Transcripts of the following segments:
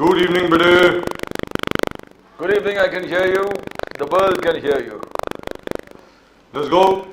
Good evening, buddy. Good evening, I can hear you. The world can hear you. Let's go.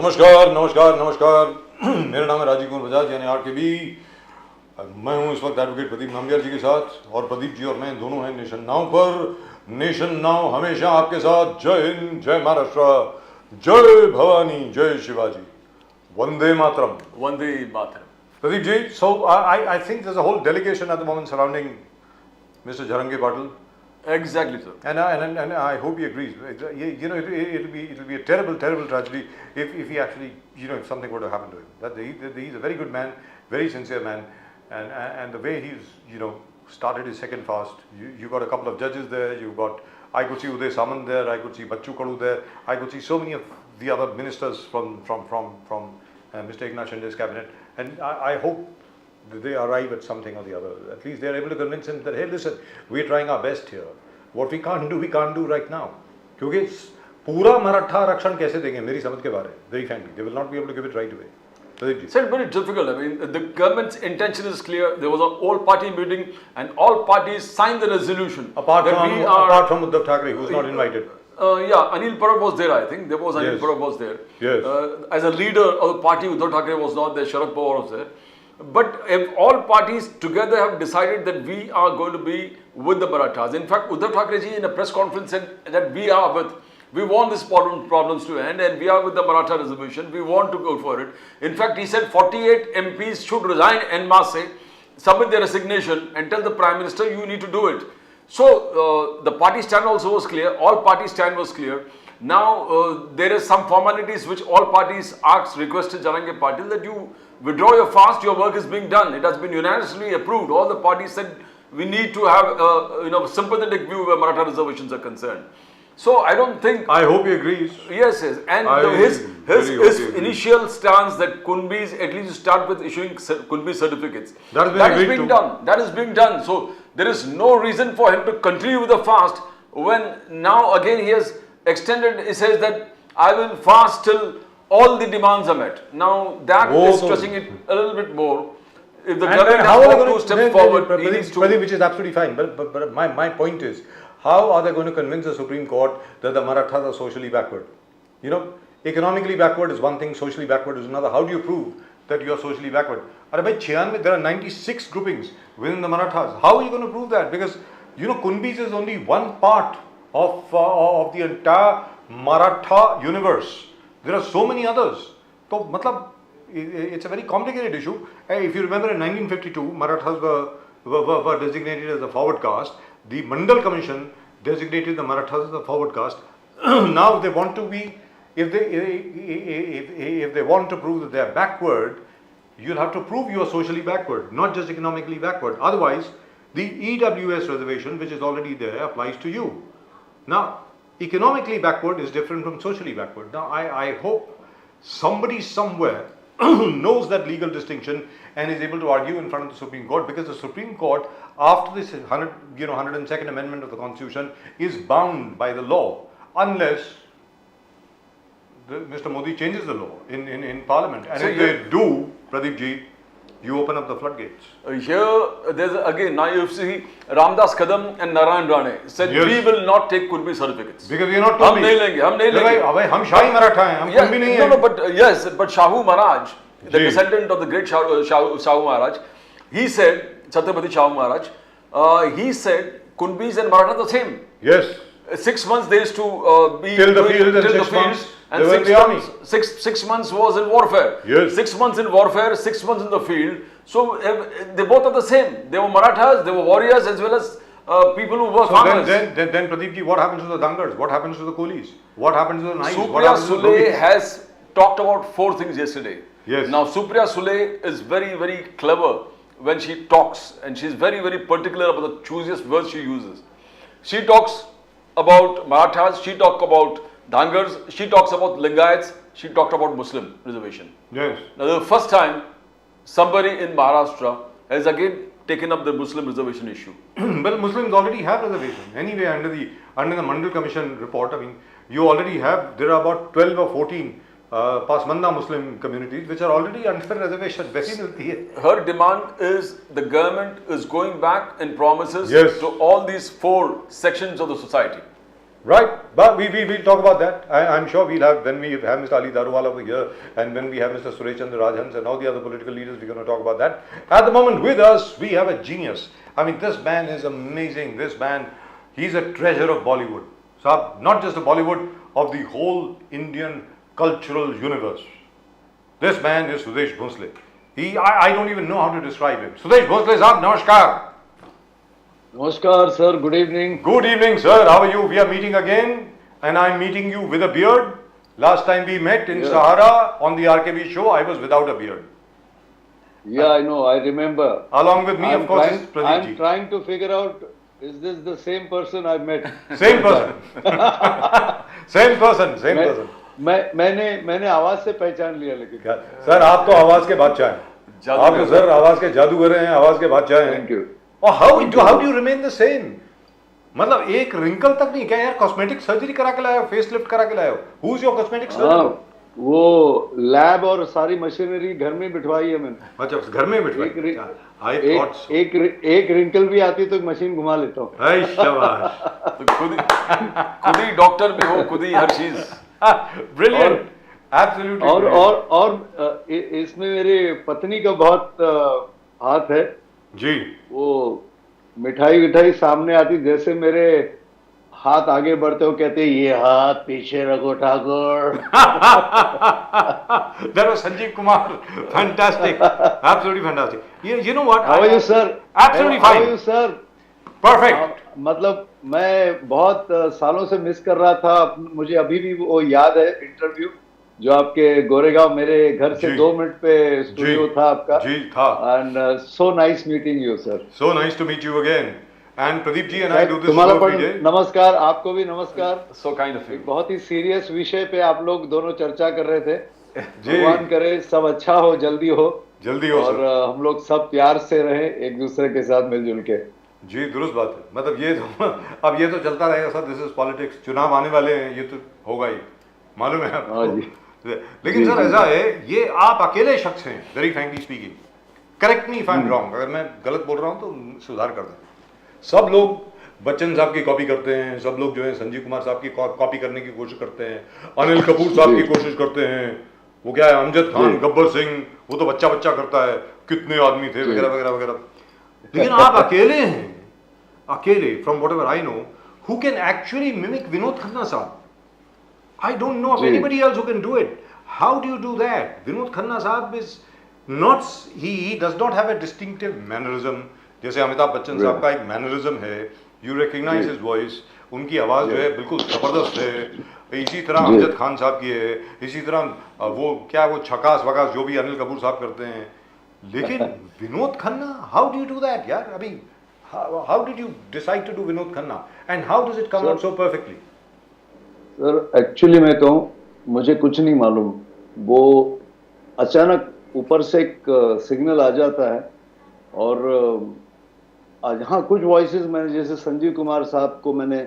नमस्कार नमस्कार नमस्कार मेरा नाम है राजीव कुमार बजाज यानी आरकेबी। मैं हूं इस वक्त एडवोकेट प्रदीप नामग्याल जी के साथ, और प्रदीप जी और मैं दोनों हैं नेशन नाउ पर। नेशन नाउ हमेशा आपके साथ। जय हिंद, जय महाराष्ट्र, जय भवानी, जय Shivaji, Vande Mataram. Vande Mataram. Pradeep ji, so I think there's a whole delegation at the moment surrounding Mr. Jharange Patil. Exactly, sir. And I hope he agrees. You know, it'll be a terrible tragedy if he actually, you know, if something were to happen to him. That he's a very good man, very sincere man, and the way he's, you know, started his second fast. You got a couple of judges there. You got, I could see Uday Samant there. I could see Bachchu Kadu there. I could see so many of the other ministers from Mr. Eknath Shinde's cabinet, and I hope that they arrive at something or the other. At least they are able to convince him that, hey, listen, we're trying our best here. What we can't do right now. क्योंकि पूरा मराठा आरक्षण कैसे देंगे मेरी समझ के बारे में, very frankly, they will not be able to give it right away. It's very difficult. I mean, the government's intention is clear. There was an all-party meeting, and all parties signed the resolution. Apart from Uddhav Thackeray, who was not invited. Yeah, Anil Parab was there, I think. There was Anil Yes. Parab was there. Yes. As a leader of the party, Uddhav Thackeray was not there, Sharad Pawar was there. But if all parties together have decided that we are going to be with the Marathas. In fact, Uddhav Thackeray ji in a press conference said that we want this problems to end, and we are with the Maratha reservation. We want to go for it. In fact, he said 48 MPs should resign en masse, submit their resignation, and tell the Prime Minister, you need to do it. So, the party stand also was clear. All party stand was clear. Now, there is some formalities which all parties requested Jharange Patil that you withdraw your fast, your work is being done. It has been unanimously approved. All the parties said we need to have sympathetic view where Maratha reservations are concerned. So I don't think. I hope he agrees. Yes. And his initial stance that Kunbis at least start with issuing Kunbi certificates. That is being done. That is being done. So there is no reason for him to continue with the fast when now again he has extended. He says that I will fast till all the demands are met. Now that is stretching it a little bit more. If the government has got 2 steps forward, he needs to. Which is absolutely fine. But my point is, how are they going to convince the Supreme Court that the Marathas are socially backward? You know, economically backward is one thing, socially backward is another. How do you prove that you are socially backward? There are 96 groupings within the Marathas. How are you going to prove that? Because, you know, Kunbis is only one part of the entire Maratha universe. There are so many others. So, it's a very complicated issue. If you remember in 1952, Marathas were designated as a forward caste. The Mandal Commission designated the Marathas as a forward caste. Now, if they want to be, if they want to prove that they are backward, you'll have to prove you are socially backward, not just economically backward. Otherwise, the EWS reservation, which is already there, applies to you. Now, economically backward is different from socially backward. Now, I hope somebody somewhere knows that legal distinction and is able to argue in front of the Supreme Court, because the Supreme Court, after this 102nd Amendment of the Constitution, is bound by the law unless Mr. Modi changes the law in Parliament. And so if they do, Pradeep ji, you open up the floodgates. Here, there's again, now you see Ramdas Kadam and Narayan Rane said, yes, we will not take Kunbi certificates. Because we are not Kunbi. Hum nahi lenge. Hum Shahi Maratha hain, hum Kunbi nahi hain. No, but yes, but Shahu Maharaj, the descendant of the great Shahu Maharaj, he said, Chhatrapati Shahu Maharaj, he said Kunbis and Marathas are the same. Yes. 6 months they used to be till the field, and 6 months and they were in the army. 6 months was in warfare. Yes. 6 months in warfare, 6 months in the field. So they both are the same. They were Marathas, they were warriors, as well as people who were farmers. Then Pradeep ji, what happens to the Dangars? What happens to the coolies? What happens to the Nais? Supriya Sule has talked about 4 things yesterday. Yes. Now Supriya Sule is very, very clever when she talks, and she is very, very particular about the choosiest words she uses. She talks about Marathas, she talks about Dangars, she talks about Lingayats, she talked about Muslim reservation. Yes. Now the first time somebody in Maharashtra has again taken up the Muslim reservation issue. Well, Muslims already have reservation. Anyway, under the Mandal Commission report, I mean, you already have, there are about 12 or 14 Pasmanda Muslim communities which are already under reservation. Her demand is the government is going back and promises yes, to all these 4 sections of the society. Right, but we'll talk about that. I'm sure we'll have, when we have Mr. Ali Daruwala over here and when we have Mr. Suresh Chandra Rajhans and all the other political leaders, we're going to talk about that. At the moment with us, we have a genius. I mean, this man is amazing. This man, he's a treasure of Bollywood. So, not just the Bollywood, of the whole Indian cultural universe. This man is Sudesh Bhonsle. I don't even know how to describe him. Sudesh Bhonsle sahab, namaskar. Namaskar, sir. Good evening. Good evening, sir. How are you? We are meeting again, and I'm meeting you with a beard. Last time we met in Sahara on the RKB show, I was without a beard. Yeah, I know. I remember. Along with me, of course, is Pradeep ji. I'm trying to figure out, is this the same person I met? Same person. Same person. Same person. मैंने आवाज से पहचान लिया लेकिन. Sir, आप तो आवाज के बादशाह हैं. आप तो सर आवाज के जादूगर हैं, आवाज के बादशाह हैं. Thank you. और how do you remain the same? मतलब एक रिंकल तक नहीं, क्या यार कॉस्मेटिक सर्जरी करा के लाए हो, फेस लिफ्ट करा के लाए हो? Who is your cosmetic surgeon? वो लैब और सारी मशीनरी घर में बिठवाई है मैंने. अच्छा, घर में बिठवाई. एक रिंकल भी आती तो मशीन घुमा लेता हूँ. शाबाश. तो खुद ही डॉक्टर भी हो, खुद ही हर चीज. Brilliant. Absolutely. और इसमें मेरे पत्नी का बहुत हाथ है जी. वो मिठाई सामने आती, जैसे मेरे हाथ आगे बढ़ते हो कहते ये हाथ पीछे रखो Thakur. That was Sanjeev Kumar. Fantastic. Absolutely fantastic. You know what? How are you, sir? Absolutely fine. How are you, sir? Perfect. मतलब मैं बहुत सालों से मिस कर रहा था. मुझे अभी भी वो याद है इंटरव्यू जो आपके गोरेगांव मेरे घर से 2 मिनट पे स्टूडियो था आपका. जी था. And so nice meeting you sir. So nice to meet you again. And Pradeep ji and I do this तुम्हारा show every day. नमस्कार, आपको भी नमस्कार. So kind of you. बहुत ही सीरियस विषय पे आप लोग दोनों चर्चा कर रहे थे. जी. भगवान करे सब अच्छा हो, जल्दी हो. जल्दी हो और सर. हम लोग सब प्यार से रहें एक दूसरे के साथ मिलजुल के. जी, दुरुस्त बात है. मतलब ये तो अब ये तो चलता रहेगा सर. This is politics. चुनाव आने वाले हैं, ये तो होगा ही, मालूम है आपको. लेकिन सर ऐसा है, ये आप अकेले शख्स हैं, very frankly speaking. Correct me if I am wrong. अगर मैं गलत बोल रहा हूँ तो सुधार कर दें. सब लोग बच्चन साहब की कॉपी करते हैं, सब लोग जो है संजीव कुमार साहब की कॉपी करने की कोशिश करते हैं, अनिल कपूर साहब की कोशिश करते हैं. वो क्या है, अमजद खान, गब्बर सिंह, वो तो बच्चा करता है, कितने आदमी थे वगैरह वगैरह वगैरह. लेकिन आप अकेले हैं, अकेले, from whatever I know, who can actually mimic Vinod Khanna साहब. I don't know of anybody else who can do it. How do you do that? Vinod Khanna Sahab is not, he does not have a distinctive mannerism. जैसे अमिताभ बच्चन साहब का एक mannerism है. You recognize his voice. उनकी आवाज़ जो है बिल्कुल ज़बरदस्त है. इसी तरह अमजद खान साहब की है. इसी तरह वो क्या, वो छकास वकास जो भी अनिल कपूर साहब करते हैं. लेकिन Vinod Khanna, how do you do that यार? अभी how did you decide to do Vinod Khanna and how does it come out so perfectly? Sir actually मैं कहूँ, मुझे कुछ नहीं मालूम. वो अचानक ऊपर से एक सिग्नल आ जाता है और हाँ, कुछ वॉइसेस मैंने, जैसे संजीव कुमार साहब को मैंने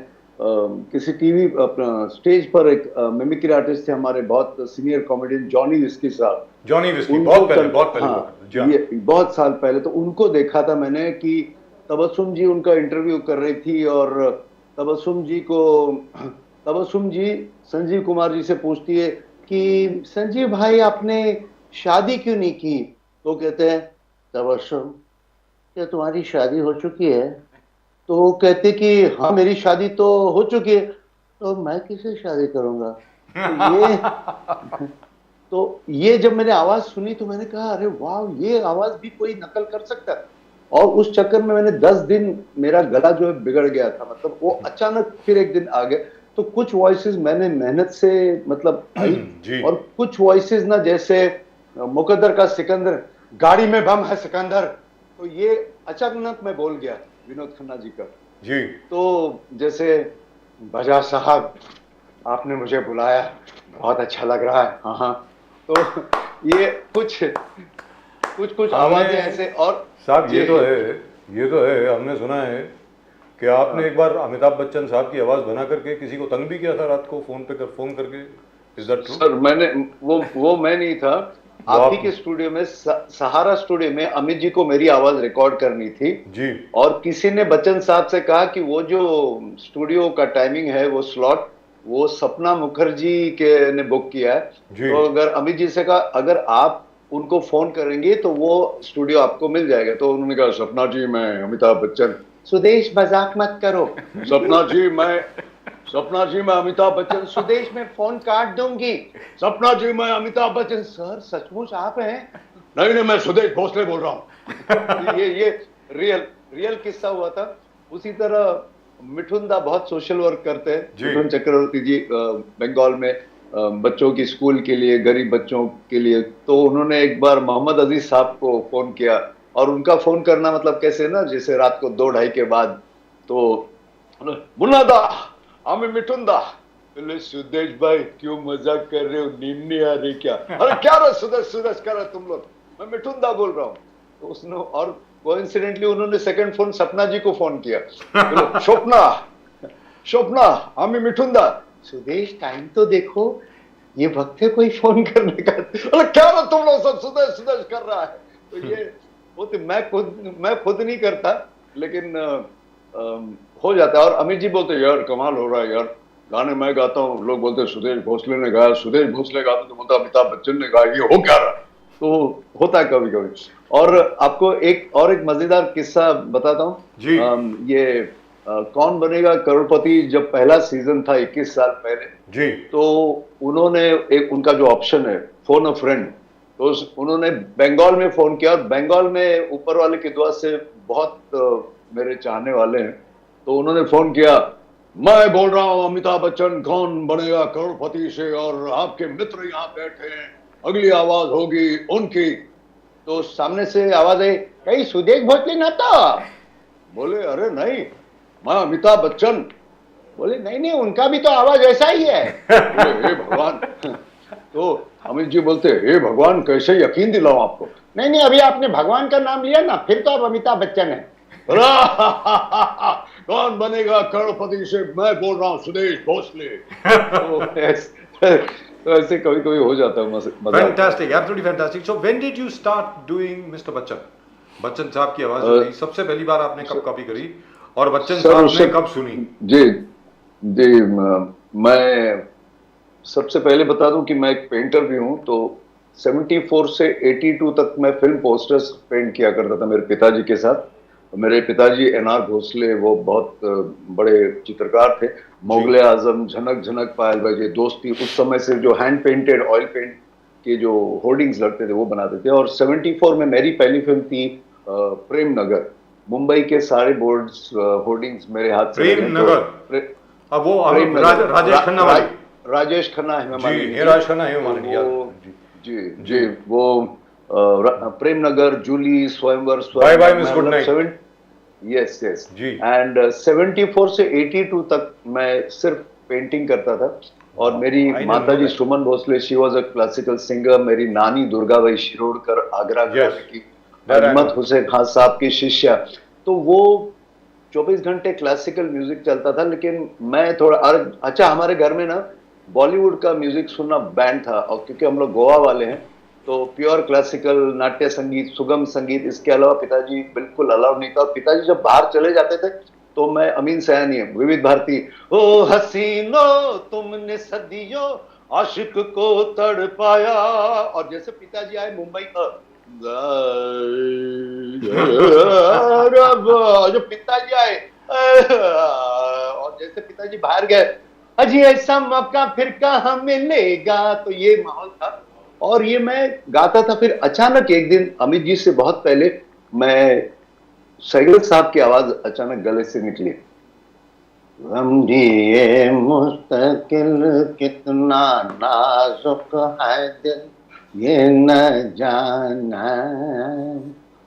किसी टीवी अपना स्टेज पर, एक मिमिक्री आर्टिस्ट थे हमारे बहुत सीनियर कॉमेडियन जॉनी विस्की साहब. जॉनी विस्की बहुत पहले. हाँ, ये बहुत साल पहले. तो उनको देखा था मैंने कि तबस्सुम जी उनका इंटरव्यू कर रही थी और तबस्सुम जी संजीव कुमार जी से पूछती है कि संजीव भाई आपने शादी क्यों नहीं की? तो कहते हैं तबस्सुम, क्या तुम्हारी शादी हो चुकी है? तो वो कहते कि हाँ मेरी शादी तो हो चुकी है. तो मैं किससे शादी करूंगा? तो ये जब मैंने आवाज सुनी तो मैंने कहा अरे वाह, ये आवाज भी कोई नकल कर सकता है. और उस चक्कर में मैंने 10 दिन मेरा गला जो है बिगड़ गया था. मतलब वो अचानक फिर एक दिन आ गए. तो कुछ वॉइसेस मैंने मेहनत से मतलब आई और कुछ वॉइसेस ना, जैसे मुकद्दर का सिकंदर, गाड़ी में बम है सिकंदर, तो ये अचानक मैं बोल गया विनोद खन्ना जी का जी. तो जैसे बजाज साहब आपने मुझे बुलाया, बहुत अच्छा लग रहा है. हाँ. तो ये कुछ आवाजें ऐसे. और साहब ये तो है हमने सुना है कि आपने एक बार अमिताभ बच्चन साहब की आवाज बना करके किसी को तंग भी किया था रात को फोन करके. Is that true? सर मैंने वो मैं नहीं था. आप ही के स्टूडियो में, सहारा स्टूडियो में अमित जी को मेरी आवाज रिकॉर्ड करनी थी जी। और किसी ने बच्चन साहब से कहा कि वो जो स्टूडियो का टाइमिंग है, वो स्लॉट वो सपना मुखर्जी के ने बुक किया है। तो अगर अमित जी से कहा अगर आप उनको फोन करेंगे तो वो स्टूडियो आपको मिल जाएगा। तो उन्होंने कहा सपना जी मैं अमिताभ बच्चन। सुदेश मजाक मत करो। सपना जी मैं अमिताभ बच्चन। सुदेश मैं फोन काट दूंगी। सपना जी मैं अमिताभ बच्चन। सर सचमुच आप हैं? नहीं नहीं मैं सुदेश भोसले बोल रहा हूँ। ये रियल किस्सा हुआ था। उसी तरह मिठुन दा बहुत सोशल वर्क करते हैं, मिठुन चक्रवर्ती जी, बंगाल में बच्चों की स्कूल के लिए, गरीब बच्चों के लिए। तो उन्होंने एक बार मोहम्मद अजीज साहब को फोन किया और उनका फोन करना मतलब कैसे ना, जैसे रात को 2-2:30 के बाद। तो मुन्ना दा हमें मिठुन दा। बोले सुदेश भाई क्यों मजाक कर रहे हो, नींद नहीं आ रही क्या? अरे क्या रहा सुदेश कर रहा तुम लोग, मैं मिठुन दा बोल रहा हूँ। तो उसने और कोइंसिडेंटली उन्होंने सेकंड फोन सपना जी को फोन किया। स्वप्ना हमें मिठुन दा। सुदेश टाइम तो देखो, ये वक्त है कोई फोन करने का? अरे क्या रहा तुम लोग सब सुदेश कर रहा है। तो ये वो तो मैं खुद नहीं करता, लेकिन हो जाता है। और अमित जी बोलते यार कमाल हो रहा है यार, गाने मैं गाता हूँ, लोग बोलते सुदेश भोसले ने गाया, सुदेश भोसले गाते तो बोलता अमिताभ बच्चन ने गाया, ये हो क्या रहा? तो होता है कभी कभी। और आपको एक मजेदार किस्सा बताता हूँ। ये कौन बनेगा करोड़पति जब पहला सीजन था 21 साल पहले जी, तो उन्होंने एक उनका जो ऑप्शन है फोन अ फ्रेंड, तो उन्होंने बंगाल में फोन किया। और बंगाल में ऊपर वाले की दुआ से बहुत मेरे चाहने वाले हैं। तो उन्होंने फोन किया, मैं बोल रहा हूँ अमिताभ बच्चन कौन बनेगा करोड़पति से और आपके मित्र यहाँ बैठे हैं, अगली आवाज होगी उनकी। तो सामने से आवाज आई, कहीं सुदेश भोसले ना था? बोले अरे नहीं मैं अमिताभ बच्चन। बोले नहीं उनका भी तो आवाज ऐसा ही है। बोले हे भगवान। तो अमित जी बोलते हे भगवान कैसे यकीन दिलाऊं आपको? नहीं अभी आपने भगवान का नाम लिया ना, फिर तो आप अमिताभ बच्चन है। कौन बनेगा करोड़पति से, मैं बोल रहा हूँ सुदेश भोसले। तो ऐसे कभी कभी हो जाता है। Fantastic, absolutely fantastic. So when did you start doing mister Bachchan साहब की आवाज सबसे पहली बार आपने कब कॉपी करी और बच्चन साहब ने कब सुनी? जी मैं सबसे पहले बता दूं कि मैं एक पेंटर भी हूं। तो 74 से 82 तक मैं फिल्म पोस्टर्स पेंट किया करता था मेरे पिताजी के साथ। मेरे पिताजी एनआर भोसले वो बहुत बड़े चित्रकार थे। मोगले आजम, झनक झनक पायल बजे, दोस्ती, उस समय से जो हैंड पेंटेड ऑयल पेंट के जो होर्डिंग्स लगते थे वो बनाते थे। और 74 में मेरी पहली फिल्म थी प्रेम नगर। मुंबई के सारे बोर्ड्स होर्डिंग्स मेरे हाथ से। प्रेम नगर, अब वो राजेश खन्ना वाली, राजेश खन्ना है जी वो प्रेम Nagar, Julie, Swayamvar, bye bye miss good night. Yes जी। एंड 74 से 82 तक मैं सिर्फ पेंटिंग करता था। और मेरी माताजी Suman Bhosle, she was a classical singer. मेरी नानी दुर्गाबाई शिरोडकर आगरा की, अहमद हुसैन खान साहब की शिष्या। तो वो 24 घंटे क्लासिकल म्यूजिक चलता था। लेकिन मैं थोड़ा अच्छा, हमारे घर में ना बॉलीवुड का म्यूजिक सुनना बैंड था। और क्योंकि हम लोग गोवा वाले हैं तो प्योर क्लासिकल, नाट्य संगीत, सुगम संगीत, इसके अलावा पिताजी बिल्कुल अलाउ नहीं था। पिताजी जब बाहर चले जाते थे तो मैं अमीन सयानी, विविध भारती, ओ हसीनो तुमने सदियों आशिक को तड़पाया। और जैसे पिताजी आए मुंबई जो पिताजी आए और जैसे पिताजी बाहर गए, अजी ऐसा मौका फिर कहाँ मिलेगा, तो ये माहौल था। और ये मैं गाता था। फिर अचानक एक दिन अमित जी से बहुत पहले मैं सैगल साहब की आवाज अचानक गले से निकली, ये मुस्तकिल कितना नाजुक है दिल, ये न जाना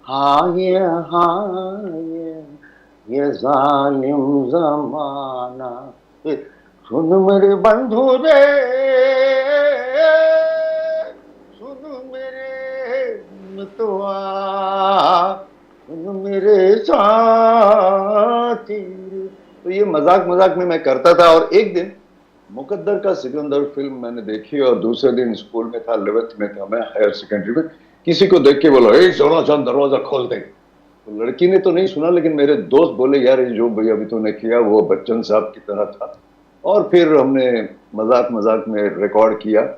हाय ये जालिम जमाना। सुन मेरे बंधु रे, सुन मेरे मितवा, सुन मेरे साथी। तो ये मजाक में मैं करता था। और एक दिन मुकद्दर का सिकंदर फिल्म मैंने देखी और दूसरे दिन स्कूल में था, 11th में था मैं, हायर सेकेंडरी में, किसी को देख के बोला ए सोना चांद दरवाजा खोल दे। तो लड़की ने तो नहीं सुना, लेकिन मेरे दोस्त बोले यार ये जो भैया अभी तूने किया वो बच्चन साहब की तरह था। और फिर हमने मजाक मजाक में रिकॉर्ड किया,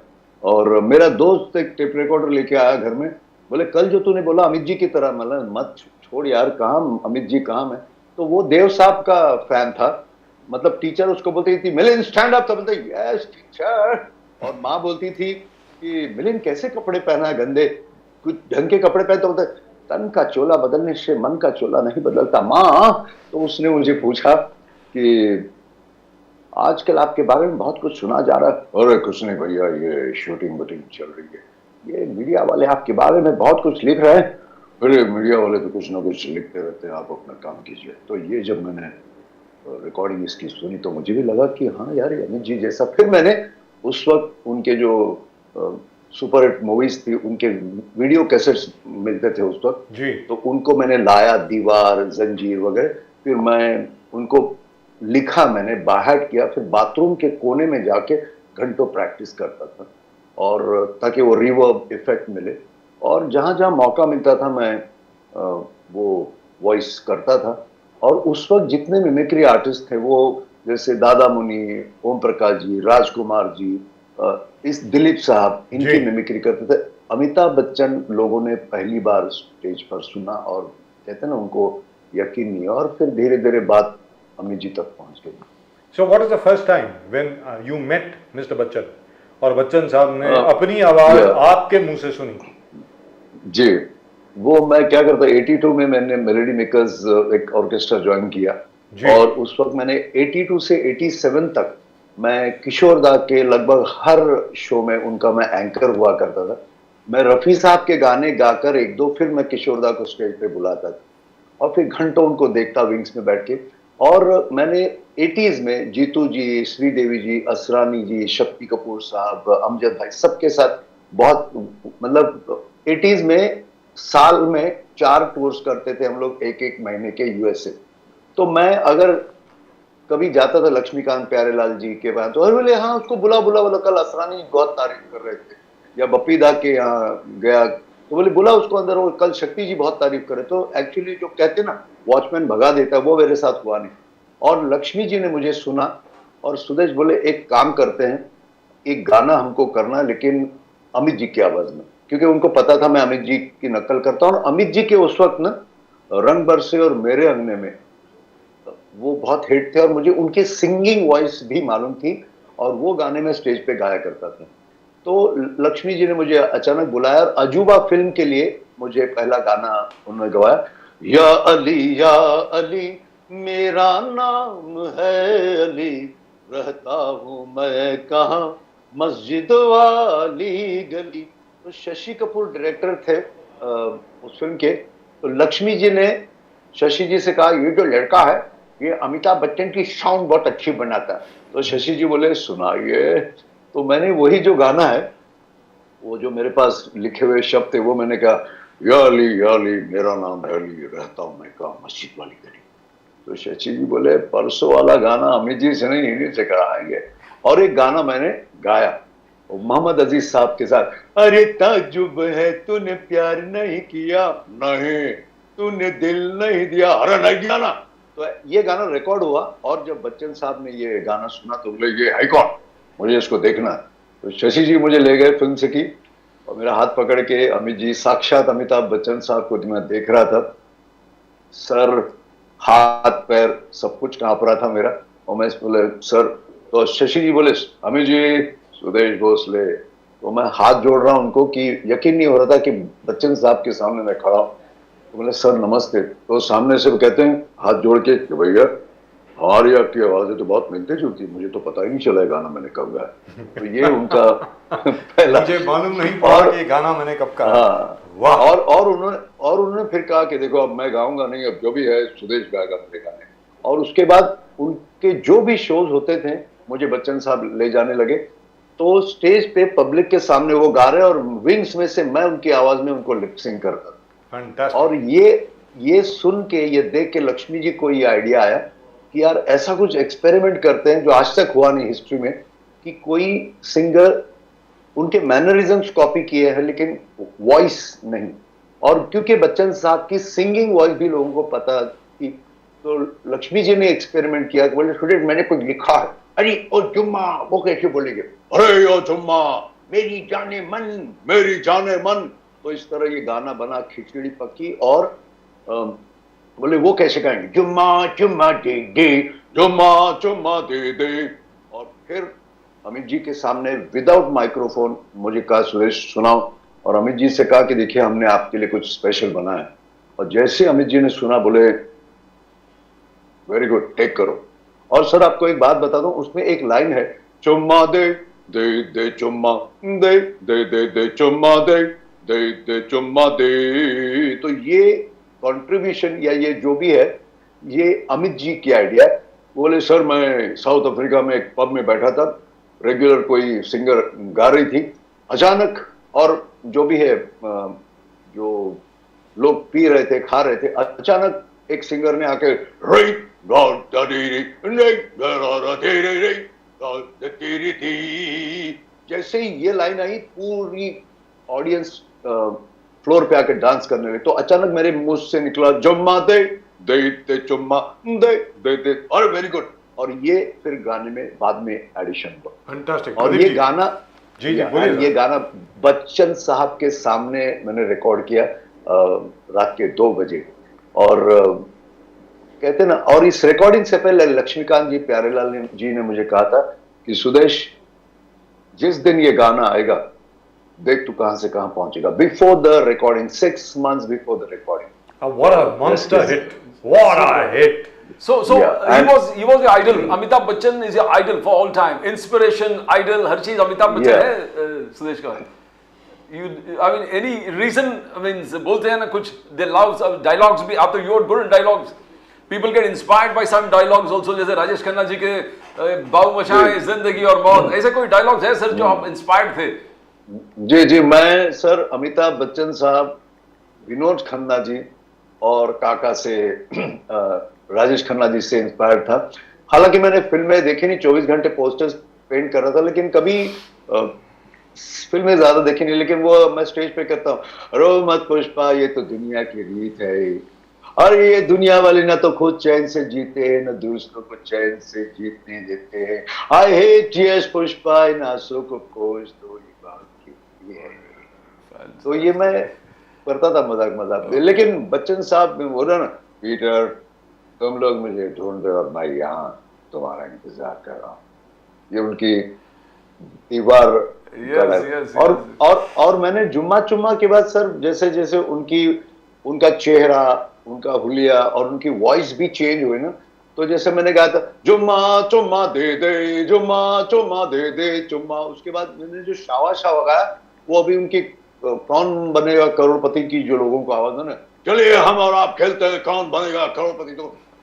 और मेरा दोस्त एक टेप रिकॉर्डर लेके आया घर में, बोले कल जो तूने बोला अमित जी की तरह, मतलब मत छोड़ यार, कहाँ अमित जी कहाँ मैं। तो वो देव साहब का फैन था, मतलब टीचर उसको बोलती थी मिलिंद स्टैंड अप, तो बोलते यस टीचर। और माँ बोलती थी कि मिलिंद कैसे कपड़े पहना है गंदे, कुछ ढंग के कपड़े पहन, तो बोलते तन का चोला बदलने से मन का चोला नहीं बदलता माँ। तो उसने मुझे पूछा कि आजकल आपके बारे में बहुत कुछ सुना जा रहा है। अरे कुछ नहीं भैया, ये शूटिंग वूटिंग चल रही है, ये मीडिया वाले आपके बारे में बहुत कुछ लिख रहे हैं। अरे मीडिया वाले तो कुछ ना कुछ लिखते रहते हैं, आप अपना काम कीजिए। तो ये जब मैंने रिकॉर्डिंग इसकी सुनी तो मुझे भी लगा कि हाँ यार अमित जी जैसा। फिर मैंने उस वक्त उनके जो सुपर हिट मूवीज थी उनके वीडियो कैसेट्स मिलते थे उस वक्त जी, तो उनको मैंने लाया, दीवार, जंजीर वगैरह। फिर मैं उनको लिखा, मैंने बाहर किया, फिर बाथरूम के कोने में जाके घंटों प्रैक्टिस करता था, और ताकि वो रिवर्ब इफेक्ट मिले। और जहाँ जहाँ मौका मिलता था मैं वो वॉइस करता था। और उस वक्त जितने मिमिक्री आर्टिस्ट थे वो, जैसे दादा मुनि, ओम प्रकाश जी, राजकुमार जी, इस दिलीप साहब, इनकी मिमिक्री करते थे। अमिताभ बच्चन लोगों ने पहली बार स्टेज पर सुना और कहते हैं ना उनको यकीन नहीं, और फिर धीरे धीरे बात अमित जी तक पहुंच गई। So what is the first time when you met mister Bachchan और बच्चन साहब ने अपनी आवाज आपके मुंह से सुनी? जी, वो मैं क्या करता, 82 में मैंने मेलोडी मेकर्स एक ऑर्केस्ट्रा ज्वाइन किया, और उस वक्त मैंने 82 से 87 तक मैं किशोर दा के लगभग हर शो में उनका मैं एंकर हुआ करता था। मैं रफी साहब के गाने गाकर एक दो, फिर मैं किशोर दा को स्टेज पे बुलाता था और फिर घंटों उनको देखता विंग्स में बैठ के। और मैंने 80s में जीतू जी, श्रीदेवी जी, असरानी जी, शक्ति कपूर साहब, अमजद भाई, सबके साथ बहुत, मतलब 80s में साल में 4 टूर्स करते थे हम लोग, एक एक महीने के यूएसए। तो मैं अगर कभी जाता था लक्ष्मीकांत प्यारेलाल जी के पास, तो बोले हाँ उसको बुला बुला बोला, कल असरानी बहुत तारीफ कर रहे थे, या बप्पी दा के यहाँ गया तो बोले बुला उसको अंदर, वो कल शक्ति जी बहुत तारीफ करे। तो एक्चुअली जो कहते ना वॉचमैन भगा देता, वो मेरे साथ हुआ नहीं। और लक्ष्मी जी ने मुझे सुना और सुदेश बोले एक काम करते हैं, एक गाना हमको करना लेकिन अमित जी की आवाज में, क्योंकि उनको पता था मैं अमित जी की नकल करता हूँ। अमित जी के उस वक्त ना रंग बरसे और मेरे अंगने में वो बहुत हिट थे, और मुझे उनकी सिंगिंग वॉइस भी मालूम थी, और वो गाने में स्टेज पे गाया करता था। तो लक्ष्मी जी ने मुझे अचानक बुलाया और अजूबा फिल्म के लिए मुझे पहला गाना उन्होंने गवाया, या अली मेरा नाम है अली, रहता हूं मैं कहाँ मस्जिद वाली गली। तो शशि कपूर डायरेक्टर थे उस फिल्म के। तो लक्ष्मी जी ने शशि जी से कहा ये जो लड़का है ये अमिताभ बच्चन की साउंड बहुत अच्छी बनाता है। तो शशि जी बोले सुनाइए। तो मैंने वही जो गाना है, वो जो मेरे पास लिखे हुए शब्द थे, वो मैंने कहा या अली मेरा नाम है अली, रहता हूं मैं कहा मस्जिद वाली गली। तो शशि जी बोले परसों वाला गाना अमित जी से नहीं, इन्हीं से कराएंगे। और एक गाना मैंने गाया मोहम्मद अजीज साहब के साथ, अरे ताजुब है तूने प्यार नहीं किया, नहीं तूने दिल नहीं दिया, अरे नहीं दिया ना। तो ये गाना रिकॉर्ड हुआ, और जब बच्चन साहब ने ये गाना सुना तो बोले ये है कौन, मुझे इसको देखना है। तो शशि जी मुझे ले गए फिल्म सिटी, और मेरा हाथ पकड़ के अमित जी, साक्षात अमिताभ बच्चन साहब को मैं देख रहा था, सर हाथ पैर सब कुछ कांप रहा था मेरा। और मैं बोले सर, तो शशि जी बोले अमित जी सुदेश भोसले। तो मैं हाथ जोड़ रहा हूं उनको कि यकीन नहीं हो रहा था कि बच्चन साहब के सामने मैं खड़ा हूं। तो बोले सर नमस्ते। तो सामने से वो कहते हैं हाथ जोड़ के कि भैया हमारी आपकी आवाजें तो बहुत मिलती जुलती, मुझे तो पता ही नहीं चला गाना मैंने कब गाया। तो ये उनका पहला, मुझे मालूम नहीं पड़ा कि गाना मैंने कब कहा। हाँ, वाह। और उन्होंने फिर कहा कि देखो अब मैं गाऊंगा नहीं, अब जो भी है सुदेश गाएगा मेरे गाने। और उसके बाद उनके जो भी शोज होते थे मुझे बच्चन साहब ले जाने लगे। तो स्टेज पे पब्लिक के सामने वो गा रहे और विंग्स में से मैं उनकी आवाज में उनको लिपसिंग करता था। और ये सुन के, ये देख के लक्ष्मी जी को ये आइडिया आया कि यार ऐसा कुछ एक्सपेरिमेंट करते हैं जो आज तक हुआ नहीं हिस्ट्री में, कि कोई सिंगर उनके मैनरिज्म्स कॉपी किए हैं लेकिन वॉइस नहीं। और क्योंकि बच्चन साहब की सिंगिंग वॉइस भी लोगों को पता थी, तो लक्ष्मी जी ने एक्सपेरिमेंट किया, बोले स्टूडेंट मैंने कुछ लिखा है, अरे ओ जुम्मा, वो कैसे बोलेंगे, अरे ओ जुम्मा मेरी जाने मन, मेरी जाने मन। तो इस तरह ये गाना बना, खिचड़ी पकी। और बोले वो कैसे गाएंगे, जुम्मा जुम्मा दे, जुम्मा जुम्मा दे। और फिर अमित जी के सामने विदाउट माइक्रोफोन मुझे कहा सुरेश सुनाओ, और अमित जी से कहा कि देखिए हमने आपके लिए कुछ स्पेशल बना है। और जैसे अमित जी ने सुना बोले वेरी गुड, टेक करो। और सर आपको एक बात बता दूं, उसमें एक लाइन है, चुम्मा दे दे दे चुम्मा दे दे दे दे चुम्मा दे दे दे चुम्मा दे। तो ये कंट्रीब्यूशन या ये जो भी है, ये अमित जी की आइडिया है। बोले सर मैं साउथ अफ्रीका में एक पब में बैठा था, रेगुलर कोई सिंगर गा रही थी, अचानक, और जो भी है जो लोग पी रहे थे, खा रहे थे, अचानक एक सिंगर ने आके जैसे ही ये लाइन आई, पूरी ऑडियंस फ्लोर पे आके डांस करने लगे। तो अचानक मेरे मुंह से निकला जुम्मा दे दे दे चुम्मा दे दे दे, और वेरी गुड। और ये फिर गाने में बाद में एडिशन हुआ। फैंटास्टिक। और ये गाना जी जी बोलिए। ये गाना बच्चन साहब के सामने मैंने रिकॉर्ड किया रात के 2 बजे। और कहते ना, और इस रिकॉर्डिंग से पहले लक्ष्मीकांत जी प्यारेलाल जी ने मुझे कहा था कि सुदेश जिस दिन ये गाना आएगा देख तू कहां से कहां पहुंचेगा। Before the recording, 6 months before the recording. What a monster hit! What a hit! So Yeah, he was your idol. Amitabh Bachchan is your idol for all time. Inspiration, idol, हर चीज अमिताभ बच्चन Yeah. है सुदेश का। You, I mean, any reason? I mean, बोलते हैं ना कुछ, they love dialogues भी। आप तो you are good in dialogues. People get inspired by some dialogues also, जैसे राजेश खन्ना जी के बाबू मशाए जिंदगी और मौत, ऐसे कोई dialogues है सर जो आप inspired थे? जी जी, मैं सर अमिताभ बच्चन साहब, विनोद खन्ना जी और काका से राजेश खन्ना जी से इंस्पायर्ड था। हालांकि मैंने फिल्में देखी नहीं, 24 घंटे पोस्टर्स पेंट कर रहा था, लेकिन कभी फिल्में ज्यादा देखी नहीं। लेकिन वो मैं स्टेज पे कहता हूँ, रो मत पुष्पा ये तो दुनिया की रीत है, और ये दुनिया वाले ना तो खुद चैन से जीते हैं, न दूसरों को चैन से जीतने देते हैं। आई हेट यस पुष्पा इन आंसू को कोस दो, ये बात की है। तो ये मैं करता था मजाक मजाक में। लेकिन बच्चन साहब ने बोला ना, पीटर तुम लोग मुझे ढूंढ दो और मैं यहाँ तुम्हारा इंतजार कर रहा हूँ, ये उनकी दीवार। और मैंने जुम्मा चुम्मा के बाद सर जैसे जैसे उनका चेहरा, उनका हुलिया और उनकी वॉइस भी चेंज हुई ना, तो जैसे मैंने कहा था जुम्मा चुम्मा दे दे, जुम्मा चुम्मा दे दे चुम्मा, उसके बाद मैंने जो शावा शावा गाया, वो अभी उनकी कौन बनेगा करोड़पति की जो लोगों को आवाज है ना, चलिए हम और आप खेलते हैं कौन बनेगा करोड़पति।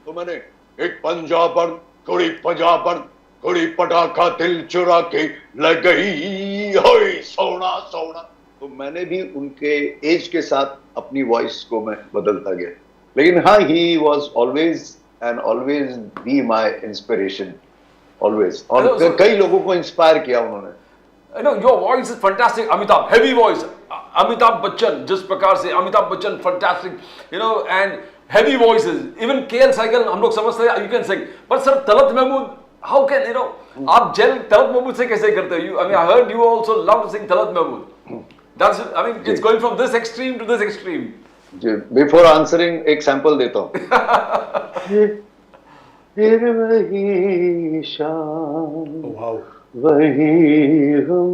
तो मैंने एक पंजाब पर कुड़ी पंजाब पर कुड़ी पटाखा दिल चुरा के लग गई होई सोना सोना। तो मैंने भी उनके एज के साथ अपनी वॉइस को मैं बदलता गया। लेकिन हाँ, he was always and always be my inspiration, always. और कई लोगों को इंस्पायर किया उन्होंने। No, your voice is fantastic, Amitabh. Heavy voice, Amitabh Bachchan. जिस प्रकार से Amitabh Bachchan, fantastic, you know, and heavy voices. Even KL Saigal, हम लोग समझते हैं you can sing. But sir, Talat Mahmood, how can you know? आप jail Talat Mahmood से कैसे करते हो? I mean, I heard you also love to sing Talat Mahmood. That's, I mean, it's going from this extreme to this extreme. जी, before answering एक sample देता हूँ। फिर वही शाम, Wow. वही हम,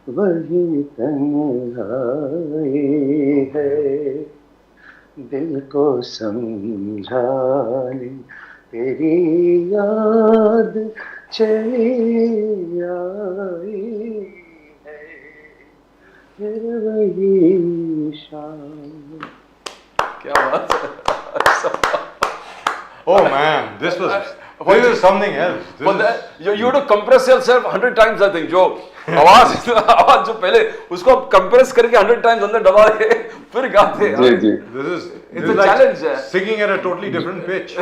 वही तन्हाई है, दिल को समझाने तेरी याद चली आई है, फिर वही शाम। क्या बात है। Oh man, this was This is something else. This But is- you have to compress yourself 100 times, I think. जो आवाज जो पहले उसको आप compress करके 100 times अंदर दबा के फिर गाते हैं. जी जी This is It's a challenge, yeah. singing at a totally different pitch.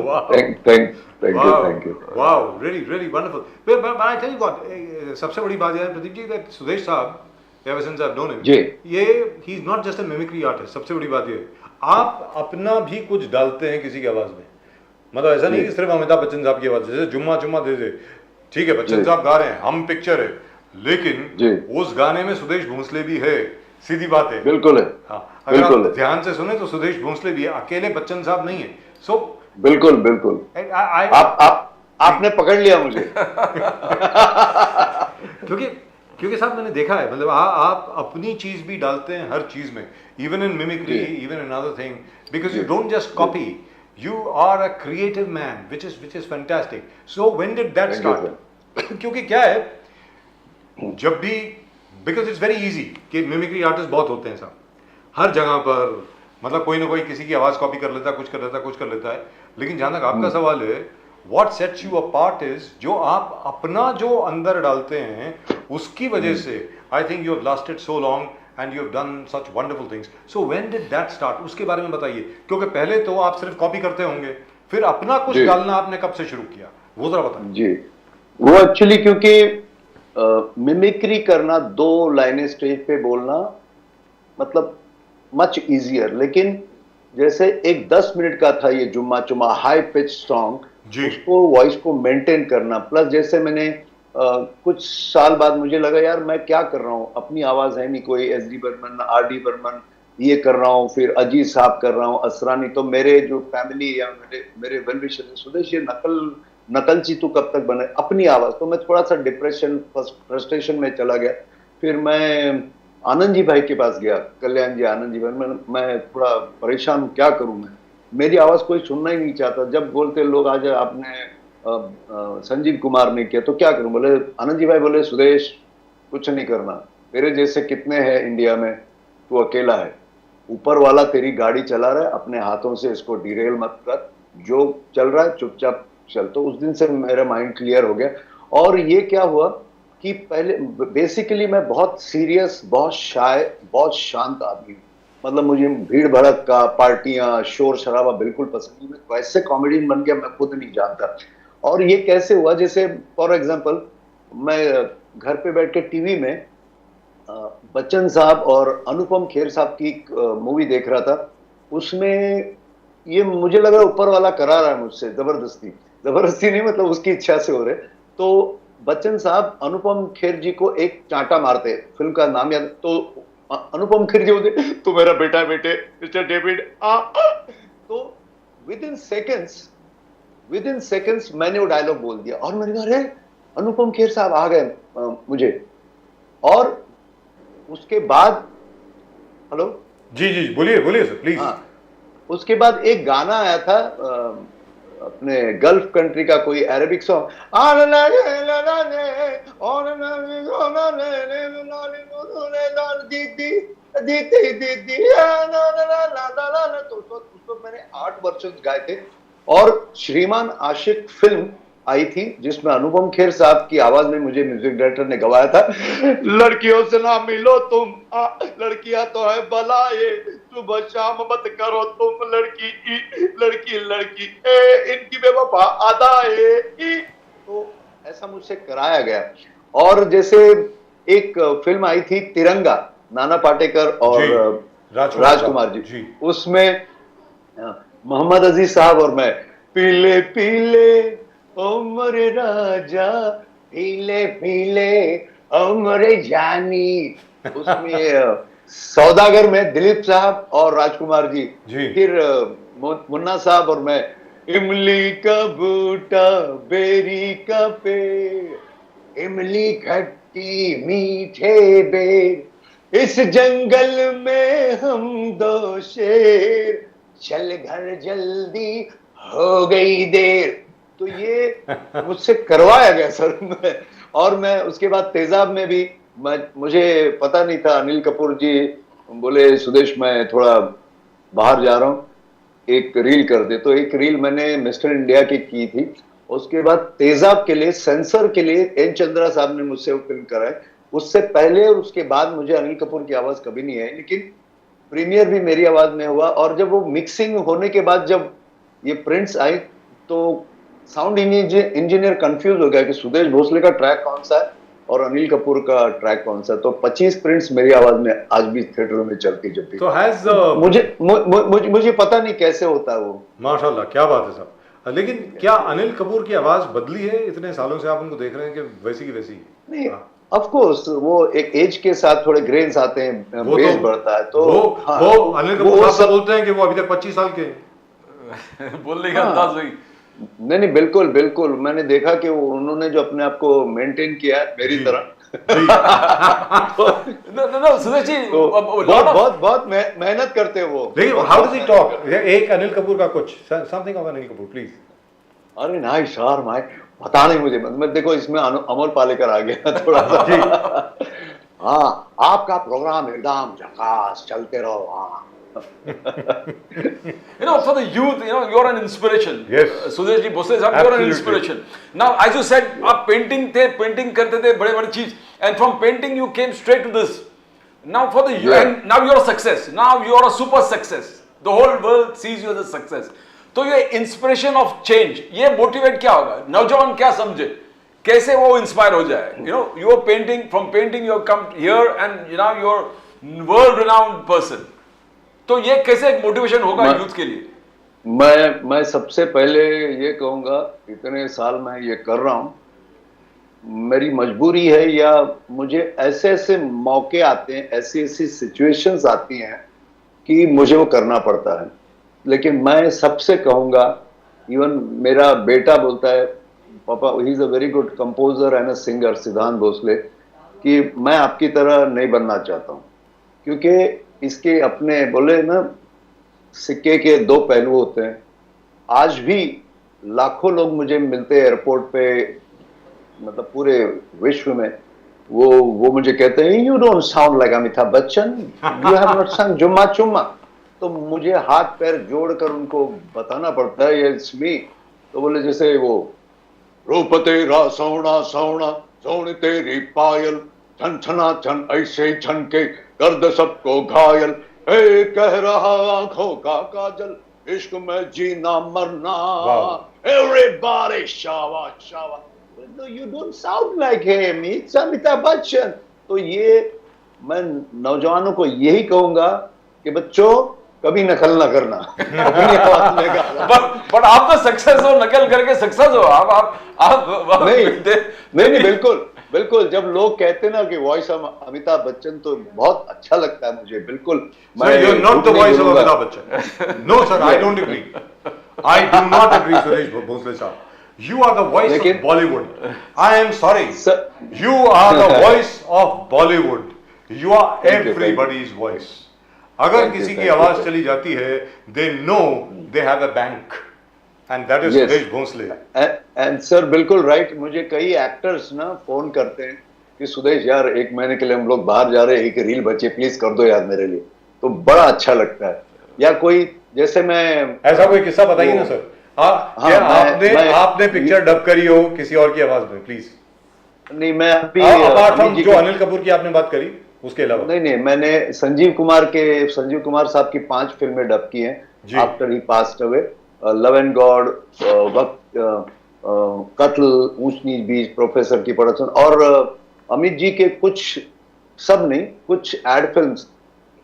Wow. Thank you Wow, really wonderful. But I tell you what, सबसे बड़ी बात यह है प्रदीप जी that सुदेश साहब, ever since I've known him, जी। ये he's not just a mimicry artist. सबसे बड़ी बात ये है, आप अपना भी कुछ डालते हैं किसी की आवाज में. मतलब ऐसा नहीं कि सिर्फ अमिताभ बच्चन साहब की आवाज, जैसे जुम्मा चुम्मा दे दे, ठीक है बच्चन साहब गा रहे हैं, हम पिक्चर है, लेकिन उस गाने में सुदेश भोंसले भी है, सीधी बात है. बिल्कुल है, हाँ, अगर बिल्कुल आप है। ध्यान से सुने तो सुदेश भोंसले भी है, अकेले बच्चन साहब नहीं है. सो बिल्कुल बिल्कुल आपने पकड़ लिया मुझे। क्योंकि साहब मैंने देखा है, मतलब आप अपनी चीज भी डालते हैं हर चीज में, even in mimicry, even in other thing, because you don't just copy, you are a creative man, which is fantastic. So when did that start? क्योंकि क्या है, जब भी, बिकॉज इट्स वेरी इजी कि मिमिक्री आर्टिस्ट बहुत होते हैं साहब हर जगह पर, मतलब कोई ना कोई किसी की आवाज कॉपी कर लेता है, कुछ कर लेता है, लेकिन जहां तक आपका सवाल है, what sets you apart is जो आप अपना जो अंदर डालते हैं, उसकी वजह से I think you have lasted so long and you have done such wonderful things. So when did that start, उसके बारे में बताइए, क्योंकि पहले तो आप सिर्फ कॉपी करते होंगे, फिर अपना कुछ डालना आपने कब से शुरू किया, वो जरा बताइए. जी, वो एक्चुअली क्योंकि मिमिक्री करना, दो लाइनें स्टेज पे बोलना, मतलब मच इजियर, लेकिन जैसे एक 10 मिनट का था ये जुम्मा चुम्मा हाई पिच सॉन्ग, उसको वॉइस को मेंटेन करना, प्लस जैसे मैंने कुछ साल बाद मुझे लगा यार मैं क्या कर रहा हूँ, अपनी आवाज है नहीं कोई, SD बर्मन, RD बर्मन ये कर रहा हूँ, फिर अजीत साहब कर रहा हूँ, असरानी, तो मेरे जो फैमिली या मेरे वेल विशर, सुदेश ये नकलची तू कब तक बने अपनी आवाज, तो मैं थोड़ा सा डिप्रेशन फ्रस्ट्रेशन में चला गया. फिर मैं आनंद जी भाई के पास गया, कल्याण जी, आनंद जी भाई, मैं थोड़ा परेशान, क्या करूं मैं, मेरी आवाज कोई सुनना ही नहीं चाहता. जब बोलते लोग आज आपने संजीव कुमार ने किया तो क्या करूं, बोले आनंद जी भाई बोले सुदेश कुछ नहीं करना, तेरे जैसे कितने हैं इंडिया में, तू अकेला है, ऊपर वाला तेरी गाड़ी चला रहा है, अपने हाथों से इसको डिरेल मत कर, जो चल रहा है चुपचाप चल. तो उस दिन से मेरा माइंड क्लियर हो गया. और ये क्या हुआ कि पहले बेसिकली मैं बहुत सीरियस, बहुत शाय, बहुत शांत आदमी हूँ, मतलब मुझे भीड़ भड़क का, पार्टियां, शोर शराबा बिल्कुल पसंद नहीं. मैं वैसे कॉमेडियन बन गया, मैं खुद नहीं जानता. और ये कैसे हुआ, जैसे फॉर एग्जांपल मैं घर पे बैठ के टीवी में बच्चन साहब और अनुपम खेर साहब की मूवी देख रहा था, उसमें ये मुझे लगा ऊपर वाला करा रहा है मुझसे, जबरदस्ती नहीं, मतलब उसकी इच्छा से हो रहे. तो बच्चन साहब अनुपम खेर जी को एक चांटा मारते, फिल्म का नाम याद, तो अनुपम खेर जी बोलते तू मेरा बेटा है बेटे, मिस्टर डेविड तो विद इन सेकेंड्स मैंने वो डायलॉग बोल दिया, और मैंने कहा अरे अनुपम खेर साहब आ गए मुझे. और उसके बाद, हेलो जी बोलिए सर प्लीज. हाँ, उसके बाद एक गाना आया था अपने गल्फ कंट्री का, कोई अरेबिक सॉन्ग, तो मैंने 8 वर्षन गाए थे. और श्रीमान आशिक फिल्म आई थी जिसमें अनुपम खेर साहब की आवाज में मुझे म्यूजिक डायरेक्टर ने गवाया था, लड़कियों से ना मिलो तुम, लड़कियां तो है बलाए, सुबह शाम मत करो तुम, लड़की इनकी बेवफा अदाए. तो ऐसा मुझसे कराया गया. और जैसे एक फिल्म आई थी तिरंगा, नाना पाटेकर और राजकुमार जी, उसमें मोहम्मद अजीज साहब और मैं, पीले पीले उम्र राजा, पीले पीले उम्र जानी, उसमें सौदागर में दिलीप साहब और राजकुमार जी, फिर मुन्ना साहब और मैं, इमली का बूटा बेरी का पेड़, इमली खट्टी मीठे बेर, इस जंगल में हम 2 शेर, चल घर जल्दी हो गई देर. तो ये मुझसे करवाया गया सर. और मैं उसके बाद तेजाब में भी, मुझे पता नहीं था, अनिल कपूर जी बोले सुदेश मैं थोड़ा बाहर जा रहा हूँ, एक रील कर दे, तो एक रील मैंने मिस्टर इंडिया की थी। उसके बाद तेजाब के लिए, सेंसर के लिए एन चंद्रा साहब ने मुझसे वो फिल्म कराई। उससे पहले और उसके बाद मुझे अनिल कपूर की आवाज कभी नहीं आई, लेकिन प्रीमियर भी मेरी आवाज में हुआ। और जब वो मिक्सिंग होने के बाद जब ये प्रिंट्स आई तो साउंड इंजीनियर कंफ्यूज हो गया कि सुदेश भोसले का ट्रैक कौन सा है और अनिल कपूर का ट्रैक कौन सा है। तो 25 प्रिंट्स मेरी आवाज में आज भी थिएटर में चलती जब भी। तो हैज मुझे पता नहीं कैसे होता है वो। माशाल्लाह, क्या बात है साहब। लेकिन क्या अनिल कपूर की आवाज बदली है? इतने सालों से आप उनको देख रहे हैं कि वैसी की वैसी? नहीं, ऑफ कोर्स वो एक एज के साथ थोड़े ग्रेन्स आते हैं, बेस बढ़ता है। तो वो अनिल कपूर साहब बोलते हैं कि वो अभी तक 25 साल के बोलने का अंदाज वही। नहीं, बिल्कुल बिल्कुल, मैंने देखा कि उन्होंने जो अपने आप को मेंटेन किया है मेरी तरह। सुदेश जी बहुत मेहनत करते हैं वो। लेकिन हाउ डज ही टॉक? एक अनिल कपूर का कुछ something of Anil Kapoor please. अरे नहीं सर, मैं पता नहीं मुझे, मैं देखो इसमें अमोल पालेकर आ गया थोड़ा सा। हाँ, आपका प्रोग्राम एकदम झकास, चलते रहो। हाँ for the youth, you're an inspiration. Yes. Sudesh ji Bhosle sahab, you're an inspiration. Now, as you said, आप पेंटिंग करते थे बड़े चीज, and from painting you came straight to this. Now for the and now you're a success. Now you're a super success. The whole world sees you as a success. तो ये inspiration of change, ये motivate क्या होगा? नौजवान क्या समझे, कैसे वो इंस्पायर हो जाए? You are painting, from painting you have come here and now you're world renowned person. तो ये कैसे एक मोटिवेशन होगा यूथ के लिए? मैं सबसे पहले ये कहूंगा, इतने साल मैं ये कर रहा हूं, मेरी मजबूरी है या मुझे ऐसे ऐसे मौके आते हैं, ऐसी ऐसी सिचुएशंस आती हैं कि मुझे वो करना पड़ता है। लेकिन मैं सबसे कहूंगा, इवन मेरा बेटा बोलता है, पापा he is a very good composer and a singer, सिद्धांत भोसले, कि मैं आपकी तरह नहीं बनना चाहता हूँ, क्योंकि इसके अपने बोले ना, सिक्के के दो पहलू होते हैं। आज भी लाखों लोग मुझे मिलते हैं एयरपोर्ट पे, मतलब पूरे विश्व में, वो मुझे कहते हैं you don't sound like Amitabh Bachchan, you have not संग जुम्मा चुम्मा। तो मुझे हाथ पैर जोड़कर उनको बताना पड़ता है इट्स मी। तो बोले जैसे वो रूप तेरा सोना सोना सोनी तेरी पायल, छन छना छन ऐसे छन के कर दे सबको घायल, ए कह रहा आंखों का काजल, इश्क में जीना मरना, everybody Shava Shava, no you don't sound like him, it's Amitabh Bachchan. तो ये मैं नौजवानों को यही कहूंगा कि बच्चों कभी नकल ना करना। बट आप तो सक्सेस हो, नकल करके सक्सेस हो आप नहीं बिल्कुल जब लोग कहते ना कि वॉइस ऑफ अमिताभ बच्चन, तो बहुत अच्छा लगता है मुझे। बिल्कुल, you are not the voice of Amitabh Bachchan. No sir, I don't agree, I do not agree Suresh Bhosle साहब। You are the voice of Bollywood. I am sorry. Sir, you are the voice of Bollywood. You are everybody's voice. अगर किसी की आवाज चली जाती है, they know they have a bank, and that is Suresh Bhosle. And sir, बिल्कुल right. मुझे कई एक्टर्स ना फोन करते हैं कि सुदेश यार, 1 महीने के लिए हम लोग बाहर जा रहे हैं, एक रील बचे, प्लीज कर दो यार मेरे लिए। तो बड़ा अच्छा लगता है। या कोई, जैसे मैं, ऐसा कोई किस्सा बताइए ना सर। आपने पिक्चर डब करी हो किसी और की आवाज में, प्लीज। नहीं, मैं अभी अपार्ट फ्रॉम जो अनिल कपूर की आपने बात करी, उसके अलावा नहीं, मैंने संजीव कुमार साहब की 5 फिल्में डब की हैं after he passed away. Love and God, वक्त, कत्ल, ऊंच नीच बीच, प्रोफेसर की प्रोडक्शन, और अमित जी के कुछ, सब नहीं, कुछ एड फिल्म्स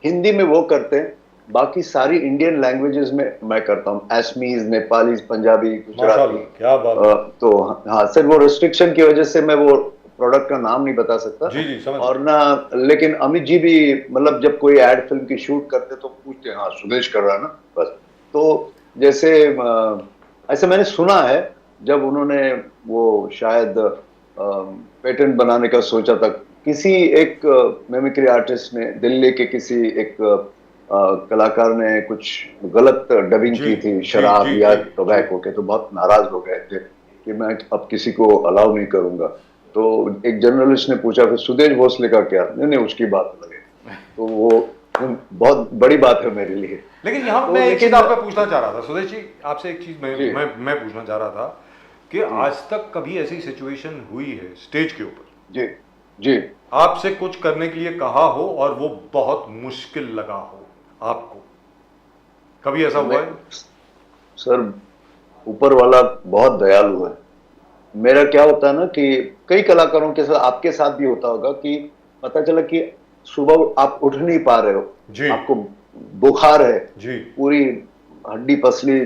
हिंदी में वो करते हैं, बाकी सारी इंडियन लैंग्वेजेस में मैं करता हूँ, असमीज, नेपाली, पंजाबी, गुजराती। क्या बात। तो हाँ सर, वो रिस्ट्रिक्शन की वजह से मैं वो प्रोडक्ट का नाम नहीं बता सकता। जी समझ। और ना, लेकिन अमित जी भी मतलब जब कोई एड फिल्म की शूट करते तो पूछते, हाँ सुदेश कर रहा है ना, बस। तो जैसे ऐसे मैंने सुना है, जब उन्होंने वो शायद पेटेंट बनाने का सोचा था, किसी एक मिमिक्री आर्टिस्ट ने, दिल्ली के किसी एक कलाकार ने कुछ गलत डबिंग की थी शराब या टोबैको के, तो बहुत नाराज हो गए थे कि मैं अब किसी को अलाउ नहीं करूंगा। तो एक जर्नलिस्ट ने पूछा फिर सुदेश भोसले का क्या? नहीं, उसकी बात अलग है। तो वो बहुत बड़ी बात है मेरे लिए। लेकिन यहाँ तो मैं एक चीज लेकिन आपसे पूछना चाह रहा था सुदेश जी, आपसे एक चीज जी। मैं पूछना चाह रहा था कि आज तक कभी ऐसी सिचुएशन हुई है स्टेज के ऊपर, जी जी आपसे कुछ करने के लिए कहा हो और वो बहुत मुश्किल लगा हो आपको, कभी ऐसा हुआ है? सर, ऊपर वाला बहुत दयालु है। मेरा क्या होता है ना कि कई कलाकारों के साथ, आपके साथ भी होता होगा कि पता चला कि सुबह आप उठ नहीं पा रहे जी। हो, आपको बुखार है, जी पूरी हड्डी पसली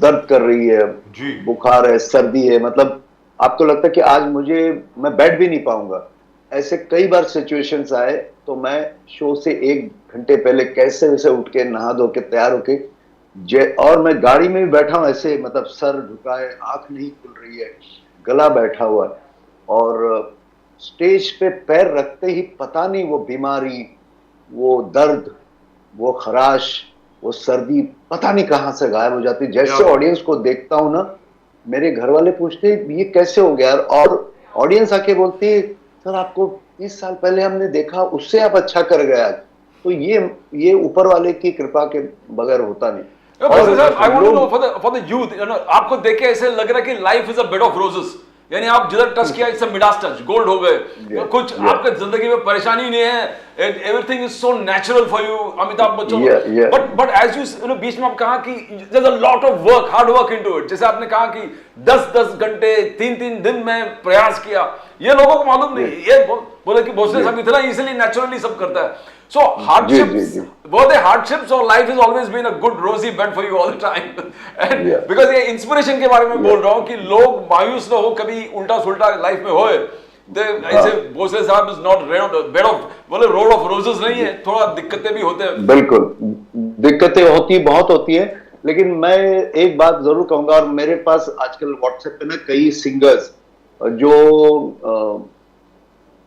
दर्द कर रही है, जी बुखार है, सर्दी है, मतलब आपको लगता है कि आज मैं बैठ भी नहीं पाऊंगा। ऐसे कई बार सिचुएशंस आए, तो मैं शो से 1 घंटे पहले कैसे वैसे उठ के नहा धो के तैयार होके और मैं गाड़ी में भी बैठा हूं ऐसे, मतलब सर झुकाए, आंख नहीं खुल रही है, गला बैठा हुआ है, और स्टेज पे पैर रखते ही पता नहीं वो बीमारी, वो दर्द, वो खराश, वो सर्दी पता नहीं कहां से गायब हो जाती। जैसे ऑडियंस को देखता हूं ना, मेरे घर वाले पूछते ये कैसे हो गया, और ऑडियंस आके बोलती है सर आपको 30 साल पहले हमने देखा, उससे आप अच्छा कर गए आज। तो ये ऊपर वाले की कृपा के बगैर होता नहीं। I want to know for the youth, आपको देख के ऐसे लग रहा है कि life is a bed of roses, यानी आप जिधर टच किया it's a Midas touch, gold हो गए। कुछ आपके जिंदगी में परेशानी नहीं है, everything is so natural for you, Amitabh Bachchan. But as you बीच में आप कहा कि there is a lot of work, hard work into it. जैसे आपने कहा कि 10-10 घंटे 3-3 दिन में प्रयास किया, ये लोगों को मालूम नहीं। ये बोले कि भोसले साहब इतना इजीली नेचुरली सब करता है। So hardships, were they hardships or life has always been a good rosy bed for you all the time? And because ये इंस्पिरेशन के बारे में बोल रहा हूँ कि लोग मायूस ना हो, कभी उल्टा सुल्टा लाइफ में होए। ऐसे भोसले साहब इज नॉट बेड ऑफ, बोले रोड ऑफ रोजेस नहीं है, थोड़ा दिक्कतें भी होते हैं। बिल्कुल दिक्कतें होती, बहुत होती है, लेकिन मैं एक बात जरूर कहूंगा, और मेरे पास आजकल व्हाट्सएप पे ना कई सिंगर्स जो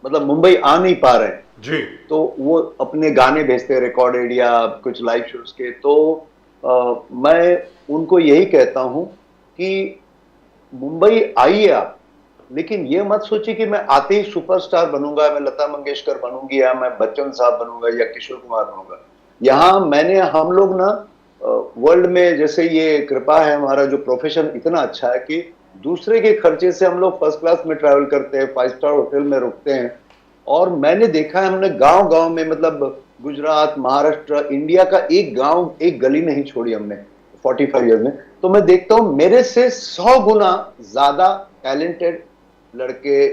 मतलब मुंबई आ नहीं पा रहे हैं जी, तो वो अपने गाने भेजते हैं रिकॉर्डेड या कुछ लाइव शोज के। तो मैं उनको यही कहता हूं कि मुंबई आइए आप, लेकिन ये मत सोचिए कि मैं आते ही सुपरस्टार बनूंगा, मैं लता मंगेशकर बनूंगी या मैं बच्चन साहब बनूंगा या किशोर कुमार बनूंगा। यहाँ हम लोग ना वर्ल्ड में, जैसे ये कृपा है, हमारा जो प्रोफेशन इतना अच्छा है कि दूसरे के खर्चे से हम लोग फर्स्ट क्लास में ट्रैवल करते हैं, 5 स्टार होटल में रुकते हैं। और मैंने देखा है, हमने गांव-गांव में, मतलब गुजरात, महाराष्ट्र, इंडिया का एक गांव, एक गली नहीं छोड़ी हमने 45 ईयर में। तो मैं देखता हूं मेरे से 100 गुना ज्यादा टैलेंटेड लड़के,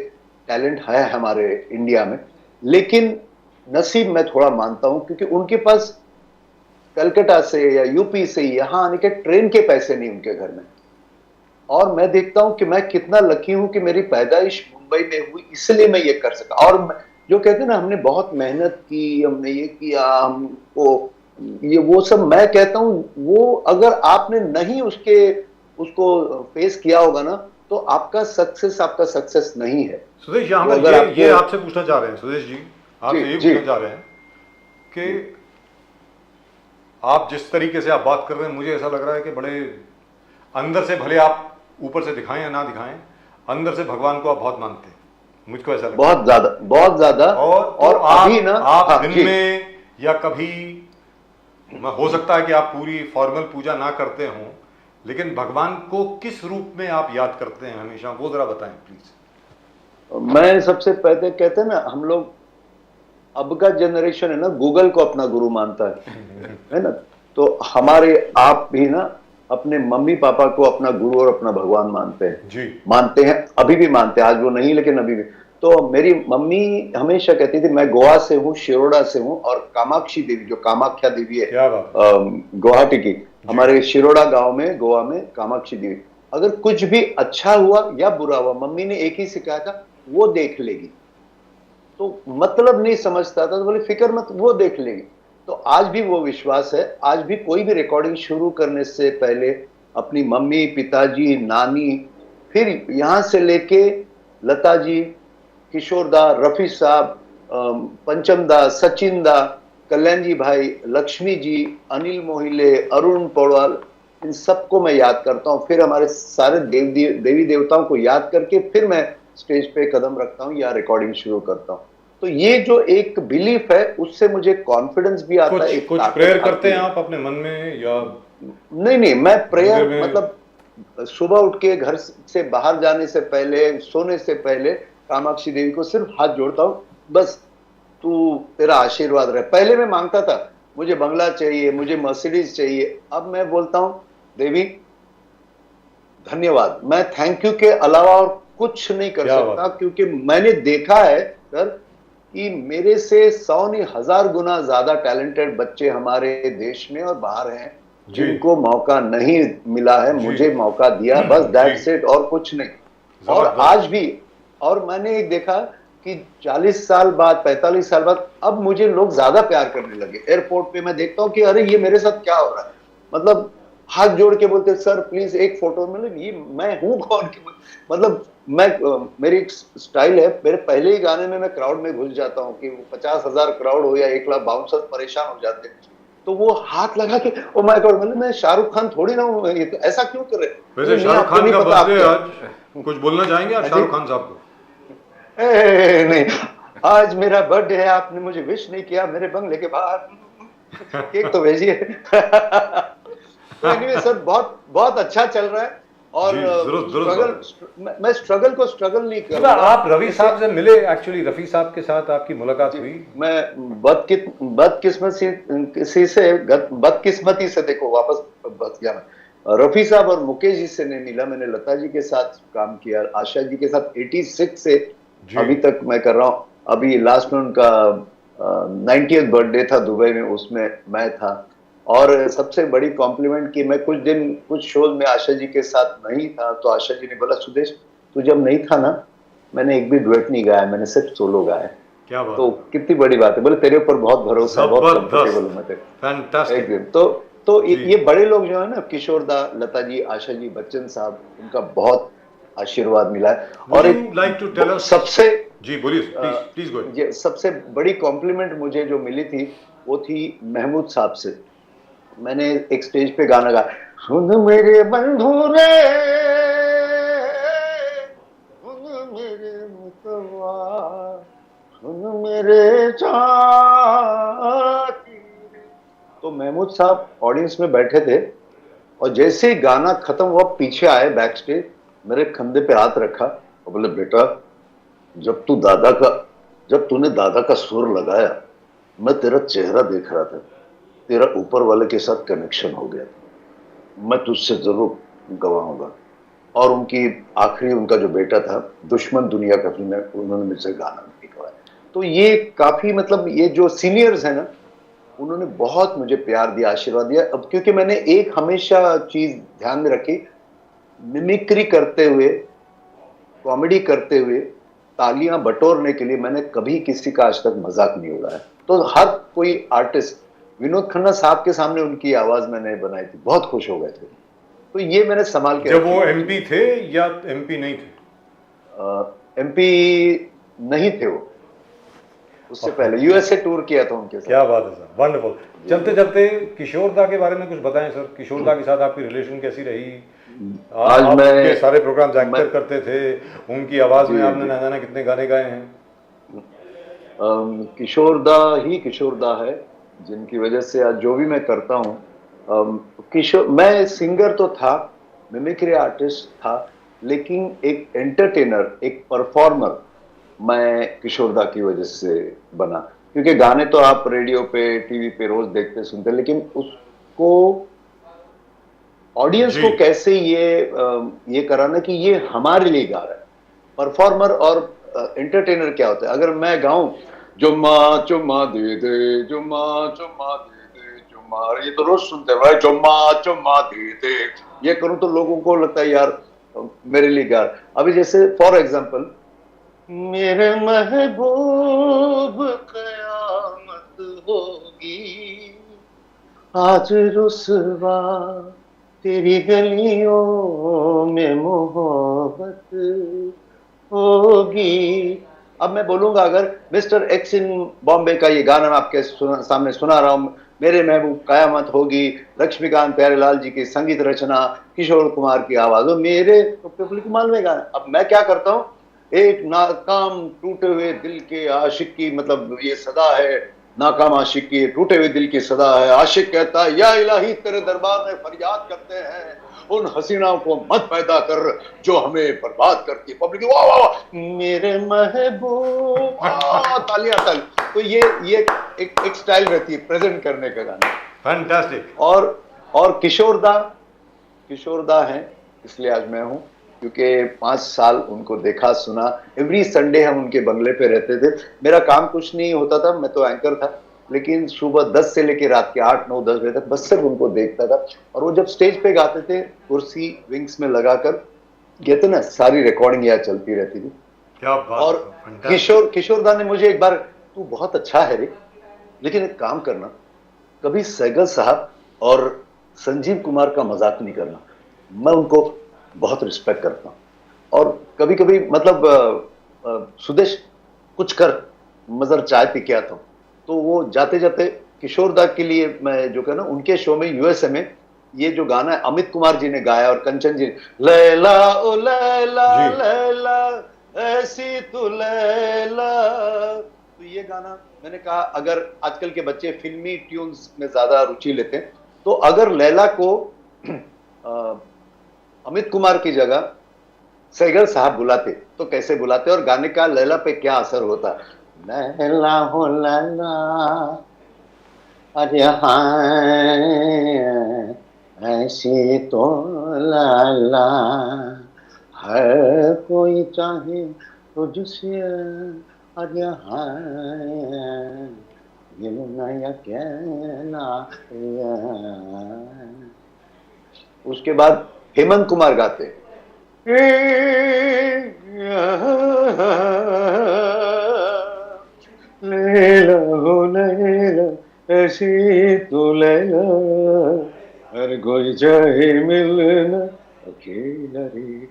टैलेंट है हमारे इंडिया में, लेकिन नसीब मैं थोड़ा मानता हूं क्योंकि उनके पास कलकत्ता से या यूपी से यहाँ आने के ट्रेन के पैसे नहीं उनके घर में। और मैं देखता हूं कि मैं कितना लकी हूं कि मेरी पैदाइश मुंबई में हुई, इसलिए मैं ये कर सका। और जो कहते हैं ना, हमने बहुत मेहनत की, हमने ये किया, हमको ये वो सब, मैं कहता हूं वो अगर आपने नहीं उसको फेस किया होगा ना, तो आपका सक्सेस नहीं है। सुदेश, यहाँ पर ये आपसे पूछना चाह रहे हैं, सुदेश जी आपसे ये पूछना चाह रहे हैं कि आप जिस तरीके से आप बात कर रहे हैं, मुझे ऐसा लग रहा है कि बड़े अंदर से, भले आप ऊपर से दिखाएं या ना दिखाएं, अंदर से भगवान को आप बहुत मानते हैं, मुझको ऐसा लगता है। बहुत ज्यादा। और अभी ना आप दिन में या कभी, हो सकता है कि आप पूरी फॉर्मल पूजा ना करते हों, लेकिन भगवान को किस रूप में आप याद करते हैं हमेशा, वो जरा बताएं प्लीज। मैं सबसे पहले, कहते हैं ना, हम लोग अब का जनरेशन है ना, गूगल को अपना गुरु मानता है ना। तो हमारे आप भी ना अपने मम्मी पापा को अपना गुरु और अपना भगवान मानते हैं जी, मानते हैं, अभी भी मानते हैं, आज वो नहीं लेकिन अभी भी। तो मेरी मम्मी हमेशा कहती थी, मैं गोवा से हूँ, शिरोडा से हूँ, और कामाक्षी देवी, जो कामाख्या देवी है गुवाहाटी की, हमारे शिरोडा गांव में, गोवा में कामाक्षी देवी, अगर कुछ भी अच्छा हुआ या बुरा हुआ, मम्मी ने एक ही सिखाया था, वो देख लेगी। तो मतलब नहीं समझता था, तो बोले फिक्र मत, वो देख लेगी। तो आज भी वो विश्वास है। आज भी कोई भी रिकॉर्डिंग शुरू करने से पहले अपनी मम्मी, पिताजी, नानी, फिर यहां से लेके लता जी, किशोर दा, रफी साहब, पंचम दा, सचिन दा, कल्याण जी भाई, लक्ष्मी जी, अनिल मोहिले, अरुण पौड़वाल, इन सबको मैं याद करता हूं। फिर हमारे सारे देवी देवताओं को याद करके फिर मैं स्टेज पे कदम रखता हूं या रिकॉर्डिंग शुरू करता हूं। तो ये जो एक बिलीफ है उससे मुझे कॉन्फिडेंस भी आता है, कुछ प्रेयर करते हैं आप अपने मन में या? नहीं, मैं प्रेयर में... मतलब सुबह उठ के घर से बाहर जाने से पहले, सोने से पहले कामाक्षी देवी को सिर्फ हाथ जोड़ता हूँ, बस तू, तेरा आशीर्वाद रहे। पहले मैं मांगता था मुझे बंगला चाहिए, मुझे मर्सिडीज चाहिए, अब मैं बोलता हूँ देवी धन्यवाद, मैं थैंक यू के अलावा और कुछ नहीं कर सकता, क्योंकि मैंने देखा है सर कि मेरे से 100 नहीं 1000 गुना ज्यादा टैलेंटेड बच्चे हमारे देश में और बाहर हैं जिनको मौका नहीं मिला है, मुझे मौका दिया, बस दैट्स इट, और कुछ नहीं। और आज भी, और मैंने एक देखा कि 40 साल बाद, 45 साल बाद अब मुझे लोग ज्यादा प्यार करने लगे। एयरपोर्ट पे मैं देखता हूँ कि अरे ये मेरे साथ क्या हो रहा है, मतलब हाथ जोड़ के बोलते सर प्लीज एक फोटो, मतलब ये मैं हूँ कौन, मतलब मैं, मेरी स्टाइल है, मेरे पहले ही गाने में मैं क्राउड में घुस जाता हूँ कि 50,000 क्राउड हो या 1 लाख बाउंसर परेशान हो जाते हैं, तो वो हाथ लगा के ओ माय गॉड, मतलब मैं शाहरुख खान थोड़ी ना हूँ, ये तो ऐसा क्यों कर रहे? वैसे शाहरुख खान का बर्थडे आज, कुछ बोलना चाहेंगे आप शाहरुख खान साहब को? नहीं, आज मेरा बर्थडे है, आपने मुझे विश नहीं किया मेरे बंगले के बाहर, केक तो भेजिए। तो एनीवे सर, बहुत बहुत अच्छा चल रहा है, और स्ट्रगल, मैं स्ट्रगल को स्ट्रगल नहीं कर रहा। आप रवि साहब से मिले, एक्चुअली रफी साहब के साथ आपकी मुलाकात हुई? मैं बदकिस्मती से देखो वापस बच गया मैं, रफी साहब और मुकेश जी से नहीं मिला, मैंने लता जी के साथ काम किया, आशा जी के साथ 86 से अभी तक मैं कर रहा हूँ। अभी लास्ट में उनका 90th बर्थडे था दुबई में, उसमें मैं था, और सबसे बड़ी कॉम्प्लीमेंट कि मैं कुछ शोज में आशा जी के साथ नहीं था, तो आशा जी ने बोला सुदेश तू जब नहीं था ना, मैंने एक भी डुएट नहीं गाया, मैंने सिर्फ सोलो गाया। क्या बात, तो कितनी बड़ी बात है, बोले तेरे ऊपर बहुत भरोसा, बहुत कंफर्टेबल हूं मैं, फैंटास्टिक। तो ये बड़े लोग जो है ना, किशोर दा, लता जी, आशा जी, बच्चन साहब, उनका बहुत आशीर्वाद मिला है। और एक सबसे, जी बोलिए, प्लीज गो। ये सबसे बड़ी कॉम्प्लीमेंट मुझे जो मिली थी वो थी महमूद साहब से। मैंने एक स्टेज पे गाना गाया, सुन मेरे बंधु रे, सुन मेरे मुतवा, सुन मेरे साथी। तो महमूद साहब ऑडियंस में बैठे थे, और जैसे ही गाना खत्म हुआ पीछे आए बैक स्टेज, मेरे कंधे पे हाथ रखा और बोले बेटा जब तूने दादा का सुर लगाया, मैं तेरा चेहरा देख रहा था, तेरा ऊपर वाले के साथ कनेक्शन हो गया, मैं तुझसे जरूर गवाऊंगा। और उनकी आखिरी, उनका जो बेटा था, दुश्मन दुनिया का फिल्म है, उन्होंने मुझसे गाना लिखवाया। तो ये काफी, मतलब ये जो सीनियर्स हैं ना, उन्होंने बहुत मुझे प्यार दिया, आशीर्वाद दिया। अब क्योंकि मैंने एक हमेशा चीज ध्यान में रखी, मिमिक्री करते हुए, कॉमेडी करते हुए तालियां बटोरने के लिए मैंने कभी किसी का आज तक मजाक नहीं उड़ाया। तो हर कोई आर्टिस्ट, विनोद खन्ना साहब के सामने उनकी आवाज मैंने बनाई थी, बहुत खुश हो गए थे। तो ये मैंने संभाल के, जब वो एमपी थे या एमपी नहीं थे? एमपी नहीं थे वो, उससे पहले यूएसए टूर किया था उनके साथ। क्या बात है सर, वंडरफुल। चलते चलते किशोर दा के बारे में कुछ बताएं सर, किशोर दा के साथ आपकी रिलेशन कैसी रही? आज आप मैं उनके सारे प्रोग्राम्स एक्टर करते थे, उनकी आवाज में आपने ना जाना कितने गाने गाए हैं। किशोर दा ही किशोर दा है, जिनकी वजह से आज जो भी मैं करता हूँ, मैं सिंगर तो था, मिमिक्री आर्टिस्ट था, लेकिन एक एंटरटेनर, एक परफॉर्मर मैं किशोर दा की वजह से बना। क्योंकि गाने तो आप रेडियो पे, टीवी पे रोज देखते सुनते, लेकिन उसको ऑडियंस को कैसे ये कराना कि ये हमारे लिए गा रहा है। परफॉर्मर और एंटरटेनर क्या होता है, अगर मैं गाऊं जुम्मा चुम्मा दे दे, जुम्मा चुम्मा दे दे, जुम्मा, ये तो रोज सुनते हैं भाई, जुम्मा चुम्मा दे दे, ये करूं तो लोगों को लगता है यार मेरे लिए गा। अभी जैसे फॉर एग्जांपल, मेरे महबूब कयामत होगी, आज रुसवा तेरी गलियों में मोहब्बत होगी। अब मैं बोलूंगा, अगर मिस्टर एक्स इन बॉम्बे का ये गाना मैं आपके सामने सुना रहा हूं, मेरे महबूब कयामत होगी, लक्ष्मीकांत प्यारेलाल जी की संगीत रचना, किशोर कुमार की आवाज, मेरे तो पब्लिक मालूम है गाना। अब मैं क्या करता हूं, एक नाकाम टूटे हुए दिल के आशिक की मतलब ये सदा है, नाकाम आशिक की टूटे हुए दिल की सदा है। आशिक कहता है या इलाही तेरे दरबार में फरियाद करते हैं, उन हसीनाओं को मत पैदा कर जो हमें बर्बाद करती है। पब्लिक वाह वाह वाह, मेरे महबूब, तालियां तालियां। तो ये एक स्टाइल रहती है प्रेजेंट करने का गाना। फैंटास्टिक। और किशोर दा हैं, इसलिए आज मैं हूं क्योंकि 5 साल उनको देखा सुना। एवरी संडे हम उनके बंगले पे रहते थे। मेरा काम कुछ नहीं होता था, मैं तो एंकर था, लेकिन सुबह 10 से लेकर रात के 8 9 10 बजे तक बस सिर्फ उनको देखता था। और वो जब स्टेज पे गाते थे, कुर्सी विंग्स में लगाकर कहते ना, सारी रिकॉर्डिंग यहाँ चलती रहती थी। क्या बात। और किशोर दा ने मुझे एक बार, तू बहुत अच्छा है रे, लेकिन एक काम करना, कभी सैगल साहब और संजीव कुमार का मजाक नहीं करना। मैं उनको बहुत रिस्पेक्ट करता हूँ, और कभी कभी मतलब सुदेश कुछ कर, मजर चाय पी के आता हूँ, तो वो जाते जाते किशोर दा के लिए मैं जो कहना, उनके शो में यूएसए में ये जो गाना है अमित कुमार जी ने गाया और कंचन जी, लैला ओ लैला लैला ऐसी तू लैला। तो ये गाना मैंने कहा, अगर आजकल के बच्चे फिल्मी ट्यून्स में ज्यादा रुचि लेते हैं, तो अगर लैला को अमित कुमार की जगह सैगल साहब बुलाते तो कैसे बुलाते, और गाने का लैला पे क्या असर होता। लैला हो लैला अरे हाँ ऐसी तो लैला हर कोई चाहे तुझसे, अरे हाँ ये नया कहना। उसके बाद हेमंत कुमार गाते, लैला हो लैला ऐसी तो लैला हर कोई चाहे मिलना अकेला रे।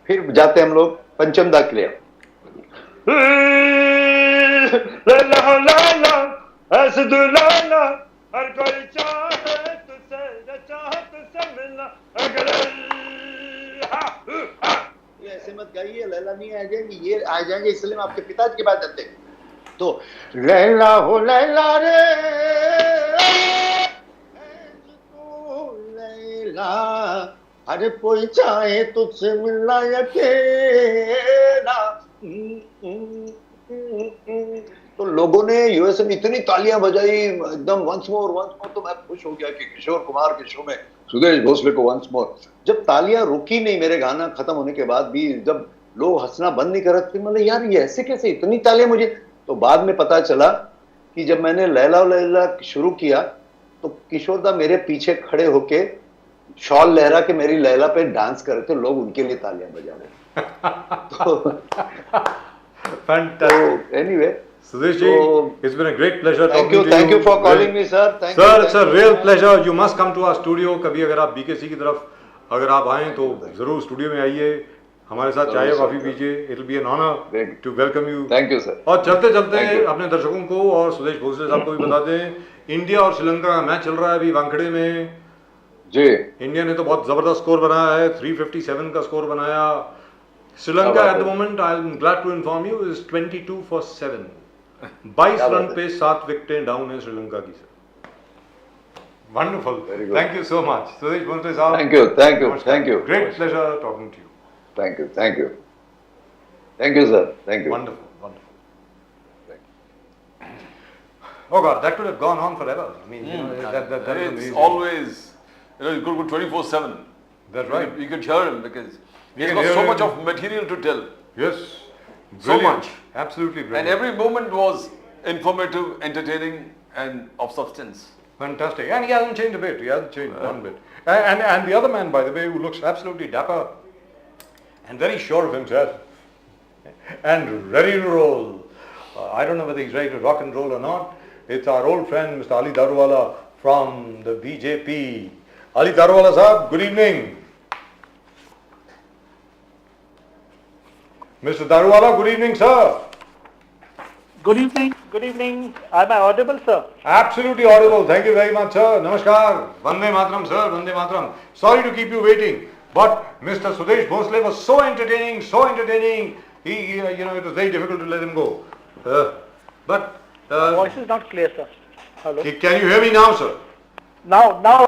फिर जाते हम लोग पंचम दा के लिए, लैला हो लैला ऐसी तो लैला हर कोई चाहे तुझसे तुझसे मिलना अकेला। ऐसे मत गाइए, लैला नहीं आ जाएंगी, ये आ जाएंगे, इसलिए मैं आपके पिताजी के पास जाते। तो लैला हो लैला रे तो लैला अरे कोई चाहे तुझसे मिलना अकेला। तो लोगों ने यूएसए में इतनी तालियां बजाई एकदम वंस मोर। तो मैं खुश हो गया कि किशोर कुमार के शो में सुदेश भोसले को वंस मोर। जब तालियां रुकी नहीं मेरे गाना खत्म होने के बाद भी, जब लोग हंसना बंद नहीं कर रहे थे, मतलब यार ये ऐसे कैसे इतनी तालियां मुझे। तो बाद में पता चला कि जब मैंने लैला लैला शुरू किया तो किशोर दा मेरे पीछे खड़े होके शॉल लहरा के मेरी लैला पे डांस कर रहे थे, लोग उनके लिए तालियां बजा रहे। तो anyway Sudesh ji, it's been a great pleasure talking to you. Thank you for calling me, sir. Sir, it's a real pleasure. You must come to our studio. कभी अगर आप बीकेसी की तरफ अगर आप आएं तो जरूर स्टूडियो में आइए, हमारे साथ चाय कॉफी पीजिए. It'll be an honor to welcome you. Thank you, sir. और चलते चलते अपने दर्शकों को और सुदेश भोसले साहब को भी बता दें, इंडिया और श्रीलंका का मैच चल रहा है अभी वानखेड़े में जी. इंडिया ने तो बहुत जबरदस्त स्कोर बनाया है, 357 का स्कोर बनाया. Sri Lanka at the moment I am glad to inform you is 22 for 7. 22 run पे 7 विकेटें डाउन है श्रीलंका की. Wonderful. Thank you so much. Sudesh Bhonsle साहब. Thank you. Great pleasure talking to you. Thank you, sir. Thank you. Wonderful. Oh God, that could have gone on forever. I mean, that is it's amazing. always, you could go 24/7. That's right. You could hear him because he's got so much of material to tell. Yes. So Brilliant. much. Absolutely brilliant. And every moment was informative, entertaining, and of substance. Fantastic. And he hasn't changed a bit. He hasn't changed one bit. And the other man, by the way, who looks absolutely dapper and very sure of himself and ready to roll. I don't know whether he's ready to rock and roll or not. It's our old friend, Mr. Ali Daruwala from the BJP. Ali Daruwala sahab, good evening. Mr. Daruwala, good evening, sir. Good evening. Am I audible, sir? Absolutely audible. Thank you very much, sir. Namaskar. Vande Mataram, sir. Vande Mataram. Sorry to keep you waiting, but Mr. Sudesh Bhonsle was so entertaining. it was very difficult to let him go. But Voice is not clear, sir. Hello. can you hear me now, sir? Now.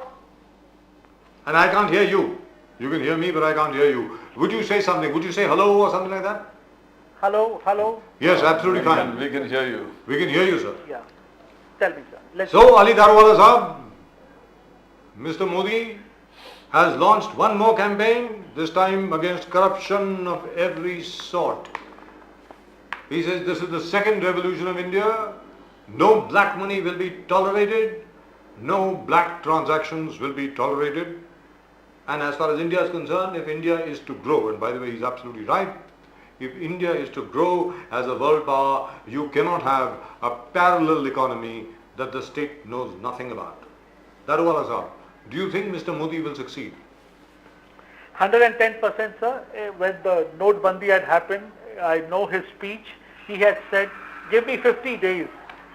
And I can't hear you. You can hear me, but I can't hear you. Would you say something? Would you say hello or something like that? Hello. Yes, absolutely fine. We can hear you. We can hear you, sir. Yeah. Tell me, sir. So, Ali Darwala Sahab, Mr. Modi has launched one more campaign, this time against corruption of every sort. He says this is the second revolution of India. No black money will be tolerated. No black transactions will be tolerated. And as far as India is concerned, if India is to grow, and by the way, he's absolutely right, if India is to grow as a world power, you cannot have a parallel economy that the state knows nothing about. Darwala Sahab, do you think Mr. Modi will succeed? 110%, sir. When the note bandi had happened, I know his speech. He had said, give me 50 days.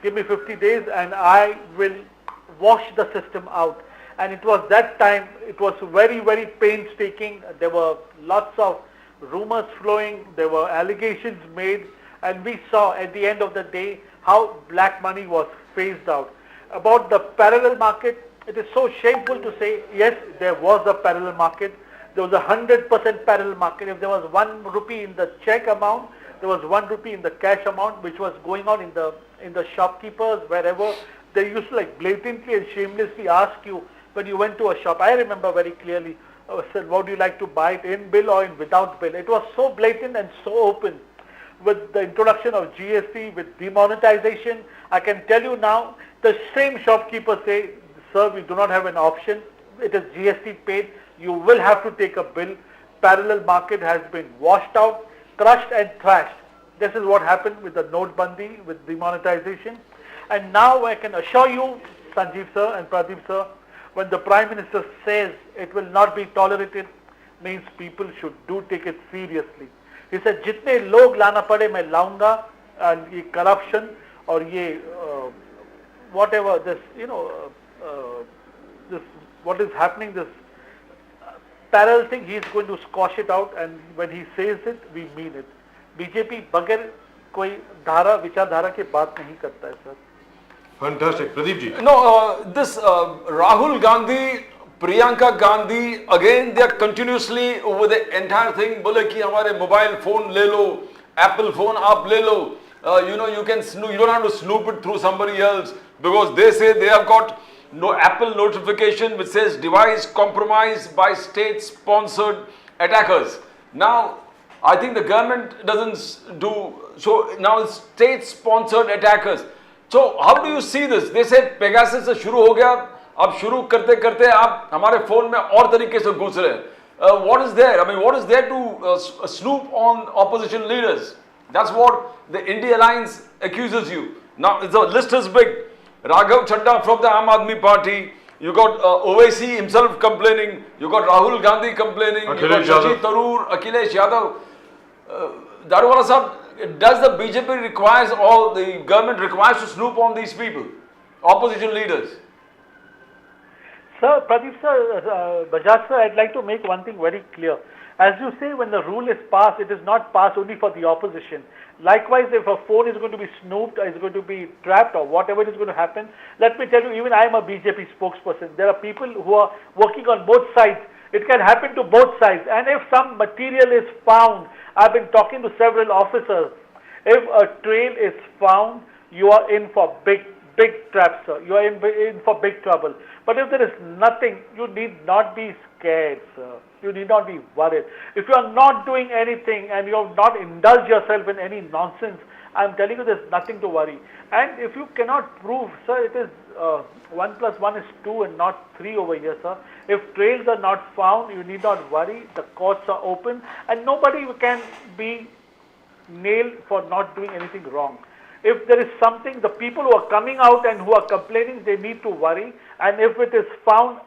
Give me 50 days and I will wash the system out. And it was that time, it was very, very painstaking. There were lots of rumors flowing. There were allegations made. And we saw at the end of the day how black money was phased out. About the parallel market, it is so shameful to say, yes, there was a parallel market. There was 100% parallel market. If there was 1 rupee in the check amount, there was 1 rupee in the cash amount, which was going on in the shopkeepers, wherever. They used to like blatantly and shamelessly ask you when you went to a shop. I remember very clearly, said, what do you like to buy it, in bill or in without bill? It was so blatant and so open. With the introduction of GST, with demonetization, I can tell you now, the same shopkeepers say, sir, we do not have an option. It is GST paid. You will have to take a bill. Parallel market has been washed out, crushed and thrashed. This is what happened with the note bandi, with demonetization. And now I can assure you, Sanjeev sir and Pradeep sir, when the Prime Minister says it will not be tolerated, means people should do take it seriously. He said, जितने लोग लाना पड़े मैं लाऊंगा, and ये corruption or ये whatever this, this what is happening, this parallel thing, he is going to squash it out, and when he says it, we mean it. BJP बगैर कोई धारा विचारधारा की बात नहीं करता है sir. Fantastic. Pradeep ji. No, this Rahul Gandhi, Priyanka Gandhi, again they are continuously over the entire thing. बोले कि हमारे mobile phone ले लो, Apple phone आप ले लो. You can snoop, you don't have to snoop it through somebody else, because they say they have got no Apple notification which says device compromised by state-sponsored attackers. Now, I think the government doesn't do so. Now it's state-sponsored attackers. So how do you see this? They say Pegasus से शुरू हो गया, अब शुरू करते करते आप हमारे फोन में और तरीके से घुस रहे हैं. What is there? I mean, what is there to snoop on opposition leaders? That's what the India Alliance accuses you. Now the list is big. Raghav Chadha from the Aam Aadmi Party. You got Owaisi himself complaining. You got Rahul Gandhi complaining. You got Shashi Tharoor, Akhilesh Yadav. Darwala Sahab, does the BJP requires, or the government requires to snoop on these people, opposition leaders? Sir, Pradeep sir, Bajaj sir, I'd like to make one thing very clear. As you say, when the rule is passed, it is not passed only for the opposition. Likewise, if a phone is going to be snooped, or is going to be trapped, or whatever is going to happen, let me tell you, even I am a BJP spokesperson. There are people who are working on both sides. It can happen to both sides. And if some material is found, I've been talking to several officers. If a trail is found, you are in for big traps, sir. You are in for big trouble. But if there is nothing, you need not be scared, sir. You need not be worried. If you are not doing anything and you have not indulged yourself in any nonsense, I'm telling you there's nothing to worry. And if you cannot prove, sir, it is 1 + 1 is 2 and not 3 over here, sir. If trails are not found, you need not worry. The courts are open and nobody can be nailed for not doing anything wrong. If there is something, the people who are coming out and who are complaining, they need to worry. And if it is found,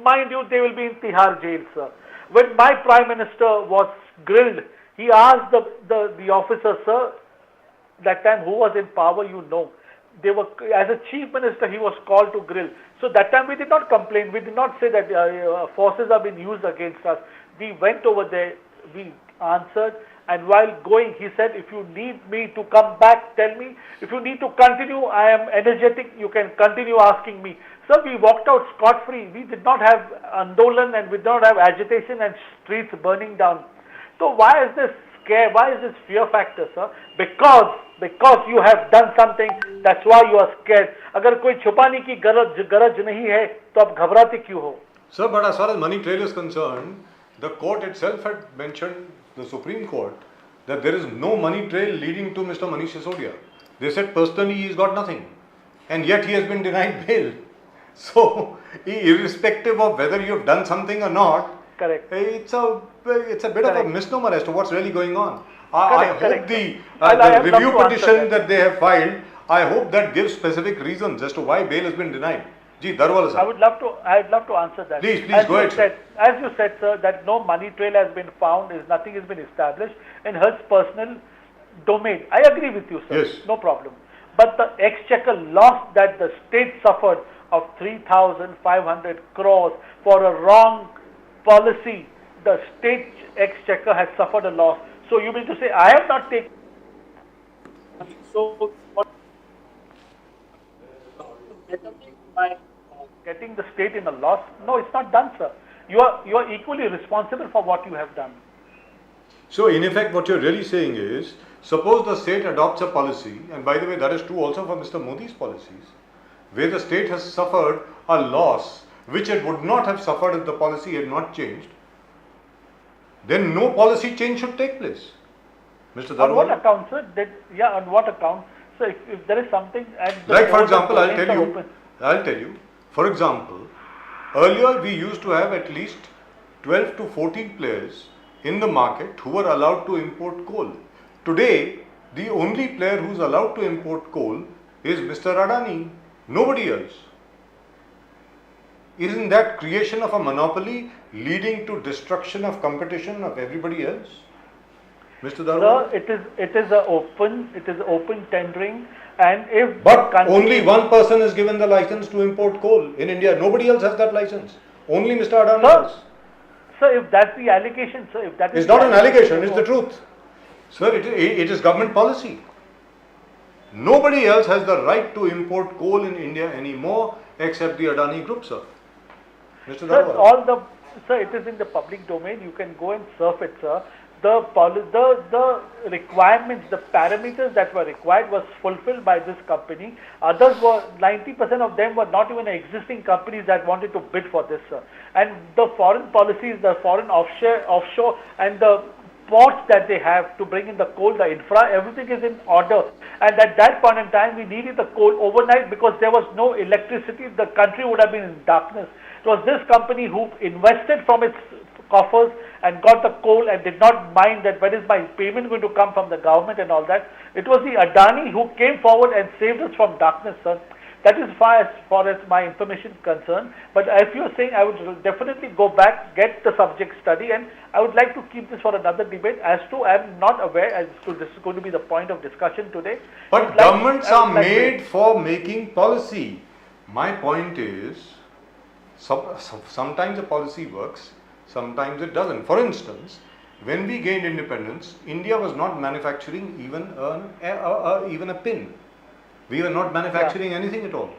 mind you, they will be in Tihar jail, sir. When my Prime Minister was grilled, he asked the officer, sir, that time who was in power, you know. They were, as a chief minister, he was called to grill. So that time we did not complain. We did not say that forces are being used against us. We went over there, we answered, And while going, he said, if you need me to come back, tell me. If you need to continue, I am energetic, you can continue asking me. Sir, we walked out scot-free. We did not have andolan and we did not have agitation and streets burning down. So why is this scare? Why is this fear factor, sir? Because you have done something, that's why you are scared. अगर कोई छुपाने की गरज नहीं है, तो आप घबराते क्यों हो? Sir, but as far as money trail is concerned, the court itself had mentioned, the Supreme Court, that there is no money trail leading to Mr. Manish Sisodia. They said personally he's got nothing, and yet he has been denied bail. So, irrespective of whether you have done something or not, Correct. it's a bit of a misnomer as to what's really going on. I Correct, hope correct. the I'll review love to answer petition that. that they have filed, I hope that gives specific reasons as to why bail has been denied. Ji, Darwala sir. I would love to answer that. Please, as go ahead, sir. As you said, sir, that no money trail has been found, nothing has been established in his personal domain. I agree with you, sir. Yes. No problem. But the exchequer loss that the state suffered of 3,500 crores for a wrong policy, the state exchequer has suffered a loss. So you mean to say I have not taken? So what? By getting the state in a loss? No, it's not done, sir. You are equally responsible for what you have done. So in effect what you're really saying is, suppose the state adopts a policy, and by the way that is true also for Mr. Modi's policies, where the state has suffered a loss which it would not have suffered if the policy had not changed, then no policy change should take place. Mr. Darwala? On what account, sir? On what account? So if there is something... Like for example, I'll tell you, for example, earlier we used to have at least 12 to 14 players in the market who were allowed to import coal. Today, the only player who is allowed to import coal is Mr. Adani, nobody else. Isn't that creation of a monopoly leading to destruction of competition of everybody else? Mr. Darwala? Sir, it is open tendering, and if but only one person is given the license to import coal in India. Nobody else has that license. Only Mr. Adani has. Sir, if that's the allegation, sir, if that is it's not an allegation, it's the truth. Sir, it is government policy. Nobody else has the right to import coal in India anymore except the Adani group, sir. Mr. Darwala? Sir, it is in the public domain. You can go and surf it, sir. The requirements, the parameters that were required was fulfilled by this company. Others were, 90% of them were not even existing companies that wanted to bid for this, sir. And the foreign policies, the foreign offshore and the ports that they have to bring in the coal, the infra, everything is in order. And at that point in time, we needed the coal overnight because there was no electricity. The country would have been in darkness. It was this company who invested from its coffers and got the coal and did not mind that when is my payment going to come from the government and all that. It was the Adani who came forward and saved us from darkness, sir. That is far as my information is concerned. But if you're saying, I would definitely go back, get the subject study, and I would like to keep this for another debate. As to, I am not aware as to this is going to be the point of discussion today. But governments are made for making policy. My point is, sometimes a policy works, sometimes it doesn't. For instance, when we gained independence, India was not manufacturing even a pin. We were not manufacturing anything at all.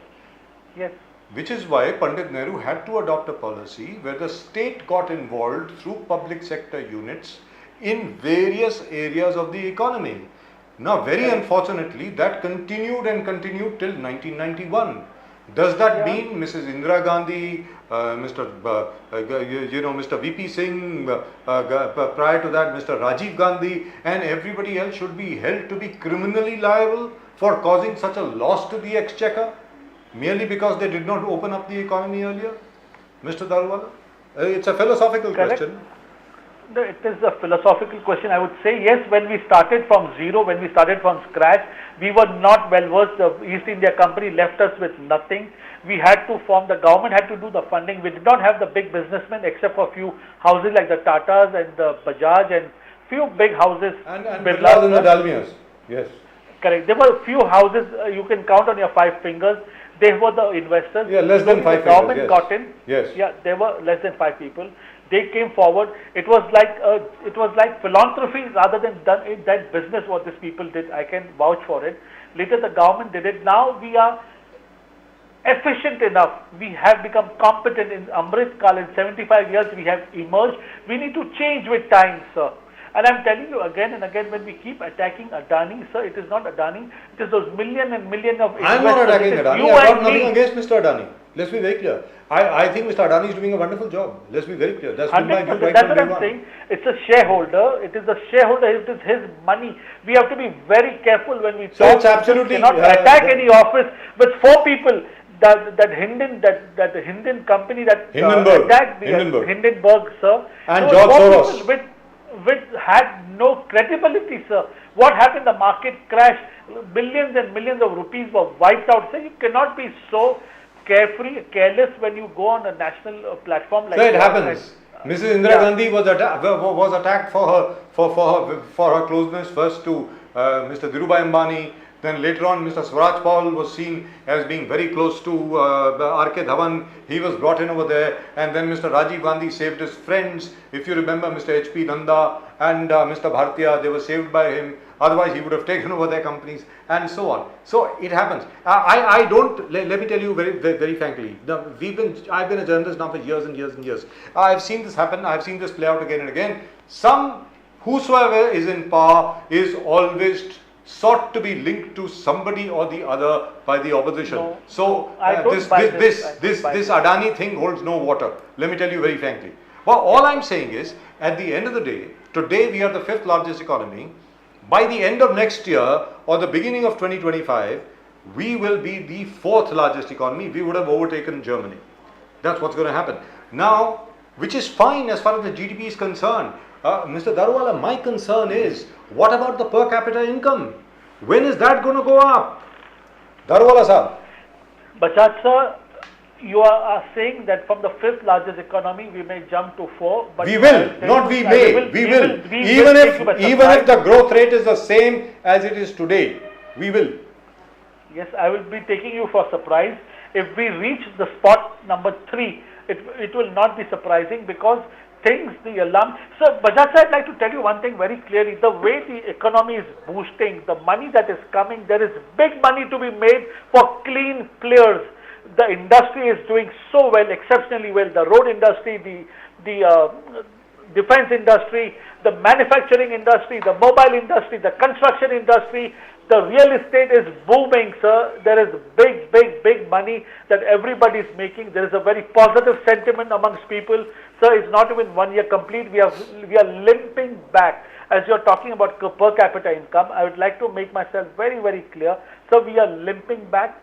Yes. Which is why Pandit Nehru had to adopt a policy where the state got involved through public sector units in various areas of the economy. Now, very unfortunately, that continued till 1991. Does that mean Mrs. Indira Gandhi, Mr. VP Singh, prior to that Mr. Rajiv Gandhi and everybody else should be held to be criminally liable for causing such a loss to the exchequer merely because they did not open up the economy earlier? Mr. Darwala? It's a philosophical question. It is a philosophical question. I would say yes, when we started from zero, when we started from scratch, we were not well versed. The East India Company left us with nothing. We had to form, the government had to do the funding. We did not have the big businessmen except for a few houses like the Tatas and the Bajaj and few big houses. And Birlas and the Dalmias. Yes. Correct. There were a few houses you can count on your 5 fingers. They were the investors. Yeah, less than 5 fingers. The government yes. got in. Yes. Yeah, there were less than 5 people. They came forward. It was like philanthropy rather than that business what these people did. I can vouch for it. Later the government did it. Now we are efficient enough. We have become competent in Amrit Kal. In 75 years we have emerged. We need to change with time, sir. And I'm telling you again and again, when we keep attacking Adani, sir, it is not Adani. It is those million and million of investors. I'm not attacking Adani. You I've got and nothing me. against Mr. Adani. Let's be very clear. I think Mr. Adani is doing a wonderful job. Let's be very clear. That's been my view 100%. right That's from what day I'm one. saying. It's a shareholder. It is the shareholder. It is his money. We have to be very careful when we So talk. it's absolutely, We cannot attack any office with 4 people. That Hindenburg company that attacked Hindenburg, sir. And There were George 4 Soros. people which had no credibility, sir. What happened? The market crashed. Billions and millions of rupees were wiped out. So you cannot be so carefree, careless when you go on a national platform like So it that. happens. Mrs. Indira Gandhi was attacked for her closeness first to Mr. Dhirubhai Ambani. Then later on, Mr. Swaraj Paul was seen as being very close to R.K. Dhawan. He was brought in over there. And then Mr. Rajiv Gandhi saved his friends. If you remember, Mr. H.P. Nanda and Mr. Bhartiya, they were saved by him. Otherwise, he would have taken over their companies and so on. So it happens. I don't. Let me tell you very frankly. I've been a journalist now for years and years and years. I've seen this happen. I've seen this play out again and again. Whosoever is in power is always sought to be linked to somebody or the other by the opposition. No, So this Adani thing holds no water. Let me tell you very frankly. Well, all I'm saying is, at the end of the day, today we are the 5th largest economy. By the end of next year or the beginning of 2025, we will be the 4th largest economy. We would have overtaken Germany. That's what's going to happen. Now, which is fine as far as the GDP is concerned. Mr. Daruwala, my concern is, what about the per capita income? When is that going to go up? Daruwala sir. Bajaj sir, you are saying that from the 5th largest economy we may jump to 4. But We will, not we may, we will. Even if the growth rate is the same as it is today, we will. Yes, I will be taking you for surprise. If we reach the spot number 3, it will not be surprising because the alarm. So, Bajaj sir, I'd like to tell you one thing very clearly. The way the economy is boosting, the money that is coming, there is big money to be made for clean players. The industry is doing so well, exceptionally well. The road industry, the defense industry, the manufacturing industry, the mobile industry, the construction industry, the real estate is booming, sir. There is big money that everybody is making. There is a very positive sentiment amongst people. Sir, it's not even 1 year complete. We are limping back. As you're talking about per capita income, I would like to make myself very clear. So we are limping back.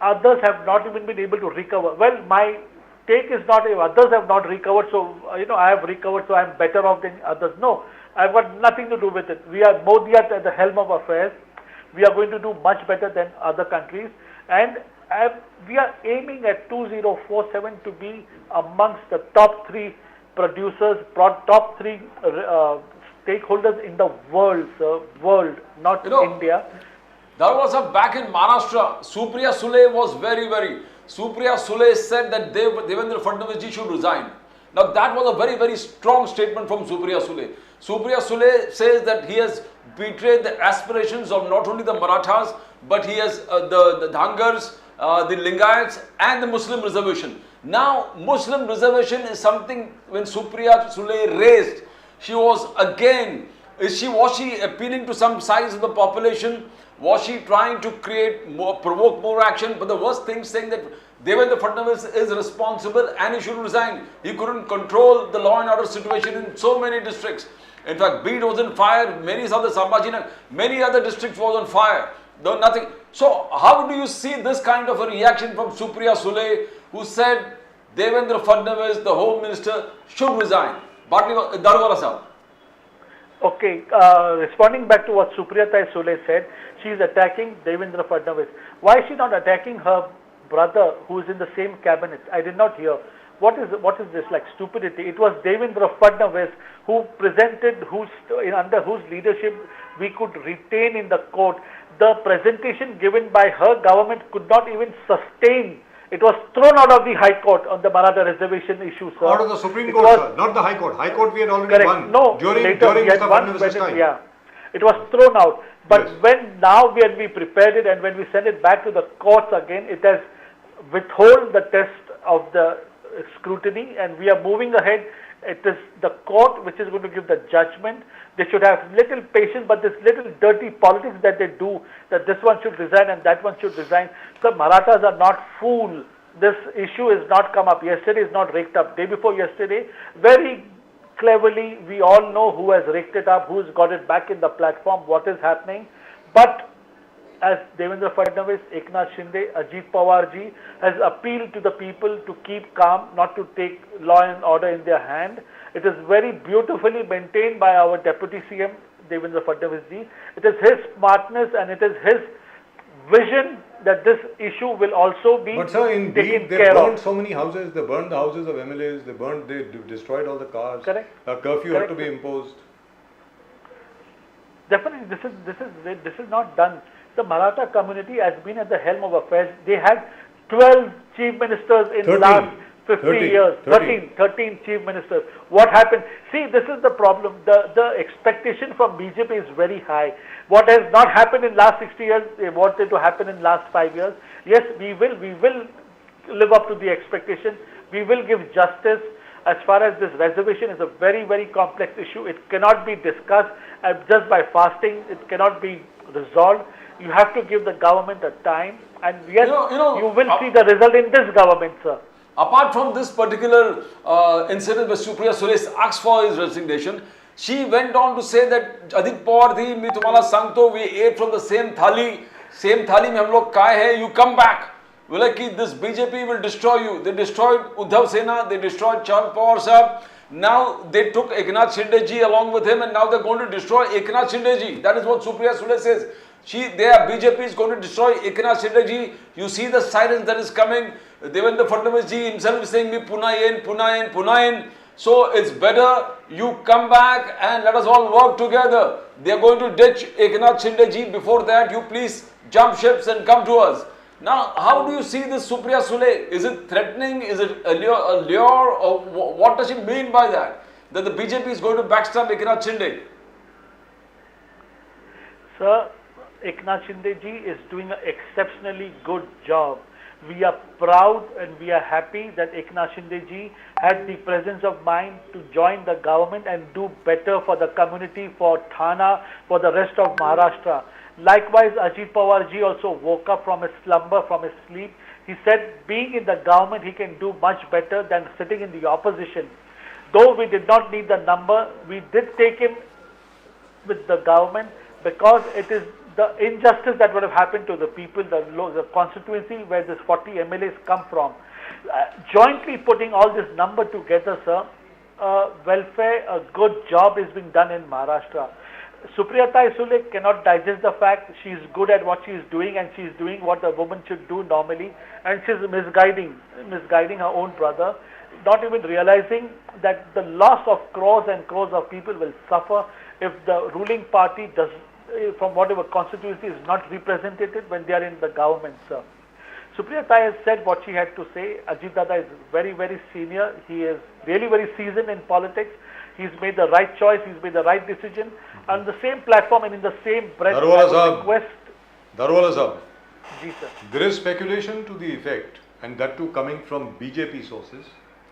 Others have not even been able to recover. Well, my take is not if others have not recovered, so I have recovered, so I'm better off than others. No, I've got nothing to do with it. We are Modi at the helm of affairs. We are going to do much better than other countries, and we are aiming at 2047 to be amongst the top 3 producers, top 3 stakeholders in the world, sir. World, not India. That was back in Maharashtra. Supriya Sule was very. Supriya Sule said that Devendra Fadnavis should resign. Now that was a very strong statement from Supriya Sule. Supriya Sule says that he has betrayed the aspirations of not only the Marathas, but he has the Dhangars, the Lingayats and the Muslim reservation. Now Muslim reservation is something when Supriya Sule raised, she was again, was she appealing to some size of the population? Was she trying to provoke more action? But the worst thing saying that Devendra Fadnavis is responsible and he should resign. He couldn't control the law and order situation in so many districts. In fact, Beed was on fire, many other districts was on fire. Though nothing. So how do you see this kind of a reaction from Supriya Sule, who said Devendra Fadnavis, the Home Minister, should resign? Daruwala sir. Okay, responding back to what Supriya Sule said, she is attacking Devendra Fadnavis. Why is she not attacking her brother who is in the same cabinet? I did not hear. What is this, like stupidity? It was Devendra Fadnavis who presented, under whose leadership we could retain in the court. The presentation given by her government could not even sustain It was thrown out of the High Court on the Maratha reservation issue, sir. Out of the Supreme It Court, was- sir, not the High Court. High Court we had already Correct. won. No, during later we had Mr. won Fadnavis's when time. yeah, it was thrown out. But Yes. when we prepared it and when we sent it back to the courts again, it has withhold the test of the scrutiny, and we are moving ahead. It is the court which is going to give the judgment. They should have little patience, but this little dirty politics that they do, that this one should resign and that one should resign. So Marathas are not fool. This issue has not come up yesterday, is not raked up. Day before yesterday, very cleverly, we all know who has raked it up, who's got it back in the platform, what is happening. But as Devendra Fadnavis, Eknath Shinde, Ajit Pawar ji has appealed to the people to keep calm, not to take law and order in their hand. It is very beautifully maintained by our Deputy CM, Devendra Fadnavis ji. It is his smartness and it is his vision that this issue will also be But sir, indeed, taken they care burned of. so many houses. They burned the houses of MLAs. They destroyed all the cars. Correct. A curfew had to be Correct. imposed. Definitely, this is not done. The Maratha community has been at the helm of affairs. They had 12 chief ministers in 13. last 50 years. 13 chief ministers. What happened? See, this is the problem. The expectation from BJP is very high. What has not happened in last 60 years, they wanted to happen in last 5 years. Yes, we will live up to the expectation. We will give justice. As far as this reservation is a very, very complex issue. It cannot be discussed just by fasting. It cannot be resolved. You have to give the government a time, and yes, you will see the result in this government, sir. Apart from this particular incident where Supriya Sule asked for his resignation, she went on to say that Adit Pawar thi, मैं तुम्हारा संग तो we ate from the same थाली में हम लोग खाए हैं, you come back. Well, like this BJP will destroy you. They destroyed Uddhav Sena, they destroyed Chand Pawar Sahab. Now they took Eknath Shinde ji along with him, and now they're going to destroy Eknath Shinde ji. That is what Supriya Sule says. BJP is going to destroy Eknath Shinde ji. You see the silence that is coming. Devendra Fadnavis ji himself is saying, me Puna in. So it's better you come back and let us all work together. They are going to ditch Eknath Shinde ji. Before that, you please jump ships and come to us. Now, how do you see this Supriya Sule? Is it threatening? Is it a lure? Or what does she mean by that? That the BJP is going to backstab Eknath Shinde? Sir, Eknath Shinde ji is doing an exceptionally good job. We are proud and we are happy that Eknath Shinde ji had the presence of mind to join the government and do better for the community, for Thana, for the rest of Maharashtra. Likewise, Ajit Pawar ji also woke up from his slumber, from his sleep. He said being in the government, he can do much better than sitting in the opposition. Though we did not need the number, we did take him with the government because it is the injustice that would have happened to the people, the constituency where this 40 MLAs come from. Jointly putting all this number together, sir, welfare, a good job is being done in Maharashtra. Supriya Sule cannot digest the fact she is good at what she is doing and she is doing what a woman should do normally, and she is misguiding her own brother, not even realizing that the loss of crores and crores of people will suffer if the ruling party does, from whatever constituency, is not represented when they are in the government, sir. Supriya has said what she had to say. Ajit Dada is very, very senior. He is really very seasoned in politics. He's made the right choice. He's made the right decision. On the same platform and in the same breath, I would request... Darwala Sahab, Ji, sir. there is speculation to the effect, and that too coming from BJP sources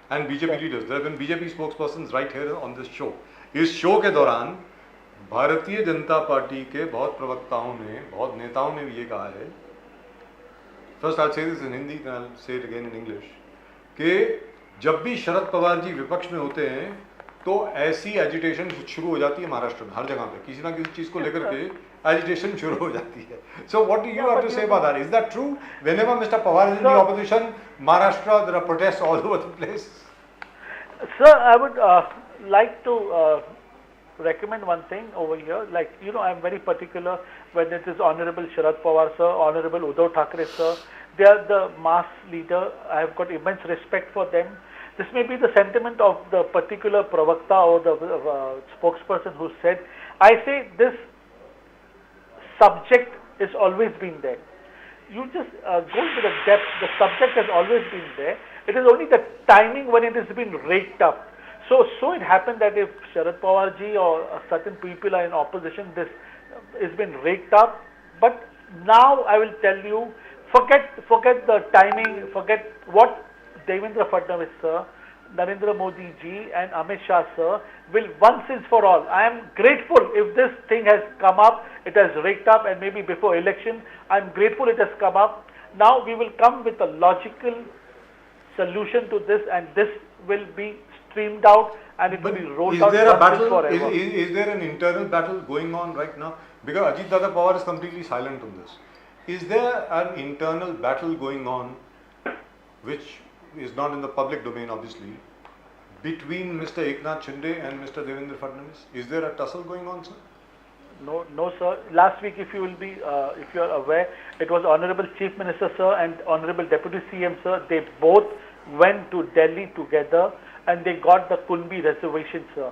and BJP leaders. There have been BJP spokespersons right here on this show. इस show के दौरान Bharatiya Janata party के बहुत प्रवक्ताओं ने, बहुत नेताओं ने भी ये कहा है, first I'll say this in Hindi, then I'll say it again in English, कि जब भी शरद पवार जी विपक्ष में होते हैं तो ऐसी एजिटेशन शुरू हो जाती है महाराष्ट्र में, हर जगह पे किसी ना किसी चीज को लेकर के एजिटेशन शुरू हो जाती है. So what do you have to say about that? Is that true? Whenever Mr. Pawar is in the opposition, Maharashtra, there are protests all over the place. Sir, I would like to recommend one thing over here. Like, you know, I am very particular when it is Honorable Sharad Pawar sir, Honorable Uddhav Thackeray sir. They are the mass leader. I have got immense respect for them. This may be the sentiment of the particular pravakta or the spokesperson who said. I say this subject has always been there. you just go into the depth. The subject has always been there. It is only the timing when it has been raked up. So it happened that if Sharad Pawar ji or certain people are in opposition, this has been raked up. But now I will tell you, forget the timing, forget what Devendra Fadnavis sir, Narendra Modi ji and Amit Shah sir will once and for all. I am grateful if this thing has come up, it has raked up, and maybe before election, I am grateful it has come up. Now we will come with a logical solution to this, and this will be streamed out and it will be rolled is out there a once and battle? forever. Is there an internal battle going on right now? Because Ajit Dada Pawar is completely silent on this. Is there an internal battle going on, which is not in the public domain, obviously, between Mr. Eknath Shinde and Mr. Devendra Fadnavis? Is there a tussle going on, sir? No, sir. Last week, if you will be, if you are aware, it was Honorable Chief Minister, sir, and Honorable Deputy CM, sir. They both went to Delhi together, and they got the Kunbi reservation, sir.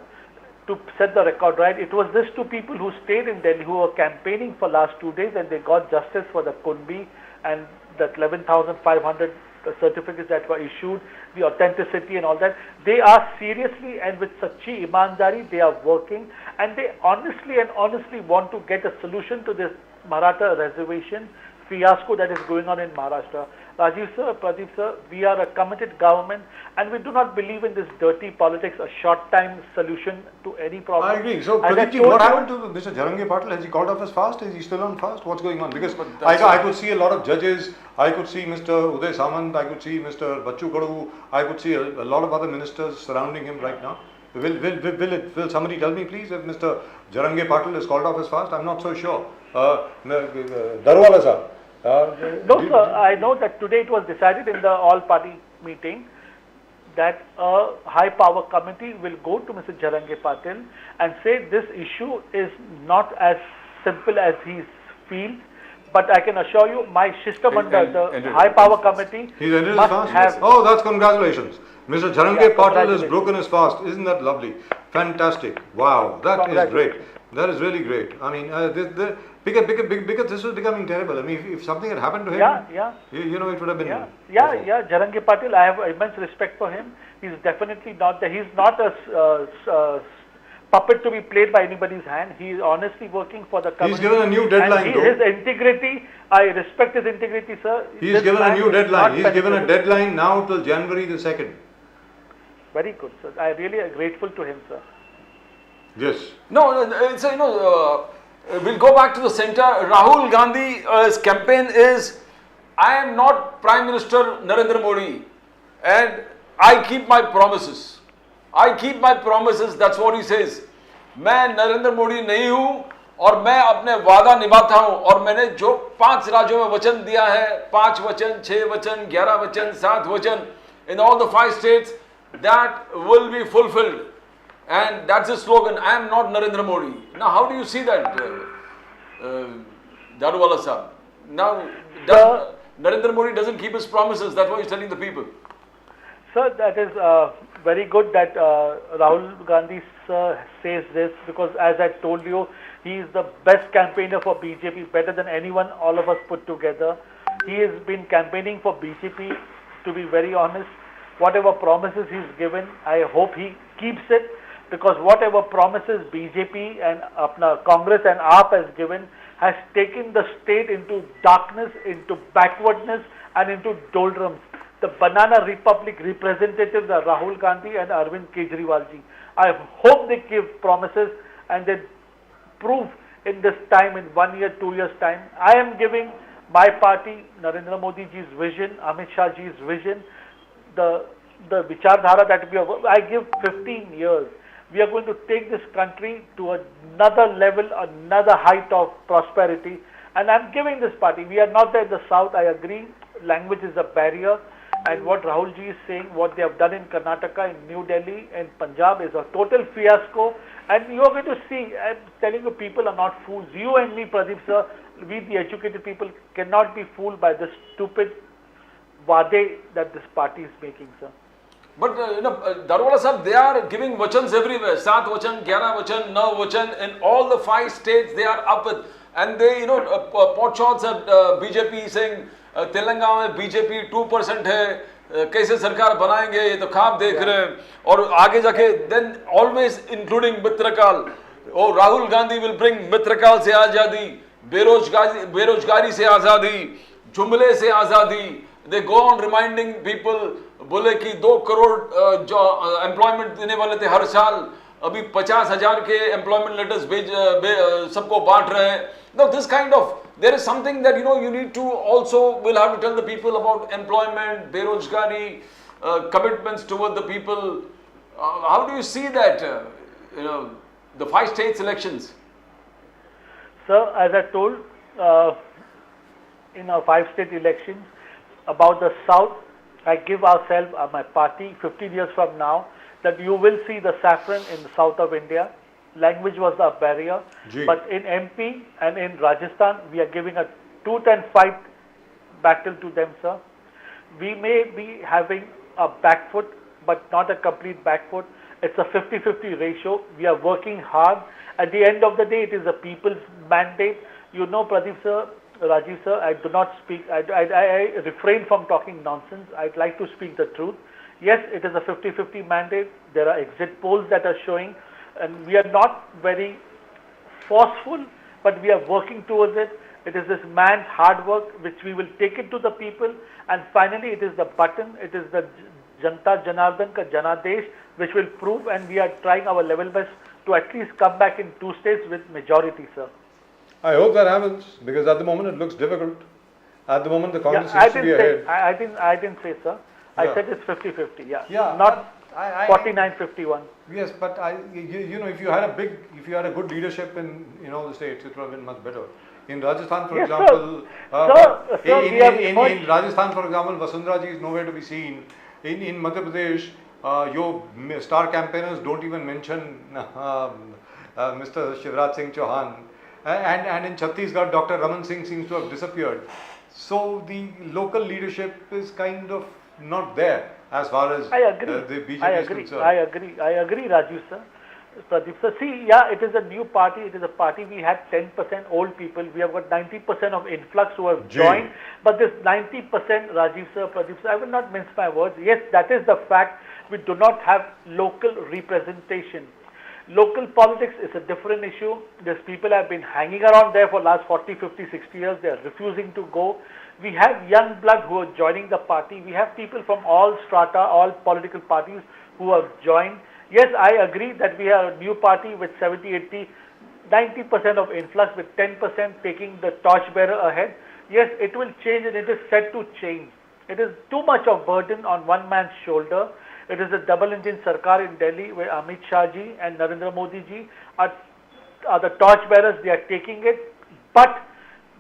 To set the record right, it was these two people who stayed in Delhi, who were campaigning for last 2 days, and they got justice for the Kunbi and that 11,500 certificates that were issued, the authenticity and all that. They are seriously and with sachi imandari, they are working, and they honestly want to get a solution to this Maratha reservation fiasco that is going on in Maharashtra. Rajiv sir, Pradeep sir, we are a committed government, and we do not believe in this dirty politics, a short-time solution to any problem. I agree. So, Pradeep, what happened to Mr. Jarange Patil? Has he called off his fast? Is he still on fast? What's going on? Because I could see a lot of judges, I could see Mr. Uday Samant, I could see Mr. Bachchu Kadu, I could see a lot of other ministers surrounding him right now. Will somebody tell me, please, if Mr. Jarange Patil has called off his fast? I'm not so sure. Darwala sir. No, sir. I know that today it was decided in the all-party meeting that a high-power committee will go to Mr. Jarange Patil and say this issue is not as simple as he feels. But I can assure you, my Shishtamandal, the high-power committee, he's ended his must fast. have. Oh, that's congratulations. Mr. Jarange Patil has congratulations. broken his fast. Isn't that lovely? Fantastic. Wow, that is great. That is really great. I mean, because this was becoming terrible. I mean, if something had happened to him, you know, it would have been. Jarange Patil, I have immense respect for him. He's definitely not he's not a puppet to be played by anybody's hand. He is honestly working for the community. He's given a new deadline, though. His integrity, I respect his integrity, sir. He's given a new deadline. He's given a deadline now till January the 2nd. Very good, sir. I really am grateful to him, sir. Yes. No, it's we'll go back to the center. Rahul Gandhi's campaign is, I am not Prime Minister Narendra Modi, and I keep my promises. I keep my promises. That's what he says. मैं नरेंद्र मोदी नहीं हूँ और मैं अपने वादा निभाता हूँ और मैंने जो 5 राज्यों में वचन दिया है, 5 वचन, 6 वचन, 11 वचन, 7 वचन, in all the 5 states, that will be fulfilled. And that's the slogan, I am not Narendra Modi. Now, how do you see that, Daruwala sahab? Now, Narendra Modi doesn't keep his promises, that's what he's telling the people. Sir, that is very good that Rahul Gandhi sir says this, because as I told you, he is the best campaigner for BJP, better than anyone, all of us put together. He has been campaigning for BJP, to be very honest. Whatever promises he's given, I hope he keeps it, because whatever promises BJP and Congress and AAP has given has taken the state into darkness, into backwardness and into doldrums. The Banana Republic representatives are Rahul Gandhi and Arvind KEJRIWAL ji. I hope they give promises and they prove in this time, in 1 year, 2 years time. I am giving my party, Narendra Modi ji's vision, Amit Shah ji's vision, the Vichardhara that we have, I give 15 years. We are going to take this country to another level, another height of prosperity. And I'm giving this party, we are not there in the south, I agree, language is a barrier. And what Rahul ji is saying, what they have done in Karnataka, in New Delhi, and Punjab is a total fiasco. And you are going to see, I'm telling you, people are not fools. You and me, Pradeep sir, we the educated people cannot be fooled by the stupid wade that this party is making, sir. But Darwala sahab, they are giving vachans everywhere. 7 vachan, 11 vachan, 9 vachan, in all the 5 states they are up with. and they, pot shots at BJP saying Telangana में BJP 2% है, कैसे सरकार बनाएंगे, ये तो खाब देख रहे हैं, और आगे जाके then always including मित्रकाल, oh Rahul Gandhi will bring मित्रकाल से आजादी, बेरोजगारी से आजादी, जुमले से आजादी, they go on reminding people, बोले कि 2 करोड़ जो एम्प्लॉयमेंट देने वाले थे हर साल, अभी 50,000 के एम्प्लॉयमेंट लेटर्स सबको बांट रहे हैं. Now this kind of, there is something that you need to also will have to tell the people about employment, berojgari, commitments toward the people. How do you see that? The 5 states elections. Sir, as I told in our 5 state elections about the South, I give ourselves, my party, 15 years from now, that you will see the saffron in the south of India. Language was the barrier, but in MP and in Rajasthan, we are giving a tooth and fight battle to them, sir. We may be having a back foot, but not a complete back foot. It's a 50-50 ratio. We are working hard. At the end of the day, it is the people's mandate. Pradeep sir, Rajiv sir, I do not speak, I refrain from talking nonsense. I'd like to speak the truth. Yes, it is a 50-50 mandate. There are exit polls that are showing, and we are not very forceful, but we are working towards it. It is this man's hard work which we will take it to the people, and finally it is the button, it is the Janta Janardan ka Janadesh which will prove, and we are trying our level best to at least come back in 2 states with majority, sir. I hope that happens, because at the moment it looks difficult. At the moment the Congress seems to be ahead. I didn't say, sir. I said it's 50-50, Yeah, not 49-51. Yes, but if you had a good leadership in the states, it would have been much better. In Rajasthan, for example, in Rajasthan, for example, Vasundhara ji is nowhere to be seen. In Madhya Pradesh, your star campaigners don't even mention Mr. Shivraj Singh Chauhan, and in Chhattisgarh, Dr. Raman Singh seems to have disappeared. So the local leadership is kind of not there as far as the BJP is concerned. I agree, Rajiv sir. Pradeep sir, see, yeah, it is a new party. It is a party. We had 10% old people. We have got 90% of influx who have joined. But this 90%, Rajiv sir, Pradeep sir, I will not mince my words. Yes, that is the fact. We do not have local representation. Local politics is a different issue. These people have been hanging around there for last 40, 50, 60 years. They are refusing to go. We have young blood who are joining the party. We have people from all strata, all political parties who have joined. Yes, I agree that we are a new party with 70, 80, 90% of influx, with 10% taking the torchbearer ahead. Yes, it will change, and it is set to change. It is too much of burden on one man's shoulder. It is a double-engine Sarkar in Delhi where Amit Shah ji and Narendra Modi ji are the torchbearers. They are taking it, but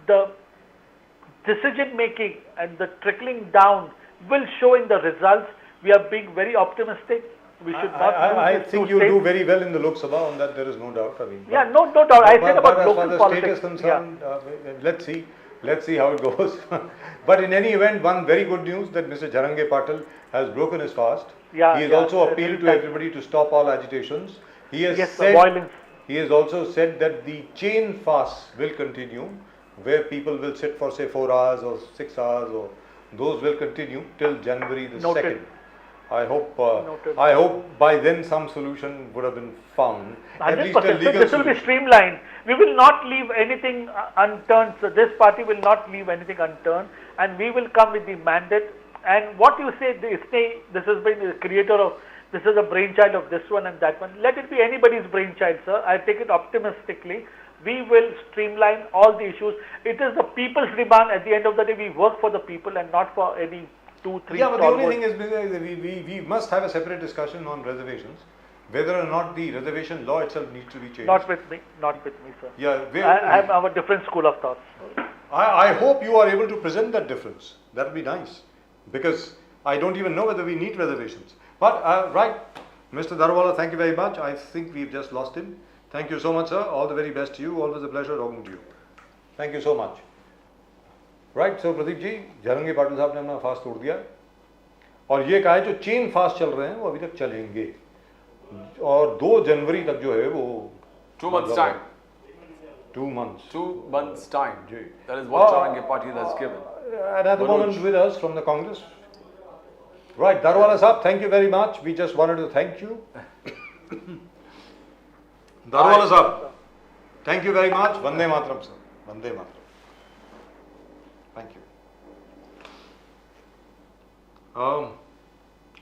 the decision-making and the trickling down will show in the results. We are being very optimistic. We should not. I think you do very well in the Lok Sabha. On that, there is no doubt. No doubt. I said about local politics. As far as the state is concerned, let's see how it goes. But in any event, one very good news that Mr. Jharange Patil has broken his fast. He has also appealed to everybody to stop all agitations. He has said violence. He has also said that the chain fast will continue, where people will sit for say 4 hours or 6 hours, or those will continue till January the 2nd. I hope by then some solution would have been found. 100%. So this will be streamlined. We will not leave anything unturned. So this party will not leave anything unturned, and we will come with the mandate. And what you say, this has been the creator of, this is a brainchild of this one and that one. Let it be anybody's brainchild, sir. I take it optimistically. We will streamline all the issues. It is the people's demand. At the end of the day, we work for the people and not for any 2, 3. Yeah, but the only thing is we must have a separate discussion on reservations, whether or not the reservation law itself needs to be changed. Not with me, sir. Yeah, I have a different school of thoughts. I hope you are able to present that difference. That would be nice, because I don't even know whether we need reservations. But right, Mr. Darwala, thank you very much. I think we've just lost him. Thank you so much, sir. All the very best to you. Always a pleasure talking to you. Thank you so much. Right so Pradeep ji, Jarange Patil साहब ने अपना fast तोड़ दिया और ये कहा है जो चेन फास्ट चल रहे हैं वो अभी तक चलेंगे और 2 जनवरी तक जो है वो 2 months time. 2 months. 2 months time. Ji. That is what Charanga Party has given. And at the moment with us from the Congress. Right, Darwala Sahab, thank you very much. We just wanted to thank you. Darwala Sahab, thank you very much. Vande Mataram, sir. Vande Mataram. Thank you.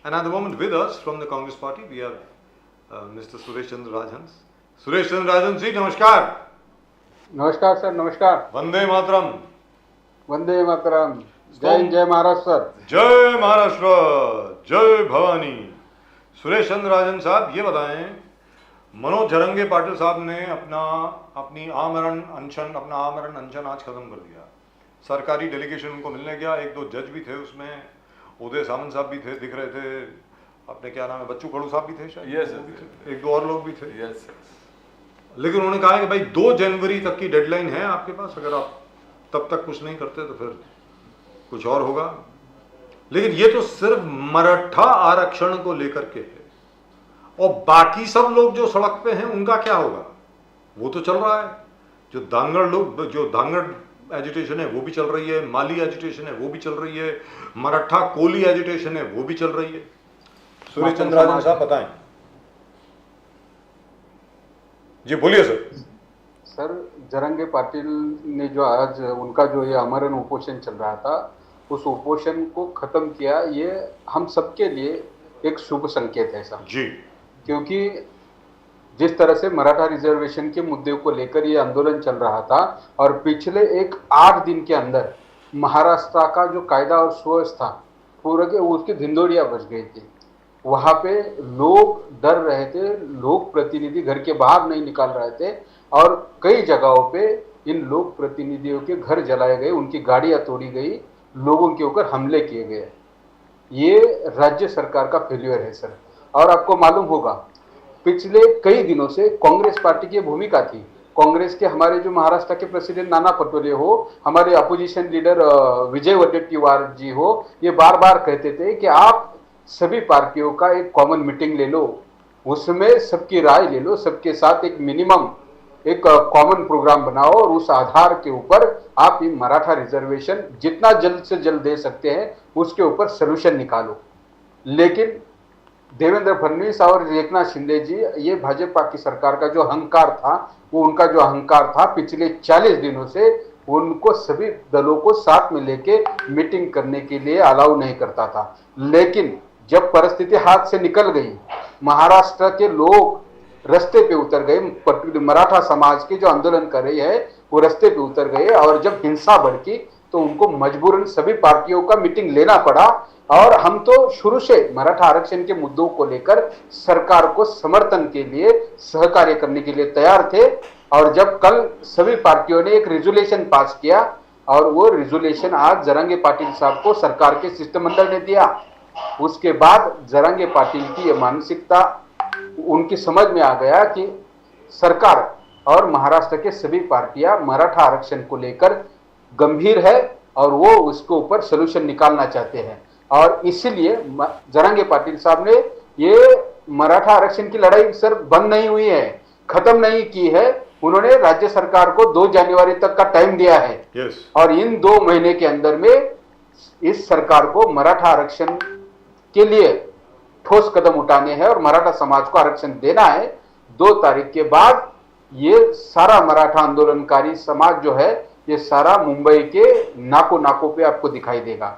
And at the moment with us from the Congress Party, we have Mr. Suresh Chandra Rajan. Suresh Chandra Rajan ji, namaskar. नमस्कार sir, नमस्कार. Vande Mataram. Vande Mataram. जय Maharashtra sir. जय महाराष्ट्र, जय भवानी. सुरेश चंद्र राजन साहब, ये बताएं, मनोज झरंगे पाटिल साहब ने अपना आमरण अनशन आज खत्म कर दिया. सरकारी डेलीगेशन उनको मिलने गया, 1-2 जज भी थे उसमें, उदय सामंत साहब भी थे, दिख रहे थे, अपने क्या नाम है, बच्चू खड़ू साहब भी थे शायद. Yes, 1-2 और लोग भी थे. Yes. लेकिन उन्होंने कहा है कि भाई 2 जनवरी तक की डेडलाइन है आपके पास, अगर आप तब तक कुछ नहीं करते तो फिर कुछ और होगा. लेकिन ये तो सिर्फ मराठा आरक्षण को लेकर के है, और बाकी सब लोग जो सड़क पे हैं उनका क्या होगा, वो तो चल रहा है. जो धांगड़ एजिटेशन है वो भी चल रही है, माली एजिटेशन है वो भी चल रही है, मराठा कोली एजिटेशन है वो भी चल रही है. सुरेश चंद्र राजन साहब बताएं. जी बोलिए सर. सर, जरंगे पाटिल ने जो आज उनका जो ये आमरण उपोषण चल रहा था, उस उपोषण को खत्म किया, ये हम सबके लिए एक शुभ संकेत है सर जी. क्योंकि जिस तरह से मराठा रिजर्वेशन के मुद्दे को लेकर ये आंदोलन चल रहा था, और पिछले 8 दिन के अंदर महाराष्ट्र का जो कायदा और सुव्यवस्था पूरे के उसकी धिंडोरिया बच गई थी. वहाँ पे लोग डर रहे थे, लोक प्रतिनिधि घर के बाहर नहीं निकाल रहे थे, और कई जगहों पे इन लोक प्रतिनिधियों के घर जलाए गए, उनकी गाड़ियां तोड़ी गई, लोगों के ऊपर हमले किए गए. ये राज्य सरकार का फेल्यूर है सर. और आपको मालूम होगा, पिछले कई दिनों से कांग्रेस पार्टी की भूमिका थी. कांग्रेस के हमारे जो महाराष्ट्र के प्रेसिडेंट नाना पटोले हो, हमारे अपोजिशन लीडर विजय वडेट्टीवार जी हो, ये बार बार कहते थे कि आप सभी पार्टियों का एक कॉमन मीटिंग ले लो, उसमें सबकी राय ले लो, सबके साथ एक मिनिमम एक कॉमन प्रोग्राम बनाओ, और उस आधार के ऊपर आप ये मराठा रिजर्वेशन जितना जल्द से जल्द दे सकते हैं उसके ऊपर सोल्यूशन निकालो. लेकिन देवेंद्र फडणवीस और एकनाथ शिंदे जी, ये भाजपा की सरकार का जो अहंकार था, वो उनका जो अहंकार था पिछले 40 दिनों से, उनको सभी दलों को साथ में लेके मीटिंग करने के लिए अलाउ नहीं करता था. लेकिन जब परिस्थिति हाथ से निकल गई, महाराष्ट्र के लोग रास्ते पे उतर गए, मराठा समाज के जो आंदोलन कर रही है वो रास्ते पे उतर गए, और जब हिंसा भड़की तो उनको मजबूरन सभी पार्टियों का मीटिंग लेना पड़ा. और हम तो शुरू से मराठा आरक्षण के मुद्दों को लेकर सरकार को समर्थन के लिए, सहकार्य करने के लिए तैयार थे. और जब कल सभी पार्टियों ने एक रिजोल्यूशन पास किया, और वो रिजोल्यूशन आज जरंगे पाटिल साहब को सरकार के शिष्टमंडल ने दिया, उसके बाद जरंगे पाटिल की ये मानसिकता उनकी समझ में आ गया कि सरकार और महाराष्ट्र के सभी पार्टियां मराठा आरक्षण को लेकर गंभीर है, और वो उसके ऊपर सोल्यूशन निकालना चाहते हैं. और इसीलिए जरंगे पाटिल साहब ने ये मराठा आरक्षण की लड़ाई सर बंद नहीं हुई है, खत्म नहीं की है. उन्होंने राज्य सरकार को 2 जनवरी तक का टाइम दिया है. Yes. और इन 2 महीने के अंदर में इस सरकार को मराठा आरक्षण के लिए ठोस कदम उठाने हैं और मराठा समाज को आरक्षण देना है. 2 तारीख के बाद ये सारा मराठा आंदोलनकारी समाज जो है, ये सारा मुंबई के नाकों पे आपको दिखाई देगा.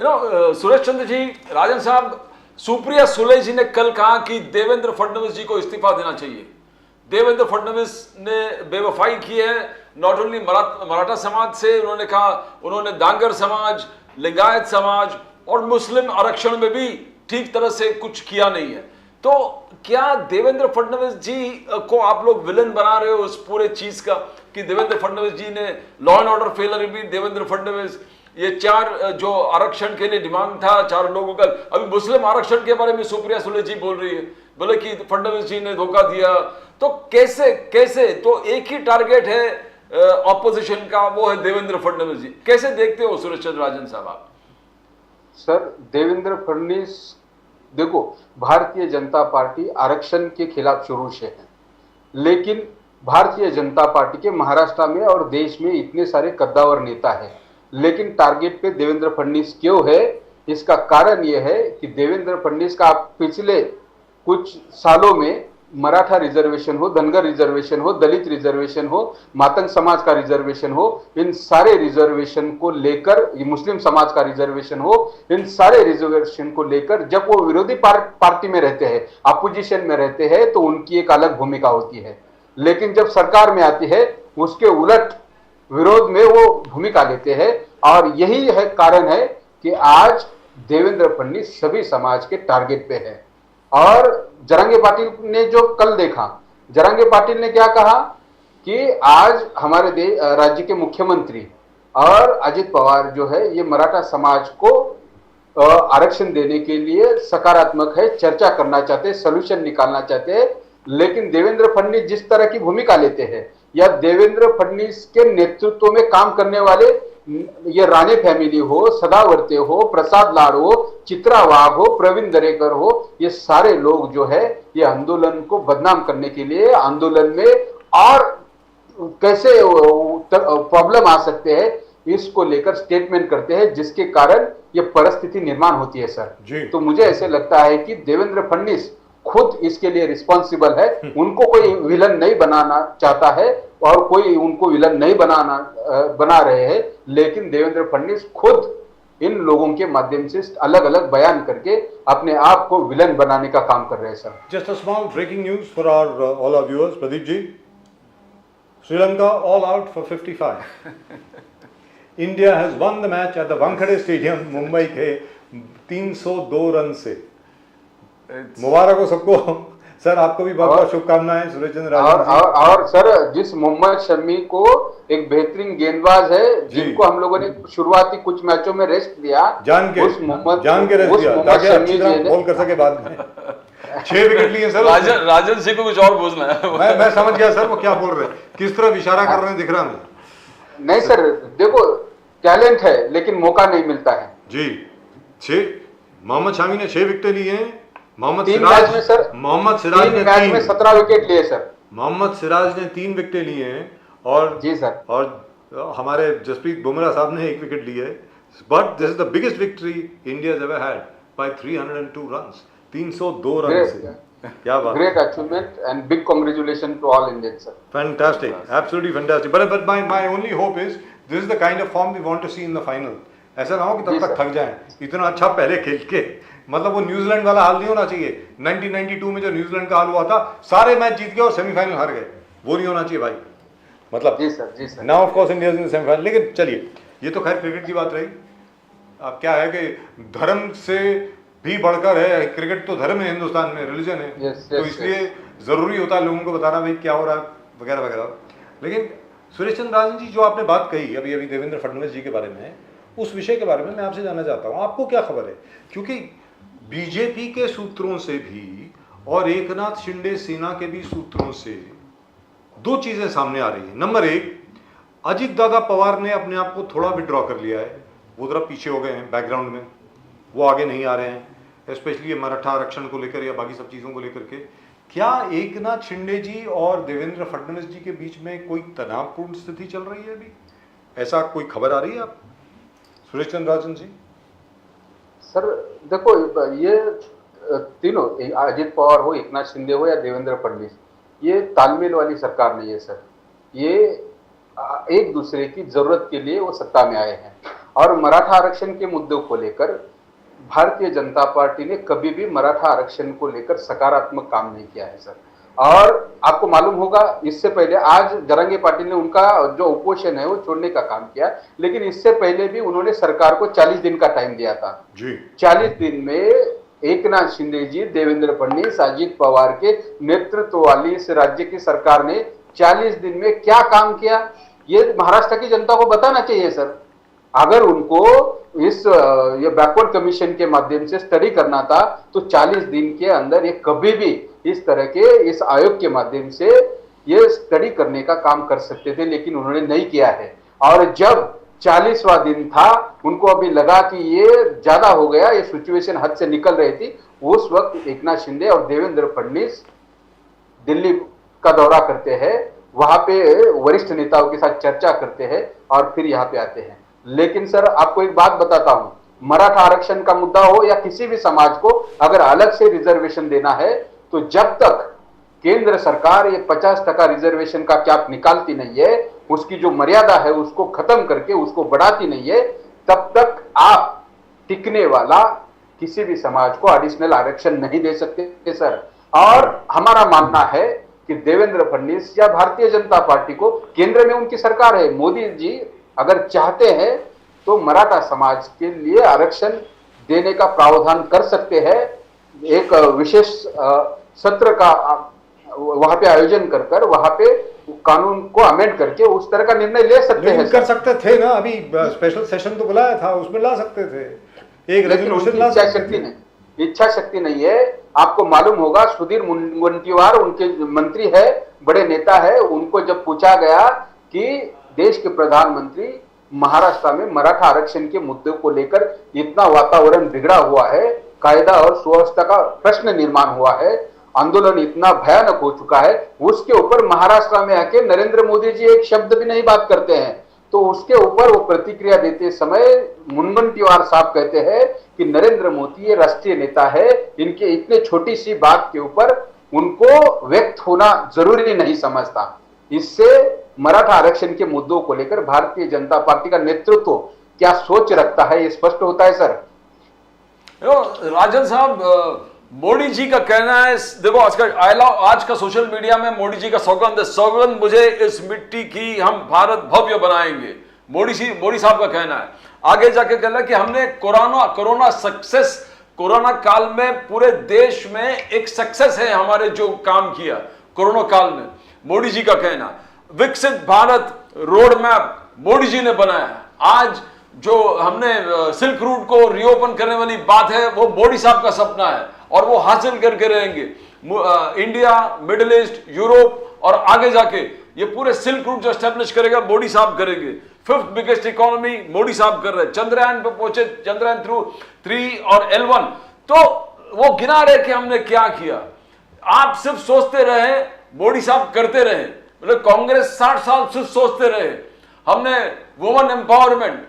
सुरेश चंद्र जी, राजन साहब, सुप्रिया सुले जी ने कल कहा कि देवेंद्र फडणवीस जी को इस्तीफा देना चाहिए. देवेंद्र फडणवीस ने बेवफाई की है, नॉट ओनली मराठा समाज से, उन्होंने कहा उन्होंने डांगर समाज, लिंगायत समाज और मुस्लिम आरक्षण में भी ठीक तरह से कुछ किया नहीं है. तो क्या देवेंद्र फडणवीस जी को आप लोग विलन बना रहे हो उस पूरे चीज का, कि देवेंद्र फडणवीस जी ने लॉ एंड ऑर्डर फेलर भी देवेंद्र फडणवीस, ये 4 जो आरक्षण के लिए डिमांड था 4 लोगों का, अभी मुस्लिम आरक्षण के बारे में सुप्रिया सुले जी बोल रही है, बोले कि फडणवीस जी ने धोखा दिया. तो कैसे तो एक ही टारगेट है ऑपोजिशन का, वो है देवेंद्र फडणवीस जी. कैसे देखते हो सुरेश चंद्र राजन साहब आप? सर, देवेंद्र फडणवीस, देखो, भारतीय जनता पार्टी आरक्षण के खिलाफ शुरू से है, लेकिन भारतीय जनता पार्टी के महाराष्ट्र में और देश में इतने सारे कद्दावर नेता हैं, लेकिन टारगेट पे देवेंद्र फडणवीस क्यों है? इसका कारण यह है कि देवेंद्र फडणवीस का पिछले कुछ सालों में मराठा रिजर्वेशन हो, धनगर रिजर्वेशन हो, दलित रिजर्वेशन हो, मातंग समाज का रिजर्वेशन हो, इन सारे रिजर्वेशन को लेकर, मुस्लिम समाज का रिजर्वेशन हो, इन सारे रिजर्वेशन को लेकर जब वो विरोधी पार्टी में रहते हैं, अपोजिशन में रहते हैं, तो उनकी एक अलग भूमिका होती है। लेकिन जब सरकार में आती है, उसके उलट विरोध में वो भूमिका लेते हैं। और यही है कारण है कि आज देवेंद्र फडणवीस सभी समाज के टारगेट पे है। और जरांगे पाटिल ने जो कल देखा, जरांगे पाटिल ने क्या कहा कि आज हमारे राज्य के मुख्यमंत्री और अजित पवार जो है ये मराठा समाज को आरक्षण देने के लिए सकारात्मक है, चर्चा करना चाहते हैं, सोल्यूशन निकालना चाहते हैं। लेकिन देवेंद्र फडणवीस जिस तरह की भूमिका लेते हैं, या देवेंद्र फडणवीस के नेतृत्व में काम करने वाले, ये राणे फैमिली हो, सदावर्ते हो, प्रसाद लाड हो, चित्रा वाघ हो, प्रवीण दरेकर हो, ये सारे लोग जो है ये आंदोलन को बदनाम करने के लिए, आंदोलन में और कैसे प्रॉब्लम आ सकते हैं इसको लेकर स्टेटमेंट करते हैं, जिसके कारण ये परिस्थिति निर्माण होती है सर। तो मुझे ऐसे लगता है कि देवेंद्र फडणवीस खुद इसके लिए रिस्पॉन्सिबल है। उनको कोई विलन नहीं बनाना चाहता है और कोई उनको विलन नहीं बना रहे हैं, लेकिन देवेंद्र फडणवीस खुद इन लोगों के माध्यम से अलग अलग बयान करके अपने आप को विलन बनाने का काम कर रहे हैं sir. Just a small breaking news for our all our viewers. Pradeep ji, Sri Lanka all out for 55। India has won the match at the Wankhede stadium Mumbai के 302 रन से। मुबारक हो सबको। सर आपको भी बहुत बहुत शुभकामनाएं। सुरेश चंद्र और सर, जिस मोहम्मद शमी को एक बेहतरीन गेंदबाज है, जिनको हम लोगों ने शुरुआती कुछ मैचों में रेस्ट दिया, जान के रेस्ट दिया ताकि अच्छी तरह बॉल कर सके बाद में। 6 विकेट लिए सर। राजन सिंह को कुछ और पूछना है। मैं समझ गया सर वो क्या बोल रहे हैं, किस तरह इशारा कर रहे हैं दिख रहा है। नहीं सर, देखो टैलेंट है लेकिन मौका नहीं मिलता है जी। 6 मोहम्मद शामी ने 6 विकेट लिए हैं। मोहम्मद सिराज ने 17 विकेट लिए सर। मोहम्मद सिराज ने 3 विकेट लिए हैं और जी सर, और हमारे जसप्रीत बुमराह साहब ने 1 विकेट लिए है। But this is the biggest victory India has ever had by 302 runs. 302 run से क्या बात। Great achievement and big congratulation to all Indians sir. Fantastic, absolutely fantastic. But my only hope is this is the kind of form we want to see in the final. ऐसा ना हो कि तब तक थक जाएं इतना अच्छा पहले खेल के। मतलब वो न्यूजीलैंड वाला हाल नहीं होना चाहिए। 1992 में जो न्यूजीलैंड का हाल हुआ था, सारे मैच जीत गए और सेमीफाइनल हार गए, वो नहीं होना चाहिए भाई। मतलब जी sir. Now of course India is in semifinal. लेकिन चलिए, ये तो खैर क्रिकेट की बात रही। अब क्या है कि धर्म से भी बढ़कर है, क्रिकेट तो धर्म है हिंदुस्तान में, रिलीजन है। तो इसलिए जरूरी होता है लोगों को बताना भाई क्या हो रहा है वगैरह वगैरह। लेकिन सुरेश चंद्र राजन जी, जो आपने बात कही अभी देवेंद्र फडणवीस जी के बारे में, उस विषय के बारे में मैं आपसे जानना चाहता हूँ, आपको क्या खबर है? क्योंकि बीजेपी के सूत्रों से भी और एकनाथ शिंदे सेना के भी सूत्रों से 2 चीजें सामने आ रही है। नंबर 1, अजित दादा पवार ने अपने आप को थोड़ा विड्रॉ कर लिया है, वो जरा पीछे हो गए हैं बैकग्राउंड में, वो आगे नहीं आ रहे हैं, स्पेशली मराठा आरक्षण को लेकर या बाकी सब चीजों को लेकर के। क्या एकनाथ शिंदे जी और देवेंद्र फडणवीस जी के बीच में कोई तनावपूर्ण स्थिति चल रही है अभी? ऐसा कोई खबर आ रही है आप सुरेश चंद्र राजन जी? सर देखो, ये तीनों, अजित पवार हो, एकनाथ शिंदे हो या देवेंद्र फडणवीस, ये तालमेल वाली सरकार नहीं है सर। ये एक दूसरे की जरूरत के लिए वो सत्ता में आए हैं। और मराठा आरक्षण के मुद्दों को लेकर भारतीय जनता पार्टी ने कभी भी मराठा आरक्षण को लेकर सकारात्मक काम नहीं किया है सर। और आपको मालूम होगा, इससे पहले आज जरांगे पाटिल ने उनका जो उपोषण है वो छोड़ने का काम किया, लेकिन इससे पहले भी उन्होंने सरकार को 40 दिन का टाइम दिया था जी। 40 दिन में एकनाथ शिंदे जी, देवेंद्र फडणवीस, अजित पवार के नेतृत्व वाली इस राज्य की सरकार ने 40 दिन में क्या काम किया, ये महाराष्ट्र की जनता को बताना चाहिए सर। अगर उनको ये बैकवर्ड कमीशन के माध्यम से स्टडी करना था तो 40 दिन के अंदर ये कभी भी इस तरह के इस आयोग के माध्यम से ये स्टडी करने का काम कर सकते थे, लेकिन उन्होंने नहीं किया है। और जब 40वां दिन था, उनको अभी लगा कि ये ज्यादा हो गया, ये सिचुएशन हद से निकल रही थी, उस वक्त एकनाथ शिंदे और देवेंद्र फडणवीस दिल्ली का दौरा करते हैं वहां पे वरिष्ठ नेताओं के साथ चर्चा करते हैं और फिर यहाँ पे आते हैं। लेकिन सर आपको एक बात बताता हूं, मराठा आरक्षण का मुद्दा हो या किसी भी समाज को अगर अलग से रिजर्वेशन देना है तो जब तक केंद्र सरकार ये 50% रिजर्वेशन का कैप निकालती नहीं है, उसकी जो मर्यादा है उसको खत्म करके उसको बढ़ाती नहीं है, तब तक आप टिकने वाला किसी भी समाज को एडिशनल आरक्षण नहीं दे सकते सर। और हमारा मानना है कि देवेंद्र फडणवीस या भारतीय जनता पार्टी को, केंद्र में उनकी सरकार है, मोदी जी अगर चाहते हैं तो मराठा समाज के लिए आरक्षण देने का प्रावधान कर सकते हैं। एक विशेष सत्र का वहां पे आयोजन कर वहां पे कानून को अमेंड करके उस तरह का निर्णय ले सकते हैं। कर सकते थे ना, अभी स्पेशल सेशन तो बुलाया था, उसमें ला सकते थे, एक रेजोल्यूशन ला सकते थे। इच्छा शक्ति नहीं है। आपको मालूम होगा सुधीर मुनगंटीवार उनके मंत्री है, बड़े नेता है, उनको जब पूछा गया कि देश के प्रधानमंत्री महाराष्ट्र में मराठा आरक्षण के मुद्दे को लेकर इतना वातावरण बिगड़ा हुआ है, कायदा और सुव्यवस्था का प्रश्न निर्माण हुआ है, आंदोलन इतना भयानक हो चुका है, उसके ऊपर महाराष्ट्र में आके नरेंद्र मोदी जी एक शब्द भी नहीं बात करते हैं। तो उसके ऊपर वो प्रतिक्रिया देते समय मुनगंटीवार साहब कहते हैं कि नरेंद्र मोदी ये राष्ट्रीय नेता है, इनके इतने छोटी सी बात के ऊपर उनको व्यक्त होना जरूरी नहीं समझता। इससे मराठा आरक्षण के मुद्दों को लेकर भारतीय जनता पार्टी का नेतृत्व क्या सोच रखता है ये स्पष्ट होता है सर। राजन साहब, मोदी जी का कहना है, देखो आज का सोशल मीडिया में मोदी जी का सौगंध मुझे इस मिट्टी की हम भारत भव्य बनाएंगे, मोदी साहब का कहना है। आगे जाके कहना कि हमने कोरोना सक्सेस, कोरोना काल में पूरे देश में एक सक्सेस है हमारे जो काम किया कोरोना काल में, मोदी जी का कहना। विकसित भारत रोड मैप मोदी जी ने बनाया। आज जो हमने सिल्क रूट को रीओपन करने वाली बात है वो मोदी साहब का सपना है और वो हासिल करके रहेंगे। इंडिया, मिडिल ईस्ट, यूरोप और आगे जाके ये पूरे सिल्क रूट जो एस्टेब्लिश करेगा मोदी साहब करेंगे। 5th बिगेस्ट इकोनॉमी मोदी साहब कर रहे हैं, चंद्रयान पे पहुंचे, चंद्रयान 3 और L1। तो वो गिना रहे कि हमने क्या किया। आप सिर्फ सोचते रहे, मोदी साहब करते रहे, मतलब कांग्रेस 60 साल सिर्फ सोचते रहे। हमने वुमेन एम्पावरमेंट,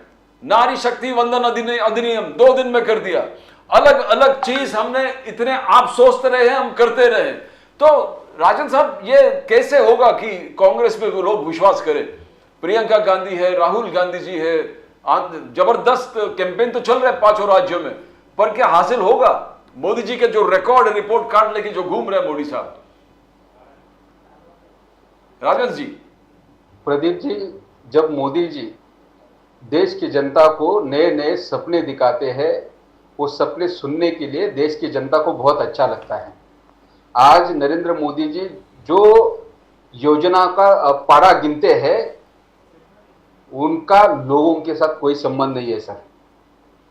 नारी शक्ति वंदन अधिनियम 2 दिन में कर दिया। अलग अलग चीज हमने इतने आप सोचते रहे हैं, हम करते रहे। तो राजन साहब, ये कैसे होगा कि कांग्रेस पे लोग विश्वास करें? प्रियंका गांधी है, राहुल गांधी जी है, जबरदस्त कैंपेन तो चल रहा है 5 राज्यों में, पर क्या हासिल होगा? मोदी जी के जो रिकॉर्ड रिपोर्ट कार्ड लेके जो घूम रहे हैं मोदी साहब। राजन जी, प्रदीप जी, जब मोदी जी देश की जनता को नए नए सपने दिखाते हैं, वो सपने सुनने के लिए देश की जनता को बहुत अच्छा लगता है। आज नरेंद्र मोदी जी जो योजना का पारा गिनते हैं, उनका लोगों के साथ कोई संबंध नहीं है सर।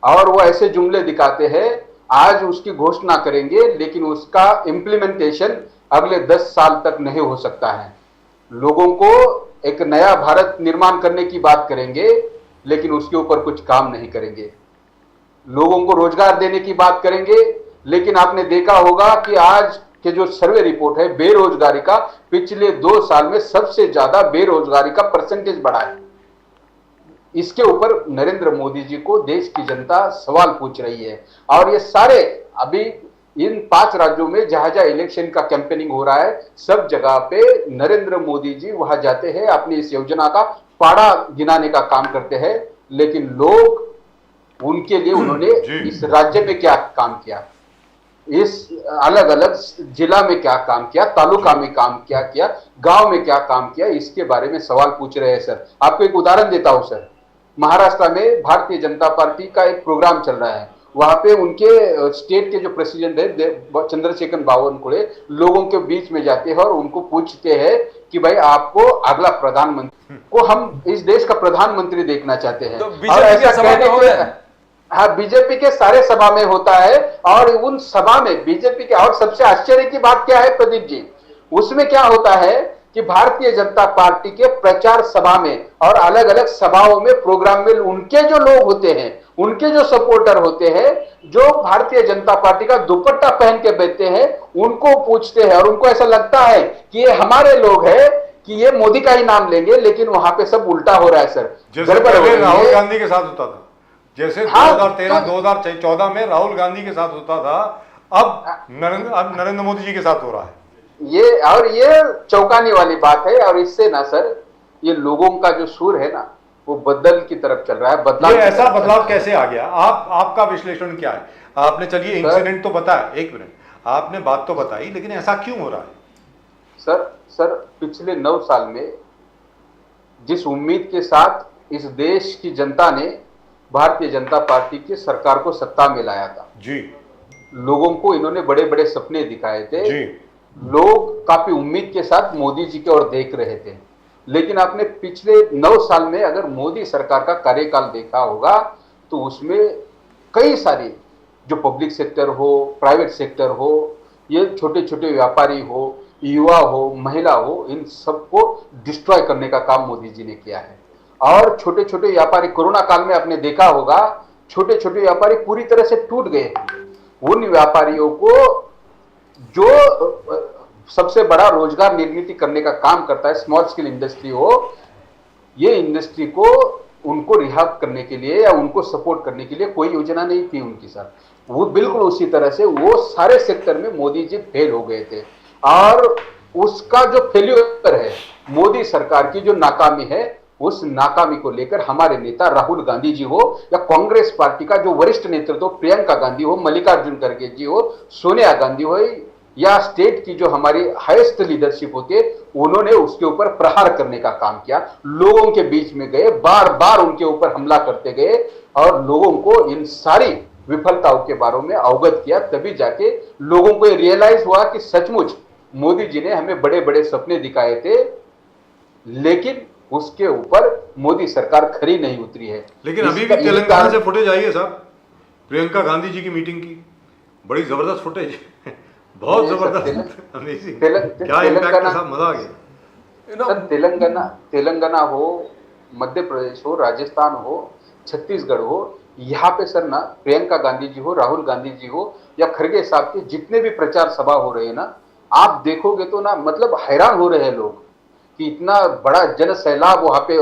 और वो ऐसे जुमले दिखाते हैं, आज उसकी घोषणा करेंगे लेकिन उसका इम्प्लीमेंटेशन अगले 10 साल तक नहीं हो सकता है। लोगों को एक नया भारत निर्माण करने की बात करेंगे लेकिन उसके ऊपर कुछ काम नहीं करेंगे। लोगों को रोजगार देने की बात करेंगे, लेकिन आपने देखा होगा कि आज के जो सर्वे रिपोर्ट है बेरोजगारी का, पिछले 2 साल में सबसे ज्यादा बेरोजगारी का परसेंटेज बढ़ा है। इसके ऊपर नरेंद्र मोदी जी को देश की जनता सवाल पूछ रही है। और ये सारे अभी इन 5 राज्यों में जहां जहां इलेक्शन का कैंपेनिंग हो रहा है, सब जगह पे नरेंद्र मोदी जी वहां जाते हैं, अपनी इस योजना का पाड़ा गिनाने का काम करते हैं, लेकिन लोग उनके लिए उन्होंने इस राज्य में क्या काम किया, इस अलग अलग जिला में क्या काम किया, तालुका में काम क्या किया, गांव में क्या काम किया, इसके बारे में सवाल पूछ रहे हैं सर। आपको एक उदाहरण देता हूं सर। महाराष्ट्र में भारतीय जनता पार्टी का एक प्रोग्राम चल रहा है, वहां पे उनके स्टेट के जो प्रेसिडेंट है चंद्रशेखर बावनकुळे लोगों के बीच में जाते हैं और उनको पूछते हैं कि भाई आपको अगला प्रधानमंत्री को, हम इस देश का प्रधानमंत्री देखना चाहते हैं। तो बीजेपी के सभा में हो रहा है। हाँ, बीजेपी के सारे सभा में होता है और उन सभा में बीजेपी के, और सबसे आश्चर्य की बात क्या है प्रदीप जी, उसमें क्या होता है कि भारतीय जनता पार्टी के प्रचार सभा में और अलग अलग सभाओं में प्रोग्राम में उनके जो लोग होते हैं, उनके जो सपोर्टर होते हैं, जो भारतीय जनता पार्टी का दुपट्टा पहन के बैठते हैं, उनको पूछते हैं और उनको ऐसा लगता है कि ये हमारे लोग हैं, कि ये मोदी का ही नाम लेंगे, लेकिन वहां पे सब उल्टा हो रहा है सर। जैसे गड़बड़ हो पहले रही राहुल है। गांधी के साथ होता था, जैसे हाँ, 2013 तो- 2014 में राहुल गांधी के साथ होता था, अब नरेंद्र मोदी जी के साथ हो रहा है। ये चौंकाने वाली बात है। और इससे ना सर, ये लोगों का जो सुर है ना, वो बदल की तरफ चल रहा है। बदलाव ये की ऐसा तरफ चल बदलाव रहा है। कैसे आ गया? आपका विश्लेषण क्या है? आपने चलिए इंसिडेंट तो बताया, एक मिनट, आपने बात तो बताई, लेकिन ऐसा क्यों हो रहा है? सर पिछले 9 साल में जिस उम्मीद के साथ इस देश की जनता ने भारतीय जनता पार्टी की सरकार को सत्ता में लाया था जी, लोगों को इन्होंने बड़े बड़े सपने दिखाए थे जी, लोग काफी उम्मीद के साथ मोदी जी की ओर देख रहे थे। लेकिन आपने पिछले 9 साल में अगर मोदी सरकार का कार्यकाल देखा होगा तो उसमें कई सारे, जो पब्लिक सेक्टर हो, प्राइवेट सेक्टर हो, ये छोटे छोटे व्यापारी हो, युवा हो, महिला हो, इन सबको डिस्ट्रॉय करने का काम मोदी जी ने किया है। और छोटे छोटे व्यापारी, कोरोना काल में आपने देखा होगा, छोटे छोटे व्यापारी पूरी तरह से टूट गए। उन व्यापारियों को जो सबसे बड़ा रोजगार निर्मित करने का काम करता है, स्मॉल स्केल इंडस्ट्री हो, ये इंडस्ट्री को उनको रिहाब करने के लिए या उनको सपोर्ट करने के लिए कोई योजना नहीं थी उनकी सर। वो बिल्कुल उसी तरह से वो सारे सेक्टर में मोदी जी फेल हो गए थे। और उसका जो फेल्यूर है, मोदी सरकार की जो नाकामी है, उस नाकामी को लेकर हमारे नेता राहुल गांधी जी हो या कांग्रेस पार्टी का जो वरिष्ठ नेतृत्व प्रियंका गांधी हो, मल्लिकार्जुन खड़गे जी हो, सोनिया गांधी हो, या स्टेट की जो हमारी हाईएस्ट लीडरशिप होती है, उन्होंने उसके ऊपर प्रहार करने का काम किया। लोगों के बीच में गए, बार बार उनके ऊपर हमला करते गए और लोगों को इन सारी विफलताओं के बारे में अवगत किया। तभी जाके लोगों को ये रियलाइज हुआ कि सचमुच मोदी जी ने हमें बड़े बड़े सपने दिखाए थे, लेकिन उसके ऊपर मोदी सरकार खरी नहीं उतरी है। लेकिन अभी भी तेलंगाना से फुटेज आई है साहब, प्रियंका गांधी जी की मीटिंग की, बड़ी जबरदस्त फुटेज, बहुत जबरदस्त, अमेजिंग, क्या इम्पैक्ट है साहब, मजा आ गया। सर तेलंगाना हो, मध्य प्रदेश हो, राजस्थान हो, छत्तीसगढ़ हो, यहाँ पे सर ना प्रियंका गांधी जी हो, राहुल गांधी जी हो या खड़गे साहब के जितने भी प्रचार सभा हो रहे हैं ना, आप देखोगे तो ना मतलब हैरान हो रहे हैं लोग कि इतना बड़ा जन सैलाब वहां पे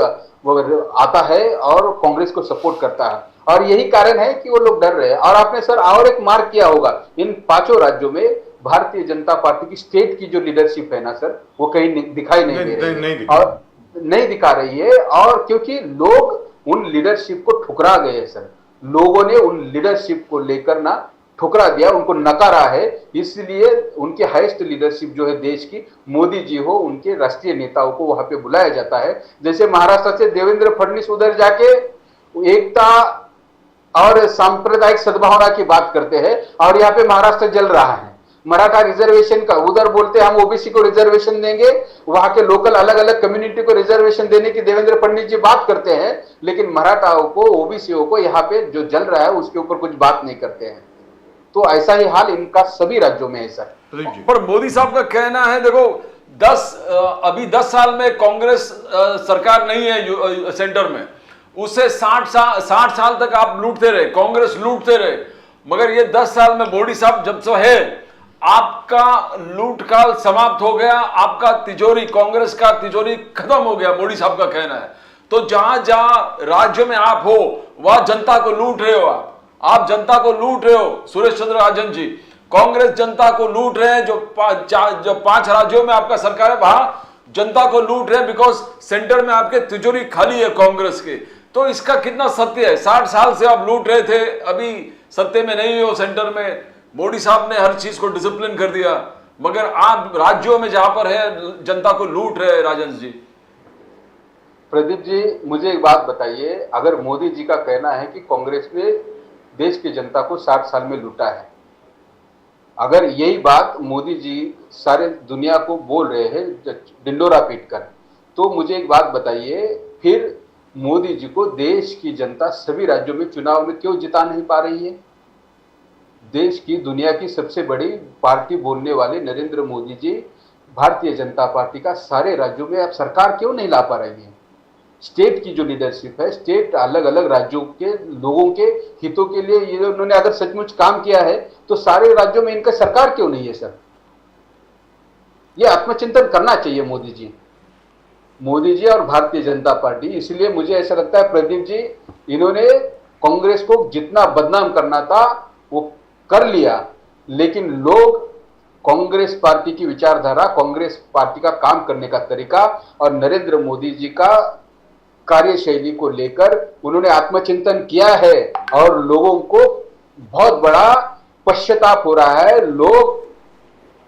आता है और कांग्रेस को सपोर्ट करता है। और यही कारण है कि वो लोग डर रहे हैं। और आपने सर और एक मार्क किया होगा, इन 5 राज्यों में भारतीय जनता पार्टी की स्टेट की जो लीडरशिप है ना सर, वो कहीं दिखाई नहीं दे रही है और नहीं दिखा रही है। और क्योंकि लोग उन लीडरशिप को ठुकरा गए हैं सर, लोगों ने उन लीडरशिप को लेकर ना ठुकरा दिया, उनको नकारा है। इसलिए उनके हाईएस्ट लीडरशिप जो है देश की, मोदी जी हो, उनके राष्ट्रीय नेताओं को वहां पे बुलाया जाता है। जैसे महाराष्ट्र से देवेंद्र फडणवीस उधर जाके एकता और सांप्रदायिक सद्भावना की बात करते हैं और यहाँ पे महाराष्ट्र जल रहा है। मराठा रिजर्वेशन का उधर बोलते हैं हम ओबीसी को रिजर्वेशन देंगे, वहां के लोकल अलग अलग कम्युनिटी को रिजर्वेशन देने की देवेंद्र फडणवीस जी बात करते हैं, लेकिन मराठाओं को, ओबीसीओ को यहाँ पे जो जल रहा है उसके ऊपर कुछ बात नहीं करते हैं। तो ऐसा ही हाल इनका सभी राज्यों में है सर। पर मोदी साहब का कहना है, देखो अभी 10 साल में कांग्रेस सरकार नहीं है सेंटर में, उससे 60 साल तक आप लूटते रहे, कांग्रेस लूटते रहे। मगर ये 10 साल में मोदी साहब जब से है, आपका लूट काल समाप्त हो गया, आपका तिजोरी, कांग्रेस का तिजोरी खत्म हो गया, मोदी साहब का कहना है। तो जहां जहां राज्य में आप हो, वहां जनता को लूट रहे हो, आप जनता को लूट रहे हो। सुरेश चंद्र राजन जी, कांग्रेस जनता को लूट रहे हैं। जो 5 राज्यों में आपका सरकार है, वहां जनता को लूट रहे हैं, बिकॉज सेंटर में आपके तिजोरी खाली है कांग्रेस के। तो इसका कितना सत्य है? 60 साल से आप लूट रहे थे, अभी सत्य में नहीं हो सेंटर में। मोदी साहब ने हर चीज को डिसिप्लिन कर दिया, मगर आप राज्यों में जहां पर है जनता को लूट रहे हैं। राजन जी, प्रदीप जी, मुझे एक बात बताइए, अगर मोदी जी का कहना है कि कांग्रेस ने देश की जनता को 60 साल में लूटा है, अगर यही बात मोदी जी सारे दुनिया को बोल रहे हैं डिंडोरा पीटकर, तो मुझे एक बात बताइए, फिर मोदी जी को देश की जनता सभी राज्यों में चुनाव में क्यों जिता नहीं पा रही है? देश की, दुनिया की सबसे बड़ी पार्टी बोलने वाले नरेंद्र मोदी जी, भारतीय जनता पार्टी का सारे राज्यों में अब सरकार क्यों नहीं ला पा रही है? स्टेट की जो लीडरशिप है, स्टेट अलग अलग राज्यों के लोगों के हितों के लिए ये उन्होंने अगर सचमुच काम किया है, तो सारे राज्यों में इनका सरकार क्यों नहीं है सर? ये आत्मचिंतन करना चाहिए मोदी जी। मोदी जी और भारतीय जनता पार्टी। इसलिए मुझे ऐसा लगता है प्रदीप जी, इन्होंने कांग्रेस को जितना बदनाम करना था वो कर लिया, लेकिन लोग कांग्रेस पार्टी की विचारधारा, कांग्रेस पार्टी का काम करने का तरीका और नरेंद्र मोदी जी का कार्यशैली को लेकर उन्होंने आत्मचिंतन किया है और लोगों को बहुत बड़ा पश्चाताप हो रहा है। लोग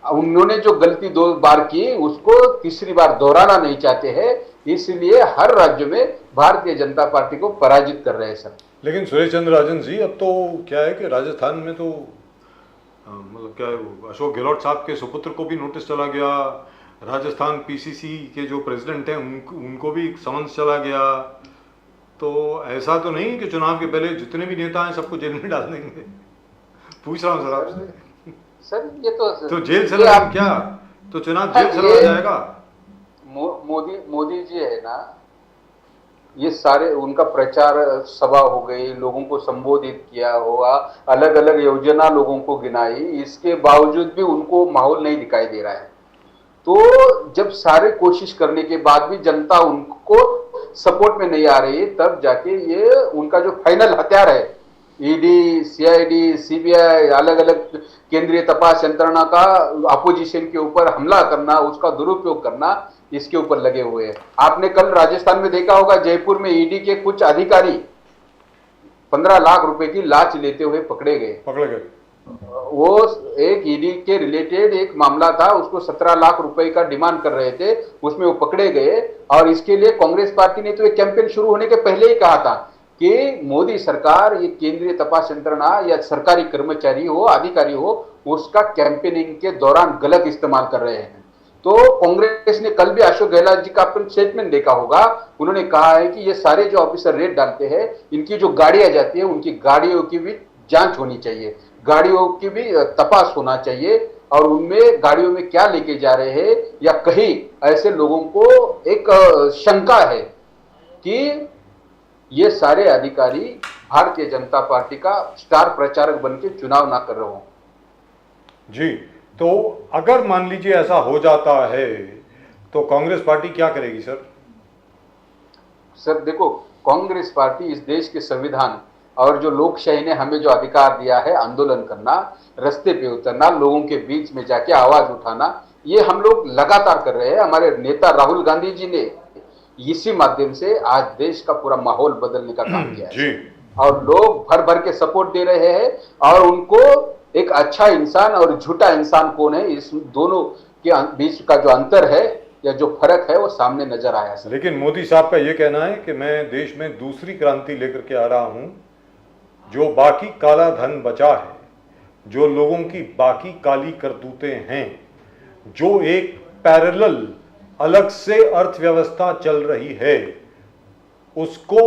उन्होंने जो गलती 2 बार की उसको तीसरी बार दोहराना नहीं चाहते हैं, इसलिए हर राज्य में भारतीय जनता पार्टी को पराजित कर रहे हैं सर। लेकिन सुरेश चंद्र राजन जी, अब तो क्या है कि राजस्थान में तो मतलब क्या है, अशोक गहलोत साहब के सुपुत्र को भी नोटिस चला गया, राजस्थान पीसीसी के जो प्रेसिडेंट हैं उनको भी समन्स चला गया। तो ऐसा तो नहीं कि चुनाव के पहले जितने भी नेता हैं सबको जेल में डाल देंगे? पूछ रहा हूँ सर आपसे। सर ये तो जेल चला क्या? तो चुनाव जेल चला जाएगा? मोदी जी है ना, ये सारे उनका प्रचार सभा हो गई, लोगों को संबोधित किया हुआ, अलग अलग योजना लोगों को गिनाई, इसके बावजूद भी उनको माहौल नहीं दिखाई दे रहा है। तो जब सारे कोशिश करने के बाद भी जनता उनको सपोर्ट में नहीं आ रही है, तब जाके ये उनका जो फाइनल हथियार है, ईडी, सीआईडी, सीबीआई, अलग अलग केंद्रीय तपास यंत्रणा का अपोजिशन के ऊपर हमला करना, उसका दुरुपयोग करना, इसके ऊपर लगे हुए हैं। आपने कल राजस्थान में देखा होगा, जयपुर में ईडी के कुछ अधिकारी 15 लाख रुपए की लांच लेते हुए पकड़े गए। वो एक ईडी के रिलेटेड एक मामला था, उसको 17 लाख रुपए का डिमांड कर रहे थे, उसमें वो पकड़े गए। और इसके लिए कांग्रेस पार्टी ने तो एक कैंपेन शुरू होने के पहले ही कहा था कि मोदी सरकार ये केंद्रीय तपास यंत्रणा या सरकारी कर्मचारी हो, अधिकारी हो, उसका कैंपेनिंग के दौरान गलत इस्तेमाल कर रहे हैं। तो कांग्रेस ने कल भी अशोक गहलोत जी का अपन स्टेटमेंट देखा होगा, उन्होंने कहा है कि ये सारे जो ऑफिसर रेड डालते हैं, इनकी जो गाड़ियां जाती है उनकी गाड़ियों की भी जांच होनी चाहिए, गाड़ियों की भी तपास होना चाहिए, और उनमें गाड़ियों में क्या लेके जा रहे हैं, या कहीं ऐसे लोगों को एक शंका है कि ये सारे अधिकारी भारतीय जनता पार्टी का स्टार प्रचारक बनके चुनाव ना कर रहे हो। जी, तो अगर मान लीजिए ऐसा हो जाता है तो कांग्रेस पार्टी क्या करेगी सर? सर देखो, कांग्रेस पार्टी इस देश के संविधान और जो लोकशाही ने हमें जो अधिकार दिया है, आंदोलन करना, रास्ते पे उतरना, लोगों के बीच में जाके आवाज उठाना, ये हम लोग लगातार कर रहे हैं। हमारे नेता राहुल गांधी जी ने इसी माध्यम से आज देश का पूरा माहौल बदलने का काम किया है और लोग भर भर के सपोर्ट दे रहे हैं। और उनको एक अच्छा इंसान और झूठा इंसान कौन है, इस दोनों के बीच का जो अंतर है या जो फर्क है वो सामने नजर आया सर। लेकिन मोदी साहब का ये कहना है कि मैं देश में दूसरी क्रांति लेकर के आ रहा हूं, जो बाकी काला धन बचा है, जो लोगों की बाकी काली करतूतें हैं, जो एक पैरेलल अलग से अर्थव्यवस्था चल रही है, उसको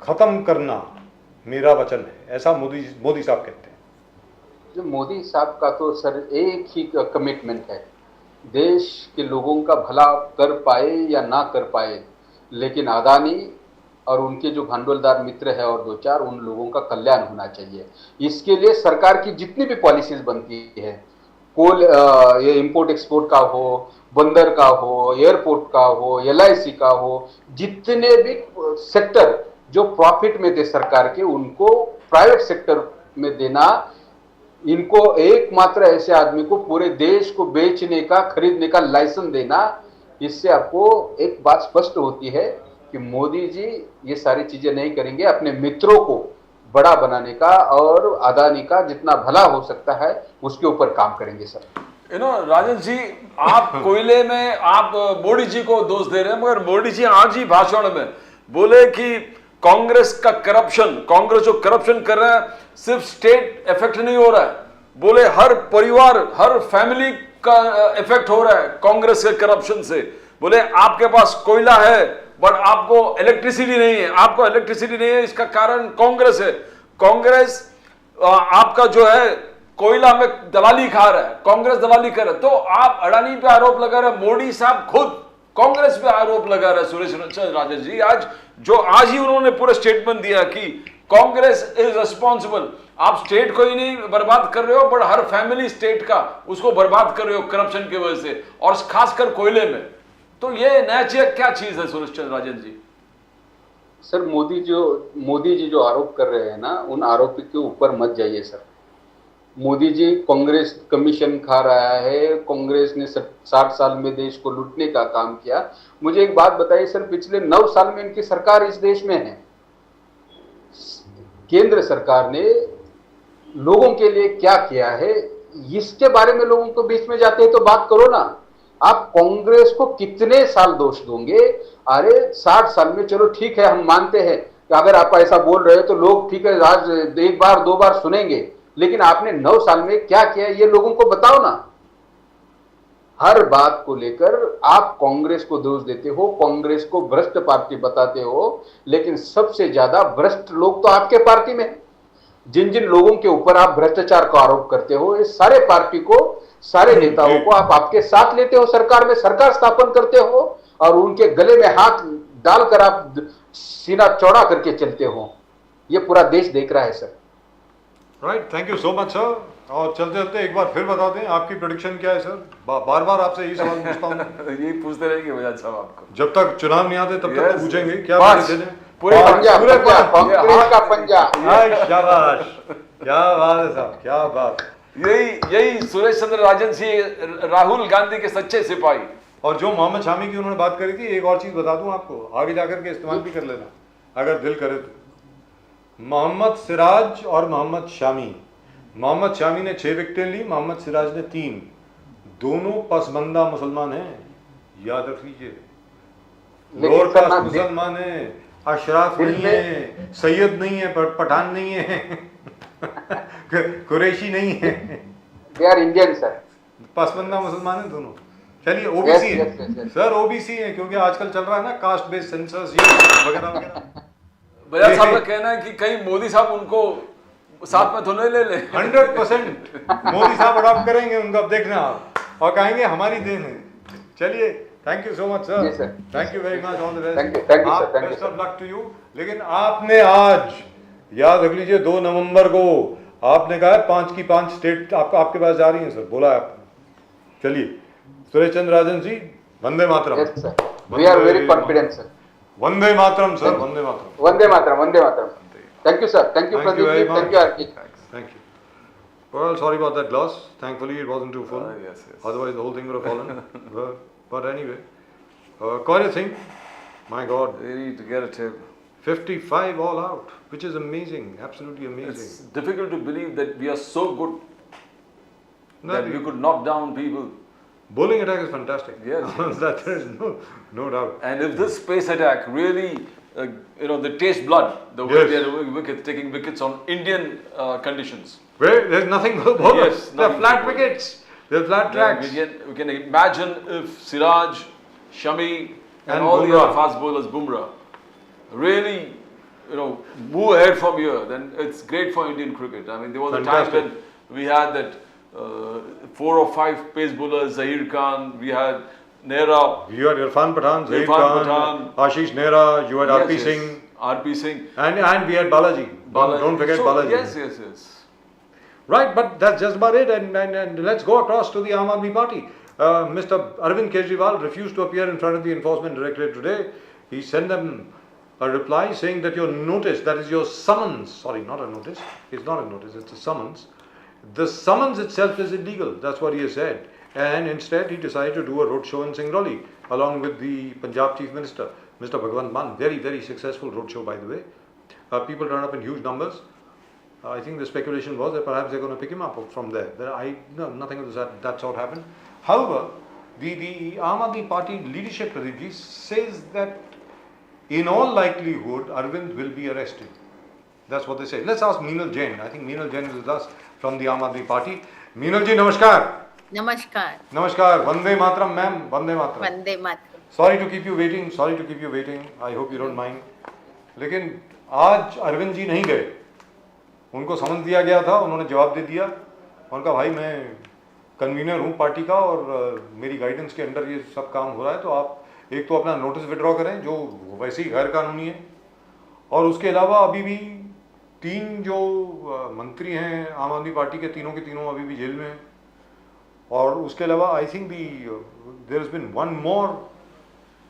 खत्म करना मेरा वचन है, ऐसा मोदी साहब कहते हैं। जो मोदी साहब का तो सर एक ही कमिटमेंट है, देश के लोगों का भला कर पाए या ना कर पाए, लेकिन अदानी और उनके जो भांडवलदार मित्र है और 2-4 उन लोगों का कल्याण होना चाहिए। इसके लिए सरकार की जितनी भी पॉलिसीज बनती है, कोल ये इंपोर्ट एक्सपोर्ट का हो, बंदर का हो, एयरपोर्ट का हो, LIC का हो, जितने भी सेक्टर जो प्रॉफिट में थे सरकार के, उनको प्राइवेट सेक्टर में देना, इनको एकमात्र ऐसे आदमी को पूरे देश को बेचने का, खरीदने का लाइसेंस देना, इससे आपको एक बात स्पष्ट होती है कि मोदी जी ये सारी चीजें नहीं करेंगे। अपने मित्रों को बड़ा बनाने का और अदानी का जितना भला हो सकता है उसके ऊपर काम करेंगे सर। राजन जी, आप कोयले में आप मोदी जी को दोष दे रहे हैं, मगर मोदी जी आज ही भाषण में बोले कि कांग्रेस का करप्शन, कांग्रेस जो करप्शन कर रहा है सिर्फ स्टेट इफेक्ट नहीं हो रहा है, बोले हर परिवार, हर फैमिली का इफेक्ट हो रहा है कांग्रेस के करप्शन से। बोले आपके पास कोयला है बट आपको इलेक्ट्रिसिटी नहीं है, आपको इलेक्ट्रिसिटी नहीं है, इसका कारण कांग्रेस है। कांग्रेस आपका जो है कोयला में दलाली खा रहा है, कांग्रेस दलाली कर रहा है। तो आप अडानी पे आरोप लगा रहे हैं, मोदी साहब खुद कांग्रेस पे आरोप लगा रहे हैं। सुरेश राजन जी, आज ही उन्होंने पूरा स्टेटमेंट दिया कि कांग्रेस इज रिस्पॉन्सिबल। आप स्टेट को ही नहीं बर्बाद कर रहे हो, बट हर फैमिली स्टेट का उसको बर्बाद कर रहे हो करप्शन की वजह से, और खासकर कोयले में। तो ये नया क्या चीज है सुरेश चंद्र राजन जी? सर मोदी जी जो आरोप कर रहे हैं ना, उन आरोप के ऊपर मत जाइए सर। मोदी जी कांग्रेस कमीशन खा रहा है, कांग्रेस ने 60 साल में देश को लूटने का काम किया। मुझे एक बात बताइए सर, पिछले 9 साल में इनकी सरकार इस देश में है, केंद्र सरकार ने लोगों के लिए क्या किया है, इसके बारे में लोगों को बीच में जाते हैं तो बात करो ना। आप कांग्रेस को कितने साल दोष दोगे? अरे 60 साल में, चलो ठीक है, हम मानते हैं कि अगर आप ऐसा बोल रहे हो तो लोग ठीक है आज 1 बार 2 बार सुनेंगे, लेकिन आपने 9 साल में क्या किया ये लोगों को बताओ ना। हर बात को लेकर आप कांग्रेस को दोष देते हो, कांग्रेस को भ्रष्ट पार्टी बताते हो, लेकिन सबसे ज्यादा भ्रष्ट लोग तो आपके पार्टी में हैं। जिन जिन लोगों के ऊपर आप भ्रष्टाचार का आरोप करते हो, इस सारे पार्टी को, सारे नेताओं को आप आपके साथ लेते हो, सरकार में सरकार स्थापन करते हो और उनके गले में हाथ डालकर आप सीना चौड़ा करके चलते हो। ये पूरा देश देख रहा है sir. Right, thank you so much sir. और चलते चलते एक बार फिर बता दें आपकी प्रेडिक्शन क्या है सर? बार बार आपसे यही सवाल पूछता हूँ। यही पूछते रहेंगे बजाज साहब आपको, जब तक चुनाव नहीं आते तब तक तो पूछेंगे क्या पूरे कांग्रेस का पंजा। शाबाश, क्या बात है साहब, क्या बात। यही सुरेश चंद्र राजन सिंह, राहुल गांधी के सच्चे सिपाही। और जो मोहम्मद शामी की उन्होंने बात करी थी, एक और चीज बता दूं आपको, आगे जाकर के इस्तेमाल भी कर लेना अगर दिल करे तो। मोहम्मद सिराज और मोहम्मद शामी, मोहम्मद शामी ने 6 विकेटें ली, मोहम्मद सिराज ने 3। दोनों पसबंदा मुसलमान हैं, याद रख लीजिए। लोअर कास्ट मुसलमान है, अशराफ नहीं है, सैयद नहीं है, पठान नहीं है, कुरैशी नहीं है, दे आर इंडियन सर, पसबंदा मुसलमान है दोनों। चलिए ओबीसी है सर, ओबीसी है क्योंकि आजकल चल रहा है ना कास्ट बेस्ड सेंसस वगैरह वगैरह। बजाज साहब का कहना है कि कहीं मोदी साहब उनको साथ में तो नहीं ले ले। 100% मोदी साहब अडॉप्ट करेंगे उनको, अब देखना आप, और कहेंगे हमारी देन है। चलिए, thank you so much sir, thank you very much, all the best, best of luck to you. लेकिन आपने आज याद रख लीजिए 2 नवंबर को आपने कहा 5 की 5 स्टेट आपके पास जा रही हैं सर, बोला आपने। चलिए सुरेश चंद्र राजन जी, वंदे मातरम। Yes sir, we are very confident sir. वंदे मातरम सर, वंदे मातरम, वंदे मातरम, वंदे मातरम। Thank you sir, thank you Pradeep ji, thank you RK, thank you. Well, sorry about that loss. Thankfully, it wasn't too full. Yes. Otherwise, the whole thing would have fallen. But anyway, quite a thing. My God, They need to get a tip. 55 all out, which is amazing, absolutely amazing. It's difficult to believe that we are so good No, that we could knock down people. Bowling attack is fantastic. Yes. That there is no doubt. And if this pace attack really, they taste blood, the way Yes. they are taking wickets on Indian conditions. Where there's nothing but bowlers. Yes, They're nothing flat but wickets. They're flat tracks. We can imagine if Siraj, Shami, and all the Bumrah. other fast bowlers, Bumrah, really, move ahead from here. Then it's great for Indian cricket. I mean, there was a time when we had that 4 or 5 pace bowlers, Zahir Khan, we had Nehra. You had Irfan Pathan, Zahir Irfan Khan, Pathan. Ashish Nehra, you had RP Yes, Singh, RP Singh. and we had Balaji. Don't forget So, Balaji. Yes. Right, but that's just about it. And let's go across to the Aam Aadmi Party. Mr. Arvind KEJRIWal refused to appear in front of the Enforcement Directorate today. He sent them a reply saying that your notice, that is your summons, sorry, not a notice, it's not a notice, it's a summons. The summons itself is illegal, that's what he has said. And instead he decided to do a roadshow in Singrauli along with the Punjab Chief Minister, Mr. Bhagwant Mann. Very, very successful roadshow, by the way. People turned up in huge numbers. I think the speculation was that perhaps they're going to pick him up from there. No, nothing of that sort happened. However, the Aam Aadmi Party leadership, Pradeep ji, says that in all likelihood Arvind will be arrested. That's what they say. Let's ask Meenal Jain. I think Meenal Jain is with us from the Aam Aadmi Party. Meenal ji, namaskar. नमस्कार। Namaskar. Vande Mataram, ma'am. Vande Mataram. Vande Mataram. Sorry to keep you waiting. I hope you don't mind. लेकिन आज अरविंद जी नहीं गए, उनको समझ दिया गया था, उन्होंने जवाब दे दिया। उनका भाई मैं कन्वीनर हूँ पार्टी का और मेरी गाइडेंस के अंडर ये सब काम हो रहा है, तो आप एक तो अपना नोटिस विड्रॉ करें जो वैसे ही गैर कानूनी है, और उसके अलावा अभी भी 3 जो मंत्री हैं आम आदमी पार्टी के, तीनों अभी भी जेल में हैं। और उसके अलावा I think there has been one more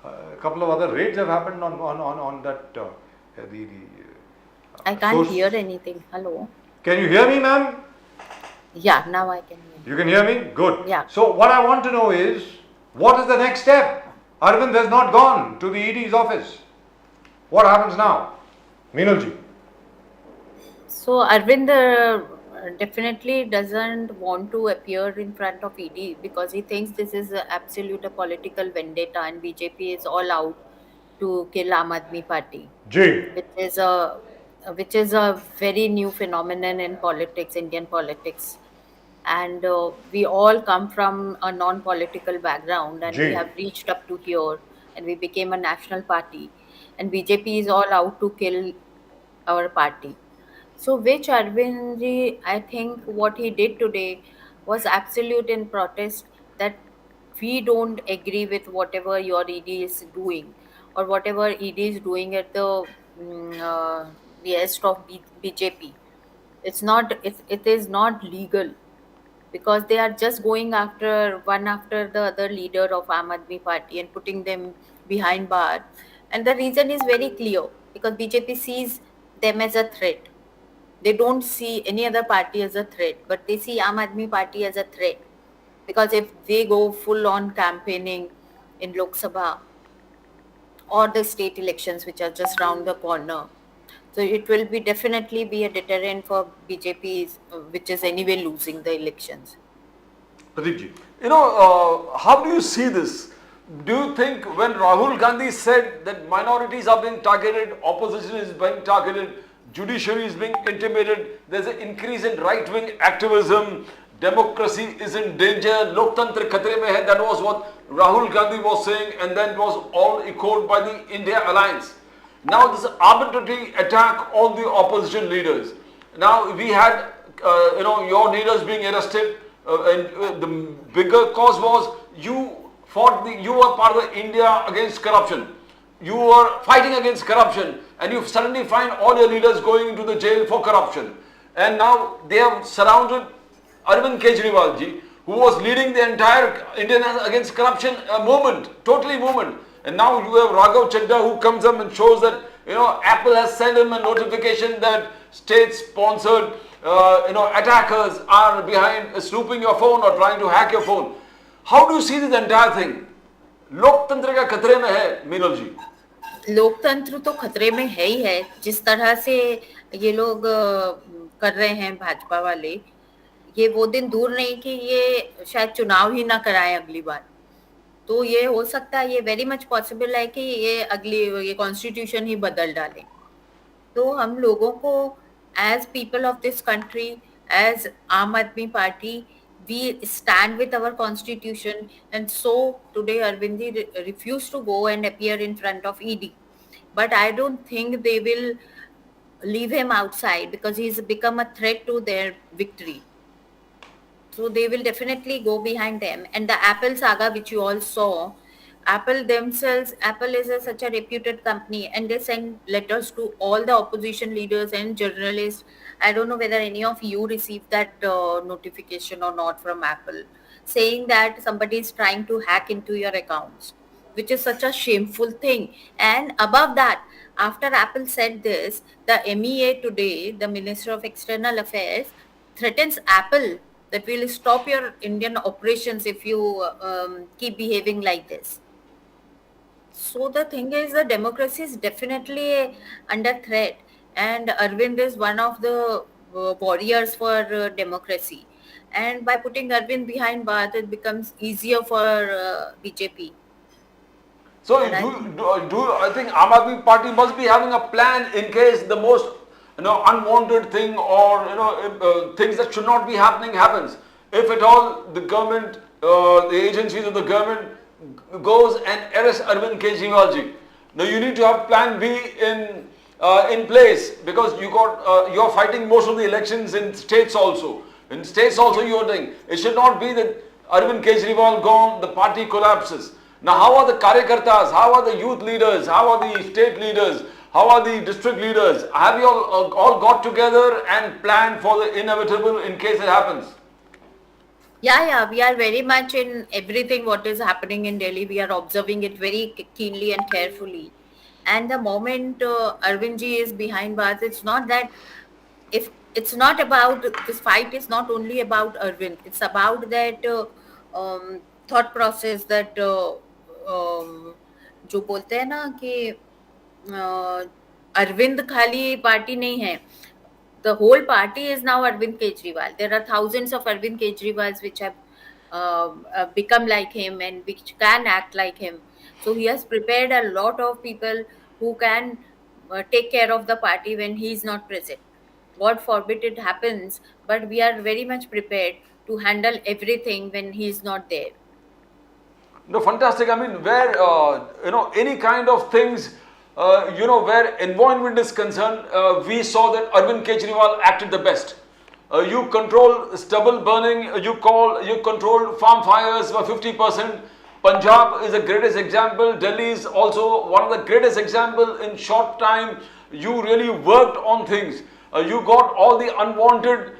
A couple of other raids have happened on that I can't source. hear anything. Hello. Can you hear me, ma'am? Yeah, now I can hear. You can hear me? Good. Yeah. So what I want to know is, what is the next step? Arvind has not gone to the ED's office. What happens now? Meenalji. So Arvind definitely doesn't want to appear in front of ED because he thinks this is a absolute a political vendetta and BJP is all out to kill Aam Aadmi Party, Ji. which is a very new phenomenon in politics, Indian politics. And we all come from a non-political background, and we Ji. have reached up to here, and we became a national party, and BJP is all out to kill our party. So, which Arvindji, I think what he did today was absolute in protest that we don't agree with whatever your ED is doing or whatever ED is doing at the behest of BJP. It is not legal because they are just going after one after the other leader of Aam Aadmi Party and putting them behind bars. And the reason is very clear because BJP sees them as a threat. They don't see any other party as a threat, but they see Aam Aadmi Party as a threat because if they go full on campaigning in Lok Sabha or the state elections, which are just round the corner, so it will be definitely be a deterrent for BJP, which is anyway losing the elections. Pradeep ji. You know, how do you see this? Do you think when Rahul Gandhi said that minorities are being targeted, opposition is being targeted, judiciary is being intimidated, there's an increase in right-wing activism, democracy is in danger, Loktantra khatre mein hai, that was what Rahul Gandhi was saying, and then it was all echoed by the India Alliance. Now this arbitrary attack on the opposition leaders. Now we had, your leaders being arrested, and the bigger cause was you were part of the India against corruption. You were fighting against corruption, and you suddenly find all your leaders going into the jail for corruption. And now they have surrounded Arvind KEJRIWAL ji, who was leading the entire Indian against corruption movement, totally movement. And now you have Raghav Chadda who comes up and shows that, Apple has sent him a notification that state-sponsored, attackers are behind snooping your phone or trying to hack your phone. How do you see this entire thing? लोकतंत्र का खतरे में है मीनल जी. लोकतंत्र तो खतरे में है ही है. जिस तरह से ये लोग कर रहे हैं भाजपा वाले, ये वो दिन दूर नहीं कि ये शायद चुनाव ही ना कराएं अगली बार. तो ये हो सकता है, ये वेरी मच पॉसिबल है कि ये कॉन्स्टिट्यूशन ही बदल डालें. तो हम लोगों को as people of this country, as Aam Aadmi Party, we stand with our constitution, and so today Arvindi refused to go and appear in front of ED. But I don't think they will leave him outside because he's become a threat to their victory. So they will definitely go behind them. And the Apple saga, which you all saw, Apple is such a reputed company, and they send letters to all the opposition leaders and journalists. I don't know whether any of you received that notification or not from Apple, saying that somebody is trying to hack into your accounts, which is such a shameful thing. And above that, after Apple said this, the MEA today, the Minister of External Affairs, threatens Apple that we'll stop your Indian operations if you keep behaving like this. So the thing is, the democracy is definitely under threat, and Arvind is one of the warriors for democracy. And by putting Arvind behind bars, it becomes easier for BJP. So I think Aam Aadmi Party must be having a plan in case the most unwanted thing or things that should not be happening happens. If at all the government, the agencies of the government goes and arrests Arvind KEJRIWAL ji. Now you need to have plan B in place because you're fighting most of the elections in states also. In states also you are doing. It should not be that Arvind KEJRIWAL gone, the party collapses. Now how are the Karyakartas, how are the youth leaders, how are the state leaders, how are the district leaders? Have you all got together and planned for the inevitable in case it happens? Yeah, we are very much in everything what is happening in Delhi. We are observing it very keenly and carefully. And the moment Arvind ji is behind bars, it's not that, if it's not about, this fight is not only about Arvind, it's about that thought process that जो बोलते हैं ना कि अरविंद खाली party नहीं है, the whole party is now Arvind Kejriwal. There are thousands of Arvind Kejriwals which have become like him and which can act like him. So he has prepared a lot of people who can take care of the party when he is not present. God forbid it happens, but we are very much prepared to handle everything when he is not there. No, fantastic. I mean, where any kind of things, where environment is concerned, we saw that Arvind Kejriwal acted the best. You control stubble burning. You control farm fires by 50%. Punjab is the greatest example. Delhi is also one of the greatest example. In short time, you really worked on things. You got all the unwanted,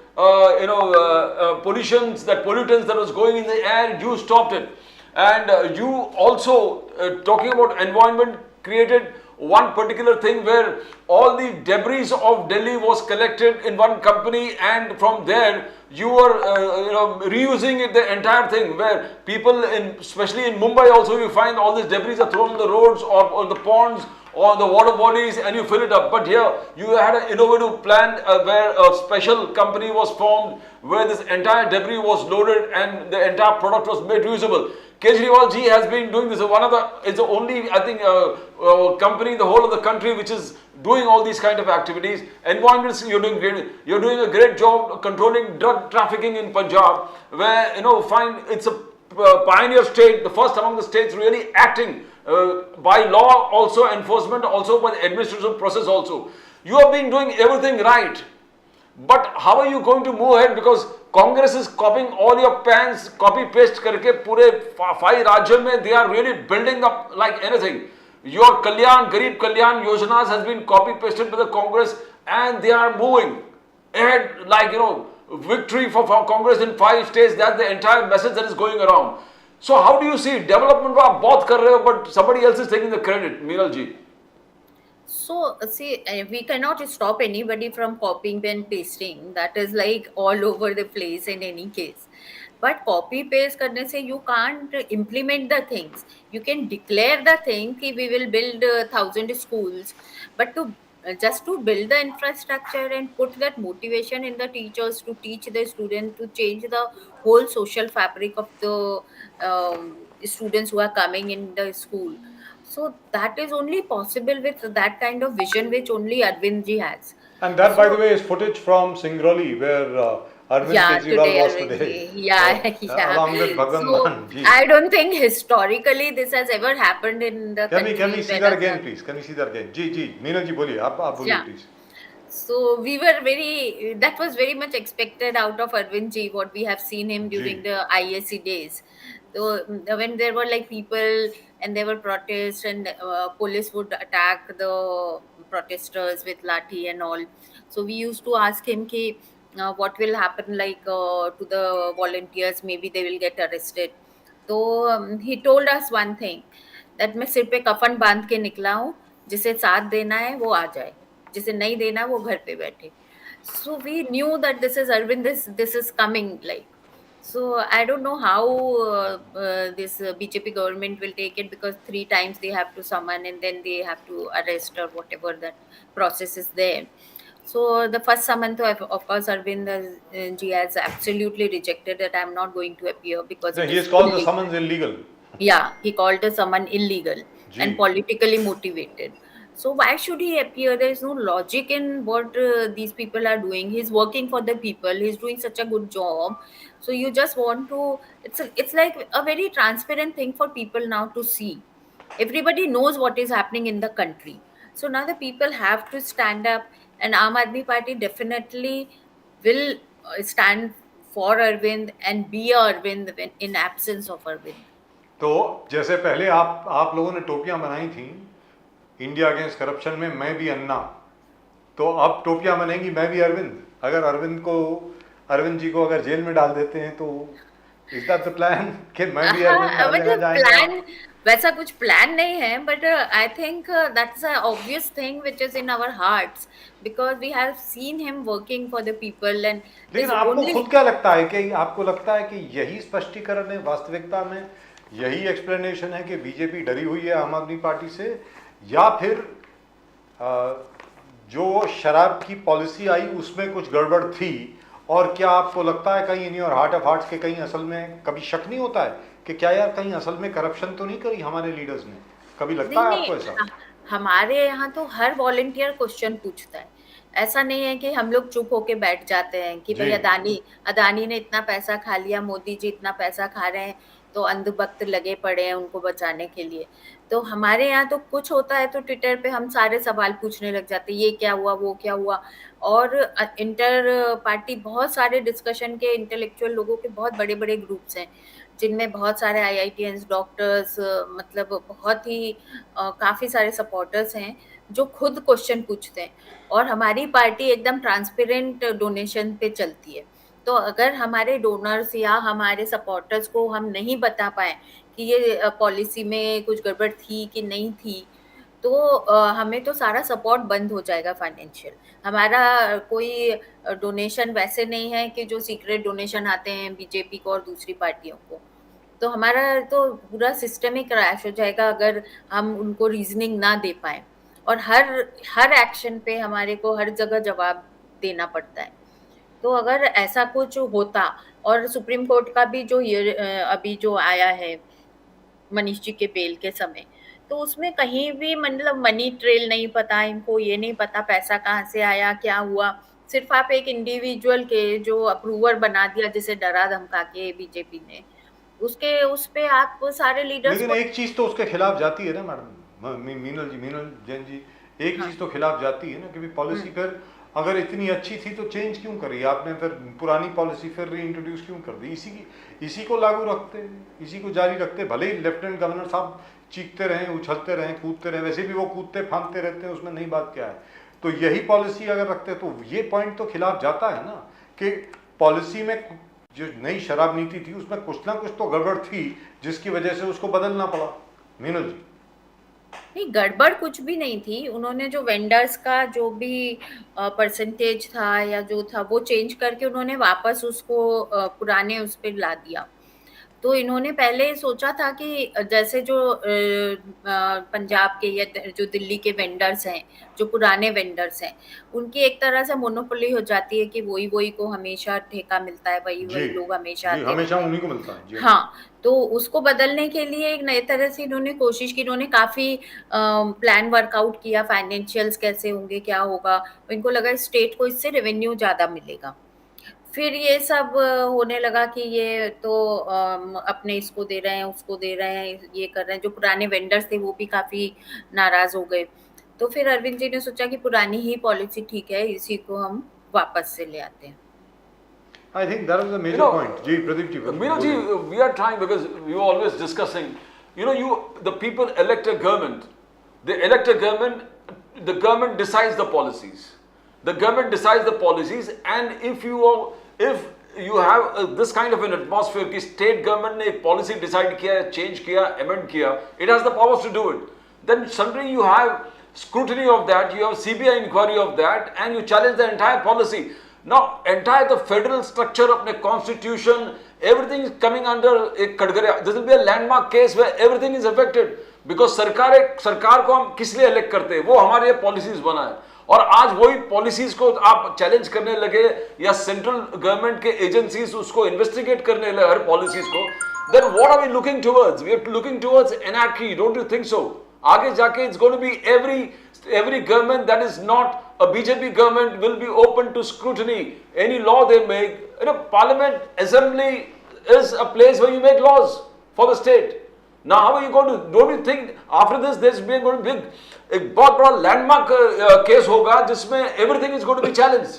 pollutions, that pollutants that was going in the air. You stopped it. And you also, talking about environment, created one particular thing where all the debris of Delhi was collected in one company, and from there you were reusing it, the entire thing, where people, especially in Mumbai also, you find all this debris are thrown on the roads or on the ponds or the water bodies and you fill it up. But here you had an innovative plan where a special company was formed where this entire debris was loaded and the entire product was made reusable. Kejriwal ji has been doing this. It's the only, I think, company in the whole of the country which is doing all these kind of activities. Environment, you're doing great. You're doing a great job controlling drug trafficking in Punjab, where it's a pioneer state, the first among the states really acting by law, also enforcement, also by the administrative process also. You have been doing everything right. But how are you going to move ahead? Because Congress is copying all your plans, copy paste करके पूरे 5 राज्यों में they are really building up like anything. Your Kalyan, Garib Kalyan Yojanas has been copy pasted by the Congress and they are moving ahead like victory for Congress in 5 states. That's the entire message that is going around. So how do you see development? आप बहुत कर रहे हो, but somebody else is taking the credit, Meenal ji. So, see, we cannot stop anybody from copying and pasting. That is like all over the place in any case. But copy paste करने से you can't implement the things. You can declare the thing कि we will build 1,000 schools, but just to build the infrastructure and put that motivation in the teachers to teach the student, to change the whole social fabric of the students who are coming in the school. So that is only possible with that kind of vision which only Arvind ji has. And that, by the way, is footage from Singrauli, where Arvind Kejriwal was today. Along with Bhagwan Maan ji. I don't think historically this has ever happened in the country. Can we see that again, please? Can we see that again? Meenal ji, boliye. Aap boliye, please. So we were that was very much expected out of Arvind ji, what we have seen him during the IAC days. So when there were like people and there were protests and police would attack the protesters with lathi and all. So we used to ask him ki, what will happen like to the volunteers, maybe they will get arrested. So he told us one thing, that मैं सिर पे कफन बांध के निकला हूँ, जिसे साथ देना है वो आ जाए, जिसे नहीं देना वो घर पे बैठे. So we knew that this is Arvind, this is coming like. So I don't know how this BJP government will take it, because 3 times they have to summon and then they have to arrest or whatever that process is there. So the first summon, of course, Arvind ji has absolutely rejected that. I'm not going to appear because he has called the summons illegal. Yeah, he called the summon illegal and politically motivated. So why should he appear? There is no logic in what these people are doing. He's working for the people. He's doing such a good job. So you just want to. It's like a very transparent thing for people now to see. Everybody knows what is happening in the country. So now the people have to stand up, and Aam Aadmi Party definitely will stand for Arvind and be Arvind in absence of Arvind. तो जैसे पहले आप लोगों ने टोपियां बनाई थी India against corruption में, मैं भी अन्ना, तो अब टोपियां बनेंगी मैं भी अरविंद. अगर अरविंद जी को अगर जेल में डाल देते हैं तो Is that the plan? कि मैं भी अरविंद हर जगह मतलब जाएंगे? प्लान वैसा कुछ प्लान नहीं है, but I think that's a obvious thing which is in our hearts, because we have seen him working for the people and लेकिन दिस आपको ओनली। खुद क्या लगता है कि आपको लगता है कि यही स्पष्टीकरण है वास्तविकता में, यही एक्सप्लेनेशन है कि बीजेपी डरी हुई है आम आदमी पार्टी से, या फिर जो शराब की पॉलिसी आई उसमें कुछ गड़बड़ थी? और क्या आपको लगता है कहीं in your heart of hearts के कहीं असल में कभी शक नहीं होता है कि क्या यार कहीं असल में करप्शन तो नहीं करी हमारे लीडर्स ने? कभी लगता है आपको ऐसा? हमारे यहाँ तो हर वॉलेंटियर क्वेश्चन पूछता है। ऐसा नहीं है कि हम लोग चुप होके बैठ जाते हैं कि भाई अदानी ने इतना पैसा खा लिया, मोदी जी इतना पैसा खा रहे हैं, तो अंधभक्त लगे पड़े हैं उनको बचाने के लिए। तो हमारे यहाँ तो कुछ होता है तो ट्विटर पे हम सारे सवाल पूछने लग जाते हैं, ये क्या हुआ, वो क्या हुआ। और इंटर पार्टी बहुत सारे डिस्कशन के इंटेलेक्चुअल लोगों के बहुत बड़े बड़े ग्रुप्स हैं, जिनमें बहुत सारे IITians, डॉक्टर्स, मतलब बहुत ही काफी सारे सपोर्टर्स हैं जो खुद क्वेश्चन पूछते हैं। और हमारी पार्टी एकदम ट्रांसपेरेंट डोनेशन पे चलती है। तो अगर हमारे डोनर्स या हमारे सपोर्टर्स को हम नहीं बता पाए कि ये पॉलिसी में कुछ गड़बड़ थी कि नहीं थी, तो हमें तो सारा सपोर्ट बंद हो जाएगा फाइनेंशियल। हमारा कोई डोनेशन वैसे नहीं है कि जो सीक्रेट डोनेशन आते हैं बीजेपी को और दूसरी पार्टियों को। तो हमारा तो पूरा सिस्टम ही क्रैश हो जाएगा अगर हम उनको रीजनिंग ना दे पाए। और हर एक्शन पे हमारे को हर जगह जवाब देना पड़ता है। तो अगर ऐसा कुछ होता, और सुप्रीम कोर्ट का भी जो अभी जो आया है मनीष जी के बेल के समय, तो उसमें कहीं भी मतलब मनी ट्रेल नहीं पता इनको, ये नहीं पता पैसा कहाँ से आया, क्या हुआ। सिर्फ आप एक इंडिविजुअल के जो अप्रूवर बना दिया, जिसे डरा धमका के बीजेपी ने, उसके उस पे आप सारे लीडर्स लेकिन को। एक चीज तो उसके खिलाफ जाती है ना मैडम, मीनल जैन जी, एक चीज तो खिलाफ जाती है ना कि पॉलिसी फिर अगर इतनी अच्छी थी तो चेंज क्यों करी आपने, फिर पुरानी पॉलिसी फिर रीइंट्रोड्यूस क्यों कर दी? इसी को लागू रखते, इसी को जारी रखते। भले ही लेफ्टिनेंट गवर्नर साहब चीखते रहें, उछलते रहें, कूदते रहें, वैसे भी वो कूदते फांदते रहते हैं, उसमें नई बात क्या है। तो यही पॉलिसी अगर रखते तो ये पॉइंट तो खिलाफ जाता है ना कि पॉलिसी में जो नई शराब नीति थी उसमें कुछ ना कुछ तो गड़बड़ थी जिसकी वजह से उसको बदलना पड़ा। मीनल जी, नहीं, गड़बड़ कुछ भी नहीं थी। उन्होंने जो वेंडर्स का जो भी परसेंटेज था या जो था वो चेंज करके उन्होंने वापस उसको पुराने उस पर ला दिया। तो इन्होंने पहले सोचा था कि जैसे जो पंजाब के या जो दिल्ली के वेंडर्स हैं, जो पुराने वेंडर्स हैं, उनकी एक तरह से मोनोपोली हो जाती है कि वही को हमेशा ठेका मिलता है, वही लोग हमेशा जी, आते हमेशा रहते हैं। उन्हीं को मिलता है जी। हाँ, तो उसको बदलने के लिए एक नए तरह से इन्होंने कोशिश की। इन्होंने काफी प्लान वर्कआउट किया, फाइनेंशियल्स कैसे होंगे, क्या होगा। इनको लगा स्टेट को इससे रेवेन्यू ज्यादा मिलेगा। फिर ये सब होने लगा कि ये तो अपने इसको दे रहे हैं, उसको दे रहे हैं, ये कर रहे हैं। जो पुराने वेंडर्स थे वो भी काफी नाराज हो गए। तो फिर अरविंद जी ने सोचा कि पुरानी ही पॉलिसी ठीक है, इसी को हम वापस से ले आते हैं। I think that was a major point. Ji, Pradeep ji, Meena ji, we are trying because we were always discussing. The people elect a government. They elect a government. The government decides the policies. The government decides the policies, and if you have this kind of an atmosphere कि state government ने एक policy decide किया, change किया, amend किया, it has the powers to do it. Then suddenly you have scrutiny of that, you have CBI inquiry of that, and you challenge the entire policy. Now, entire the federal structure अपने constitution, everything is coming under एक कटघरे. This will be a landmark case where everything is affected because सरकार को हम किस लिए elect करते हैं? वो हमारे policies बनाए. और आज वही पॉलिसीज को आप चैलेंज करने लगे या सेंट्रल गवर्नमेंट के एजेंसीज उसको इन्वेस्टिगेट करने लगे हर पॉलिसीज को, then what are we looking towards? We are looking towards anarchy, don't you think so? आगे जाके it's going to be every government that is not a BJP government will be open to scrutiny. Any law they make, Parliament, Assembly is a place where you make laws for the state. Now, how are you going to? Don't you think after this there's going to be एक बहुत बड़ा landmark case होगा जिसमें everything is going to be challenged?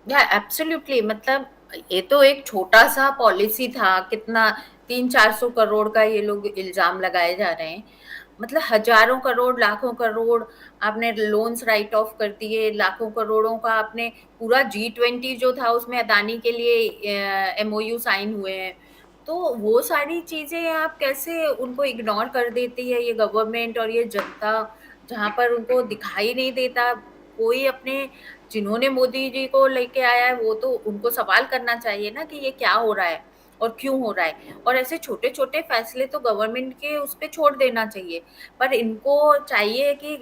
या absolutely, मतलब ये तो एक छोटा सा पॉलिसी था, कितना 300-400 करोड़ का ये लोग इल्जाम लगाए जा रहे हैं। मतलब हजारों करोड़, लाखों करोड़ आपने लोन्स राइट ऑफ कर दिए, लाखों करोड़ों का आपने पूरा G20 जो था उसमें अदानी के लिए MOU साइन हुए हैं। तो वो सारी चीजें आप कैसे उनको इग्नोर कर देती है ये गवर्नमेंट और ये जनता, जहां पर उनको दिखाई नहीं देता कोई अपने, जिन्होंने मोदी जी को लेके आया है वो तो उनको सवाल करना चाहिए ना कि ये क्या हो रहा है और क्यों हो रहा है। और ऐसे छोटे छोटे फैसले तो गवर्नमेंट के उस पे छोड़ देना चाहिए, पर इनको चाहिए कि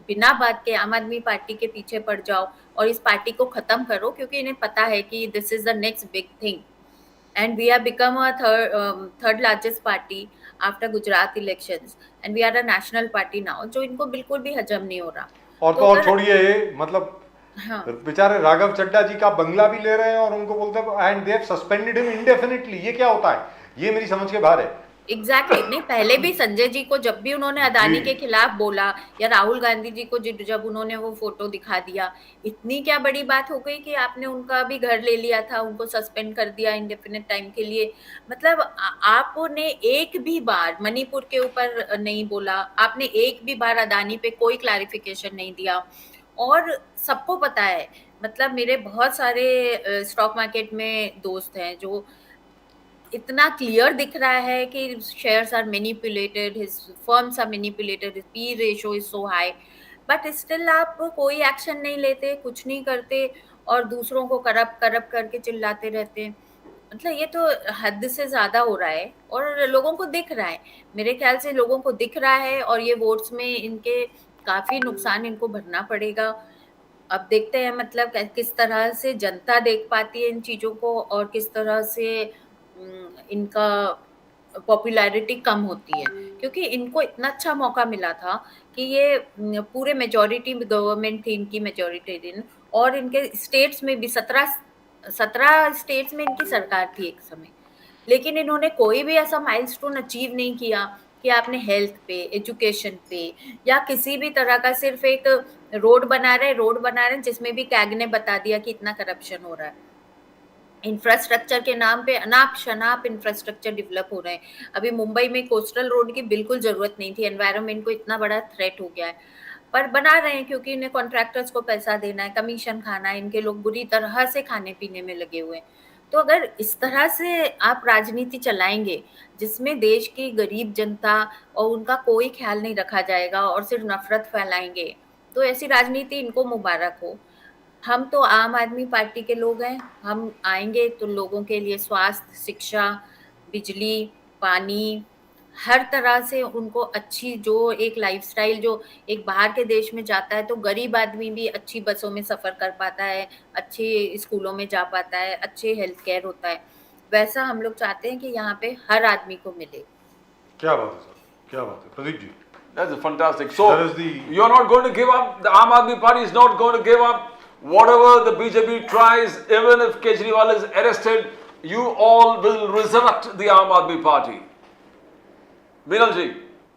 बिना बात के आम आदमी पार्टी के पीछे पड़ जाओ और इस पार्टी को खत्म करो, क्योंकि इन्हें पता है कि this is the next big thing and we have become a third largest party after Gujarat elections and we are a national party now, जो इनको बिल्कुल भी हजम नहीं हो रहा। और तो और छोड़िए ये, मतलब हाँ बेचारे राघव चड्ढा जी का बंगला भी ले रहे हैं और उनको बोलते हैं and they have suspended him इंडेफिनिटली। ये क्या होता है? ये मेरी समझ के बाहर है। एग्जैक्टली नहीं, पहले भी संजय जी को जब भी उन्होंने अदानी के खिलाफ बोला, या राहुल गांधी जी को जब उन्होंने वो फोटो दिखा दिया, इतनी क्या बड़ी बात हो गई कि आपने उनका भी घर ले लिया था, उनको सस्पेंड कर दिया इंडेफिनिट टाइम के लिए। मतलब आपने एक भी बार मणिपुर के ऊपर नहीं बोला, आपने एक भी बार अदानी पे कोई क्लैरिफिकेशन नहीं दिया। और सबको पता है, मतलब मेरे बहुत सारे स्टॉक मार्केट में दोस्त हैं जो इतना क्लियर दिख रहा है कि shares are manipulated, his firms are manipulated, his P ratio is so high, but still आप कोई एक्शन नहीं लेते, कुछ नहीं करते और दूसरों को करप्ट करके चिल्लाते रहते हैं। मतलब ये तो हद से ज्यादा हो रहा है और लोगों को दिख रहा है, मेरे ख्याल से लोगों को दिख रहा है और ये वोट्स में इनके काफी नुकसान इनको भरना पड़ेगा। अब देखते हैं मतलब किस तरह से जनता देख पाती है इन चीजों को और किस तरह से इनका पॉपुलैरिटी कम होती है, क्योंकि इनको इतना अच्छा मौका मिला था कि ये पूरे मेजॉरिटी गवर्नमेंट थी इनकी, मेजॉरिटेरियन, और इनके स्टेट्स में भी 17 स्टेट्स में इनकी सरकार थी एक समय, लेकिन इन्होंने कोई भी ऐसा माइलस्टोन अचीव नहीं किया कि आपने हेल्थ पे, एजुकेशन पे या किसी भी तरह का, सिर्फ एक रोड बना रहे जिसमें भी कैग ने बता दिया कि इतना करप्शन हो रहा है। इंफ्रास्ट्रक्चर के नाम पे अनाप शनाप इंफ्रास्ट्रक्चर डेवलप हो रहे हैं। अभी मुंबई में कोस्टल रोड की बिल्कुल जरूरत नहीं थी, एनवायरनमेंट को इतना बड़ा थ्रेट हो गया है, पर बना रहे हैं क्योंकि इन्हें कॉन्ट्रैक्टर्स को पैसा देना है, कमीशन खाना है, इनके लोग बुरी तरह से खाने पीने में लगे हुए हैं। तो अगर इस तरह से आप राजनीति चलाएंगे जिसमें देश की गरीब जनता और उनका कोई ख्याल नहीं रखा जाएगा और सिर्फ नफरत फैलाएंगे, तो ऐसी राजनीति इनको मुबारक हो। हम तो आम आदमी पार्टी के लोग हैं, हम आएंगे तो लोगों के लिए स्वास्थ्य, शिक्षा, बिजली, पानी, हर तरह से उनको अच्छी, जो एक लाइफस्टाइल जो एक बाहर के देश में जाता है तो गरीब आदमी भी अच्छी बसों में सफर कर पाता है, अच्छे स्कूलों में जा पाता है, अच्छे हेल्थ केयर होता है, वैसा हम लोग चाहते हैं कि यहाँ पे हर आदमी को मिले। क्या बात है सर, क्या बात है Pradeep ji. That's fantastic. So, That is the- you're not going to give up, the Aam Aadmi Party is not going to give up. Whatever the BJP tries, even if Kejriwal is arrested, you all will resurrect the Aam Aadmi Party. Meenal ji.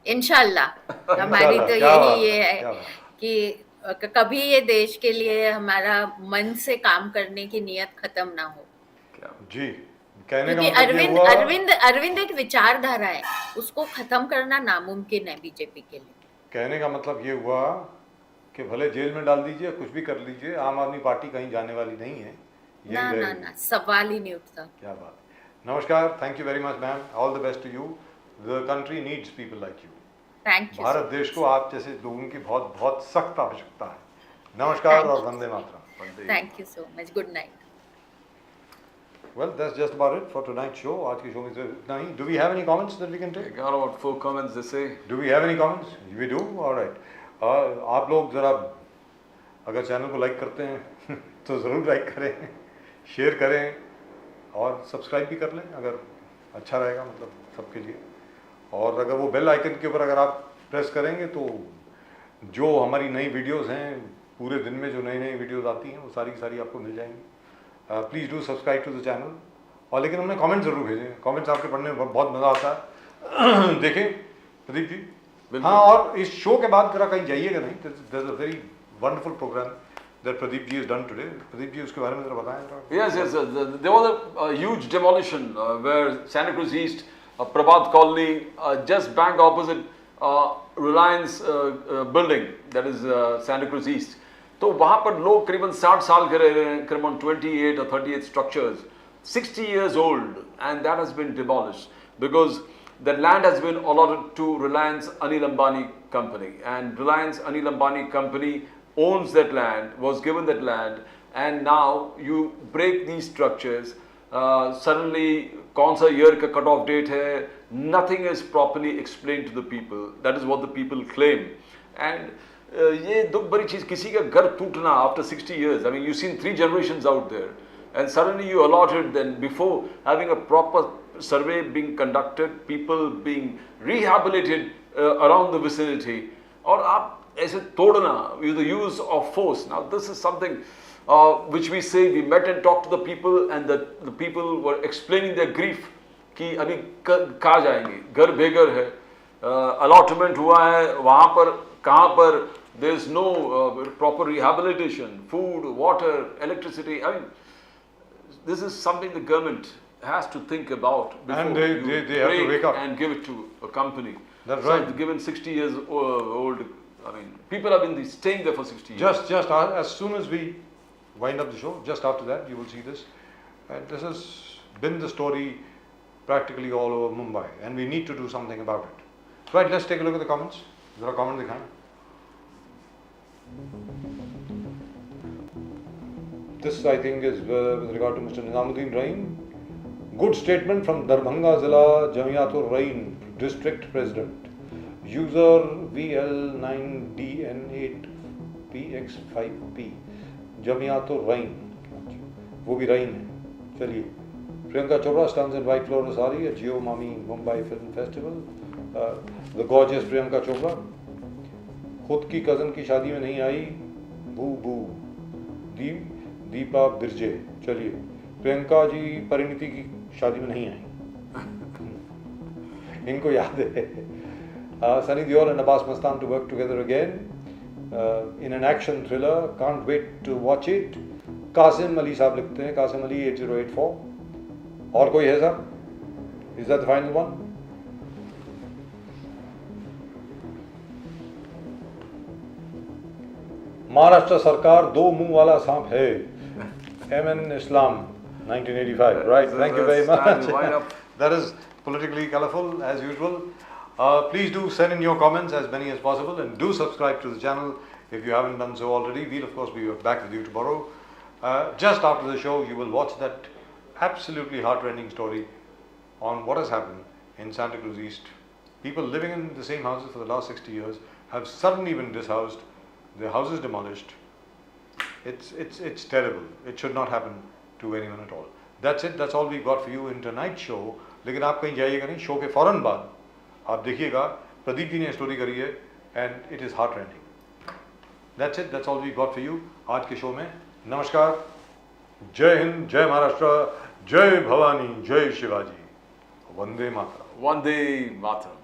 इंशाल्लाह हमारी तो क्या बात यही ये है, है क्या बात है। कि कभी ये देश के लिए हमारा मन से काम करने की नियत खत्म ना हो, जी, कहने का क्योंकि मतलब ये हुआ, अरविंद एक विचारधारा है, उसको खत्म करना नामुमकिन है बीजेपी के लिए। कहने का मतलब ये हुआ कि भले जेल में डाल दीजिए, कुछ भी कर लीजिए, आम आदमी पार्टी कहीं जाने वाली नहीं है। यही ना ना रहेगी। ना, सवाल ही नहीं उठता। क्या बात है। नमस्कार, thank you very much ma'am, all the best to you. The country needs people like you. Thank you. Bharat देश को आप जैसे लोगों की बहुत बहुत सख्त आवश्यकता है। नमस्कार और वंदे मातरम। Thank you so much, good night. Well, that's just about it for tonight's show. आज की शो में इतना ही। Do we have any comments that we can I take? got about 4 comments they say. Do we have any comments? We do? All right. आप लोग ज़रा अगर channel को like करते हैं तो ज़रूर लाइक करें, शेयर करें और सब्सक्राइब भी कर लें अगर अच्छा रहेगा, मतलब सबके लिए। और अगर वो बेल आइकन के ऊपर अगर आप प्रेस करेंगे तो जो हमारी नई वीडियोस हैं, पूरे दिन में जो नई नई वीडियोस आती हैं वो सारी की सारी आपको मिल जाएंगी। Please do subscribe to the channel. और लेकिन हमने कमेंट ज़रूर भेजें, कमेंट्स आपके पढ़ने में बहुत मज़ा आता है। देखें प्रदीप जी, हाँ, और इस शो के बाद जरा कहीं जाइएगा नहीं, there is a very wonderful programme that Pradeep ji has done today. Pradeep ji, उसके बारे में जरा बताएं जरा। Yes. There was a huge demolition where Santa Cruz East, Prabhat Colony, just bank opposite Reliance building, that is Santa cruise east, तो वहाँ पर लोग करीबन 60 साल के रह रहे हैं, करीबन 28 or 38 structures, 60 years old, and that has been demolished because the land has been allotted to Reliance Anil Ambani company, and Reliance Anil Ambani company owns that land, was given that land, and now you break these structures. Suddenly कौन सा year का cut off date है, nothing is properly explained to the people. That is what the people claim. And ये दुख भरी चीज़, किसी का घर टूटना after 60 years. I mean, you've seen 3 generations out there, and suddenly you allotted, then before having a proper survey being conducted, people being rehabilitated around the vicinity, और आप ऐसे तोड़ना with the use of force. Now this is something which we say, we met and talked to the people, and the people were explaining their grief कि अभी कहाँ जाएंगे, घर बेघर है, allotment हुआ है, वहाँ पर कहाँ पर there is no proper rehabilitation, food, water, electricity. I mean, this is something the government has to think about before And they have to wake up and give it to a company. That's So right. given 60 years old, I mean, people have been staying there for 60 years. Just as soon as we wind up the show, just after that, you will see this. And this has been the story practically all over Mumbai, and we need to do something about it. Right, let's take a look at the comments. Zara comment दिखाएं. This, I think, is with regard to Mr. Nizamuddin Rain. Good statement from Darbhanga Zila Jamiatul Rain District President. User VL9DN8PX5P. Jamiatul Rain. वो भी राइन है. चलिए. Priyanka Chopra stands in white floral sari at Jio Mami Mumbai Film Festival. The gorgeous Priyanka Chopra. खुद की cousin की शादी में नहीं आई. बू बू. दीपा बिरजे. चलिए. प्रियंका जी परिणीति की शादी में नहीं आई. इनको याद है. Sunny Deol and Abbas Mastan to work together again in an action thriller. Can't wait to watch it. Qasim Ali साहब लिखते हैं. कासिम अली 8084. और कोई है साहब? Is that the final one? Maharashtra सरकार दो मुंह वाला सांप है. MN Islam 1985. Right. Thank you very much. That is politically colorful as usual. Please do send in your comments, as many as possible, and do subscribe to the channel if you haven't done so already. We'll of course be back with you tomorrow. Just after the show, you will watch that absolutely heart-rending story on what has happened in Santa Cruz East. People living in the same houses for the last 60 years have suddenly been dishoused, their houses demolished. It's terrible. It should not happen to anyone at all. That's it. That's all we've got for you in tonight's show. लेकिन आप कहीं जाइएगा नहीं. Show के फौरन बाद आप देखिएगा प्रदीप जी ने स्टोरी करी है, and it is heart-rending. That's it. That's all we've got for you आज के शो में. नमस्कार. जय हिंद, जय महाराष्ट्र, जय भवानी, जय Shivaji, Vande Mataram. Vande Mataram.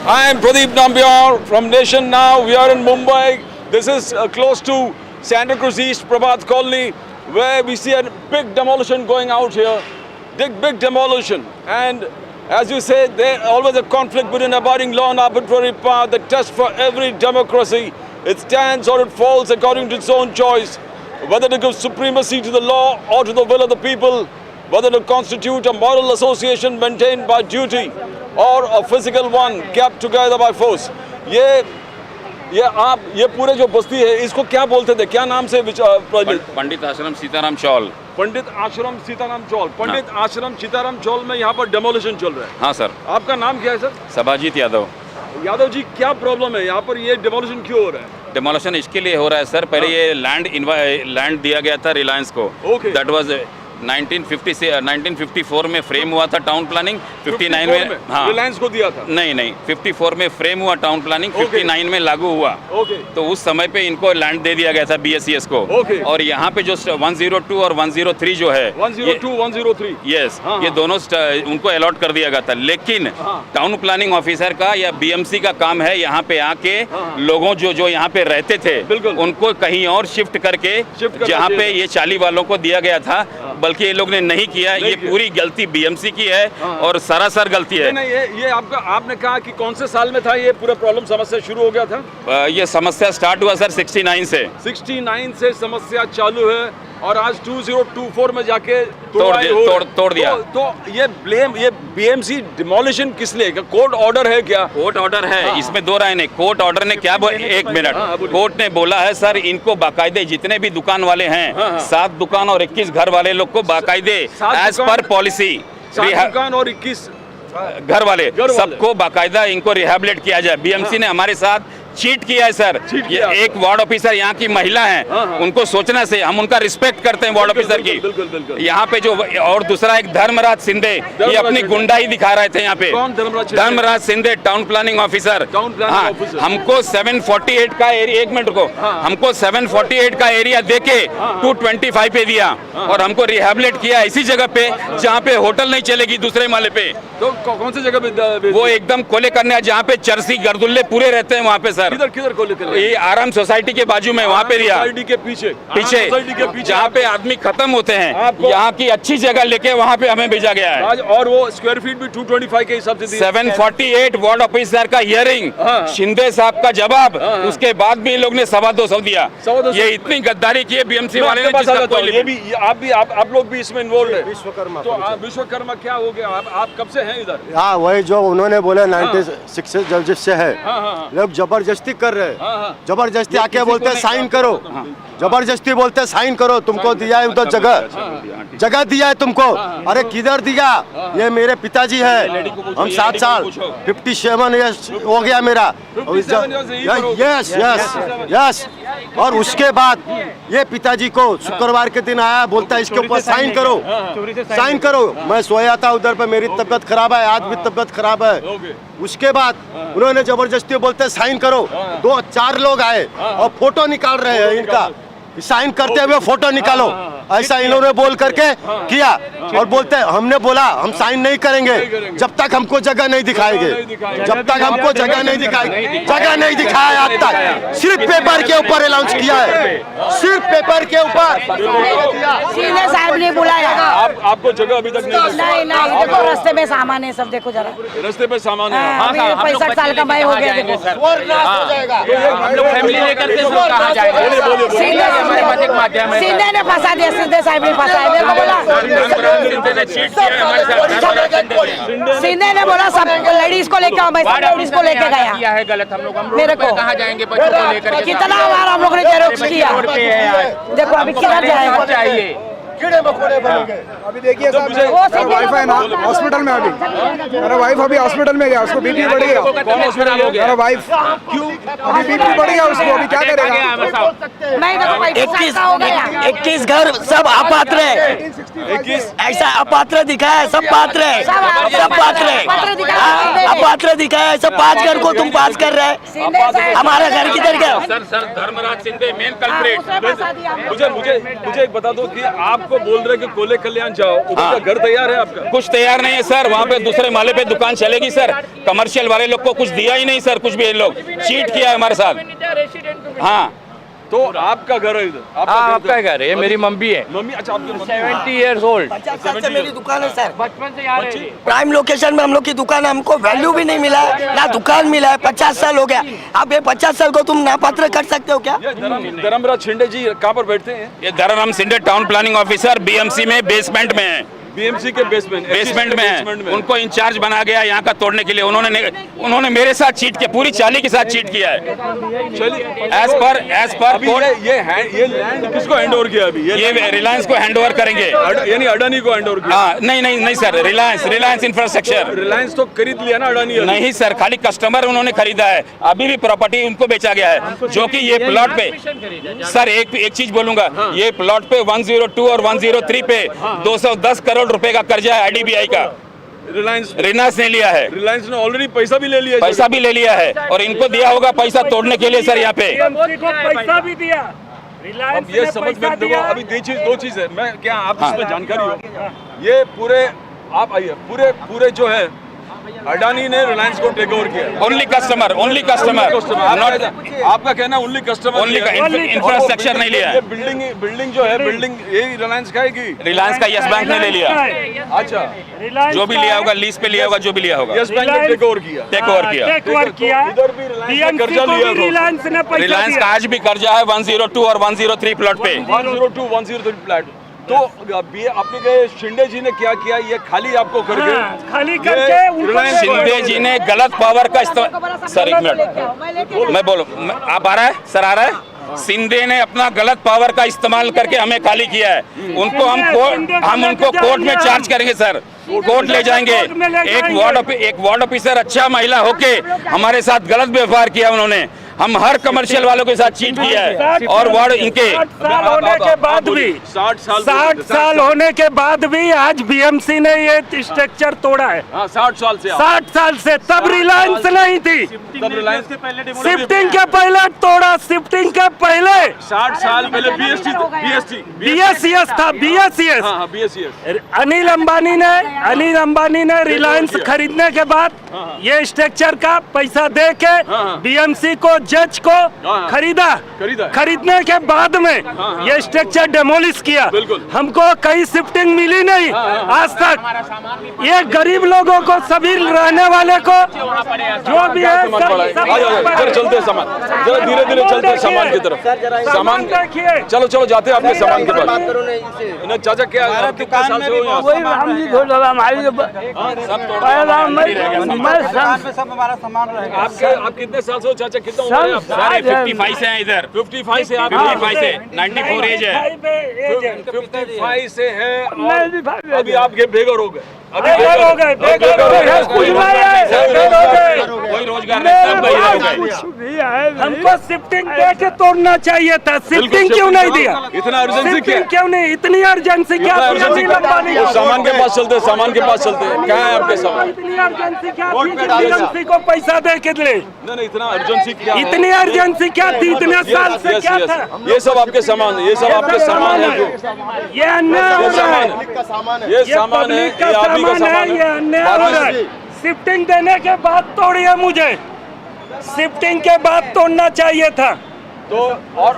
I am Pradeep Nambiar from Nation Now. We are in Mumbai. This is close to Santa Cruz East, Prabhat Colony, where we see a big demolition going out here. Big demolition. And as you say, there always a conflict between abiding law and arbitrary power. The test for every democracy. It stands or it falls according to its own choice. Whether to give supremacy to the law or to the will of the people. Whether to constitute a moral association maintained by duty or a physical one kept together by force. ये पूरे जो बस्ती है इसको क्या बोलते थे, क्या नाम से? पंडित आश्रम सीताराम चौल. पंडित आश्रम सीताराम चौल. पंडित आश्रम सीताराम चौल में यहाँ पर डेमोलिशन चल रहा है. हाँ सर. आपका नाम क्या है सर? सभाजीत यादव. यादव जी, क्या प्रॉब्लम है यहाँ पर? ये डेमोलिशन क्यों हो रहा है? डेमोलिशन इसके लिए हो रहा है सर, पहले ये लैंड दिया गया था रिलायंस को. Okay. दैट वाज 1950 से 1954 में फ्रेम हुआ था टाउन प्लानिंग, 59 में हाँ रिलायंस को दिया था। नहीं 54 में फ्रेम हुआ टाउन प्लानिंग, 59 में लागू हुआ। तो उस समय पे इनको लैंड दे दिया गया था BSES को। और यहाँ पे जो 102 और 103 जो है 102 103 यस ये दोनों उनको अलॉट कर दिया गया था। लेकिन टाउन प्लानिंग ऑफिसर का या BMC का काम है यहाँ पे आके लोगों जो यहाँ पे रहते थे उनको कहीं और शिफ्ट करके जहाँ पे ये चाली वालों को दिया गया था, बल्कि ये लोग ने नहीं किया। ये पूरी गलती BMC की है और सरासर गलती है। नहीं ये आपने कहा कि कौन से साल में था ये पूरा प्रॉब्लम समस्या शुरू हो गया था? ये समस्या स्टार्ट हुआ सर 69 से। 69 से समस्या चालू है और आज 2024 में जाके तोड़ दिया। तो ये ब्लेम ये BMC डिमोलिशन किस लिए? कोर्ट ऑर्डर है क्या? कोर्ट ऑर्डर है, इसमें दो राय नहीं। कोर्ट ऑर्डर ने क्या एक मिनट कोर्ट ने बोला है सर, इनको बाकायदे जितने भी दुकान वाले हैं 7 दुकान और 21 घर वाले लोग को बाकायदे एज पर पॉलिसी 7 दुकान और 21 घर वाले सबको बाकायदा इनको रिहेबिलिट किया जाए। BMC ने हमारे साथ चीट किया है सर। ये एक वार्ड ऑफिसर यहाँ की महिला हैं, उनको सोचना से हम उनका रिस्पेक्ट करते हैं वार्ड ऑफिसर की। यहाँ पे जो और दूसरा एक धर्मराज सिंधे ये अपनी गुंडाई दिखा रहे थे यहाँ पे। Dharmraj Sindhe town planning officer. हमको 748 का एरिया, एक मिनट को, हमको 748 का एरिया देके 225 पे दिया और हमको रिहेबिलिट किया ऐसी जगह पे जहाँ पे होटल नहीं चलेगी दूसरे माले पे। तो कौन सी जगह पे? वो एकदम कोले करने जहाँ पे चरसी गर्दुल्ले पूरे रहते हैं वहाँ पे सर। किधर कोले कर? ये आराम सोसाइटी के बाजू में वहाँ पे रिया सोसाइटी के पीछे जहाँ पे आदमी खत्म होते हैं, यहाँ की अच्छी जगह लेके वहाँ पे हमें भेजा गया है। और वो स्क्वायर फीट भी 225 के हिसाब से 748 वार्ड ऑफिसर का हियरिंग, शिंदे साहब का जवाब, उसके बाद भी लोग ने 225 दिया। ये इतनी गद्दारी की है BMC वाले ने। ये भी आप लोग भी इसमें इन्वॉल्व है। विश्वकर्मा क्या हो गया? आप कब से हैं इधर? हाँ वही जो उन्होंने बोला 96 जब से है, लोग जबरदस्ती कर रहे हैं। जबरदस्ती आके बोलते हैं साइन करो, जबरदस्ती बोलते हैं साइन करो। तुमको दिया है उधर जगह दिया है तुमको। अरे किधर दिया? ये मेरे पिताजी है, हम 7 साल 57 ईयर्स हो गया मेरा। यस और उसके बाद ये पिताजी को शुक्रवार के दिन आया, बोलता है इसके ऊपर साइन करो। मैं सोया था उधर पे, मेरी तबीयत खराब है, आज भी तबीयत खराब है। उसके बाद उन्होंने जबरदस्ती बोलते साइन करो। 2-4 लोग आए और फोटो निकाल रहे हैं इनका, साइन करते हुए फोटो निकालो। ऐसा इन्होंने बोल करके किया और बोलते हैं हमने बोला हम साइन नहीं करेंगे जब तक हमको जगह नहीं दिखाएंगे, जब तक हमको जगह नहीं दिखाया आज तक। सिर्फ पेपर के ऊपर अनाउंस किया है, सिर्फ पेपर के ऊपर। सीने साहब ने बुलाया। आपको जगह अभी तक नहीं देखो रास्ते में सामान है सब, देखो जरा रास्ते पे सामान है। 65 साल का मैं हो गया, देखो हम लोग फैमिली लेकर के कहाँ जाएंगे? सीधे ने फंसा दिया, सीधे साहब ने फंसाया। मेरे को बोला सीधे ने बोला सब लेडीज को लेके आओ, मैं सब लेडीज को लेके गया है। गलत हम लोग मेरे को कहाँ जाएंगे बच्चों को लेकर? कितना बार हम लोग ने जेरोक्स किया, देखो अभी किधर जाएंगे? कीड़े मकोड़े बनेंगे। अभी देखिए साहब वाइफ है ना हॉस्पिटल में, अभी मेरा वाइफ अभी हॉस्पिटल में गया, उसको बीपी बढ़ गया। मेरा वाइफ क्यों? अभी बीपी बढ़ गया उसको, अभी क्या करेगा? मैं देखो 21 घर सब अपात्र है, 21 ऐसा अपात्र दिखाया है, सब पात्र है, सब पात्र है, अपात्र दिखाया है। सब 5 घर को तुम पास कर रहे हैं, हमारा घर किधर गया? Sir Dharmraj Sindhe main culprit. मुझे एक बता दो कि आपको बोल रहे कि कोले कल्याण जाओ, उसका घर तैयार है आपका? कुछ तैयार नहीं है सर, वहाँ पे दूसरे माले पे दुकान चलेगी सर। कमर्शियल वाले लोग को कुछ दिया ही नहीं सर, कुछ भी ये लोग चीट किया है हमारे साथ। हाँ तो आपका घर है इधर? आपका घर है, ये मेरी मम्मी है। मम्मी? अच्छा आपकी 70 इयर्स ओल्ड। 50 साल से मेरी दुकान है सर, बचपन से यार प्राइम लोकेशन में हम लोग की दुकान है, हमको वैल्यू भी नहीं मिला है, ना दुकान मिला है। 50 साल हो गया। आप ये 50 साल को तुम नापात्र कर सकते हो क्या? धर्मराज शिंदे जी कहाँ पर बैठते हैं? ये Dharmraj Shinde town planning officer BMC में बेसमेंट में है। बीएमसी के बेसमेंट में है, उनको इंचार्ज बना गया यहाँ का तोड़ने के लिए। उन्होंने मेरे साथ चीट किया, पूरी चाली के साथ चीट किया है। चलिए एज पर ये लैंड किसको हैंड ओवर किया अभी? ये रिलायंस को हैंड ओवर करेंगे, यानी अडानी को हैंड ओवर किया? हाँ, नहीं सर, रिलायंस इंफ्रास्ट्रक्चर। रिलायंस तो खरीद लिया ना अडानी? नहीं सर, खाली कस्टमर उन्होंने खरीदा है, अभी भी प्रॉपर्टी उनको बेचा गया है। जो कि ये प्लॉट पे सर एक चीज बोलूंगा, ये प्लॉट पे 102 और 103 पे 210 करोड़ रुपए का कर्जा है आईडीबीआई का, रिलायंस ने लिया है। रिलायंस ने ऑलरेडी पैसा भी ले लिया है और इनको दिया होगा पैसा तोड़ने के लिए सर। यहाँ पे पैसा भी दिया, अब ये समझ में देखो, अभी दो चीज है, मैं क्या आप इसमें जानकारी हो, ये पूरे आप आइए, पूरे जो है अडानी ने रिलायंस को टेक ओवर किया। ओनली कस्टमर आपका कहना ओनली कस्टमर, इंफ्रास्ट्रक्चर नहीं लिया। ये बिल्डिंग जो है, बिल्डिंग यही रिलायंस का है कि रिलायंस का यस बैंक ने ले लिया? अच्छा, जो भी लिया होगा, लीज पे लिया होगा, जो भी लिया होगा, यस बैंक ने टेक ओवर किया। इधर भी कर्जा लिया, रिलायंस का आज भी कर्जा है 102 और 103 प्लॉट पे। 102, 103 प्लॉट। तो आपने कहे शिंदे जी ने क्या किया, ये खाली आपको खाली करके शिंदे जी ने गलत पावर का इस्तेमाल। सर एक मिनट मैं बोलूं, आप आ रहा है सर, आ रहा है? शिंदे ने अपना गलत पावर का इस्तेमाल करके हमें खाली किया है। हम उनको कोर्ट में चार्ज करेंगे सर, कोर्ट ले जाएंगे। एक वार्ड ऑफिसर अच्छा महिला होके हमारे साथ गलत व्यवहार किया उन्होंने। हम हर कमर्शियल वालों के साथ चीट किया है और वार्ड इनके 60 साल होने के बाद भी 60 साल होने के बाद भी आज बीएमसी ने ये स्ट्रक्चर तोड़ा है। 60 साल से तब रिलायंस नहीं थी, शिफ्टिंग के पहले तोड़ा, शिफ्टिंग के पहले 60 साल पहले बीएससीएस था, बीएससीएस। अनिल अंबानी ने रिलायंस खरीदने के बाद ये स्ट्रक्चर का पैसा दे के बीएमसी को, जज को खरीदने के बाद में ये स्ट्रक्चर डेमोलिश किया। हमको कहीं शिफ्टिंग मिली नहीं आज तक। ये गरीब लोगों को, सभी रहने वाले को, जो भी है चलते सामान, जरा धीरे चलते हैं सामान की तरफ। सामान चलो जाते हैं आपके सामान के पास। चाचा क्या कितने साल से हो आप कितने साल से हो चाचा? कितना उम्र है आपका? 55 से हैं इधर। 55 से आप? 55 से 94 एज है। 55 से है। अभी आप बेघर हो गए, कोई रोजगार नहीं। हमको शिफ्टिंग दे के तोड़ना चाहिए था, शिफ्टिंग क्यों नहीं दिया? इतना अर्जेंसी क्यों नहीं? इतनी अर्जेंसी क्या? सामान के पास चलते, क्या है आपके सामान? इतनी अर्जेंसी क्या थी को पैसा दे के दे? नहीं, इतना अर्जेंसी क्या? इतनी अर्जेंसी क्या थी? इतने साल से क्या था? ये सब आपके सामान है, ये सब आपके सामान है, ये अन्याय हो रहा है, ये सामान है, ये आप ही का सामान ये अन्याय हो रहा है। शिफ्टिंग देने के बाद तोड़िए, मुझे शिफ्टिंग के बाद तोड़ना चाहिए था। तो और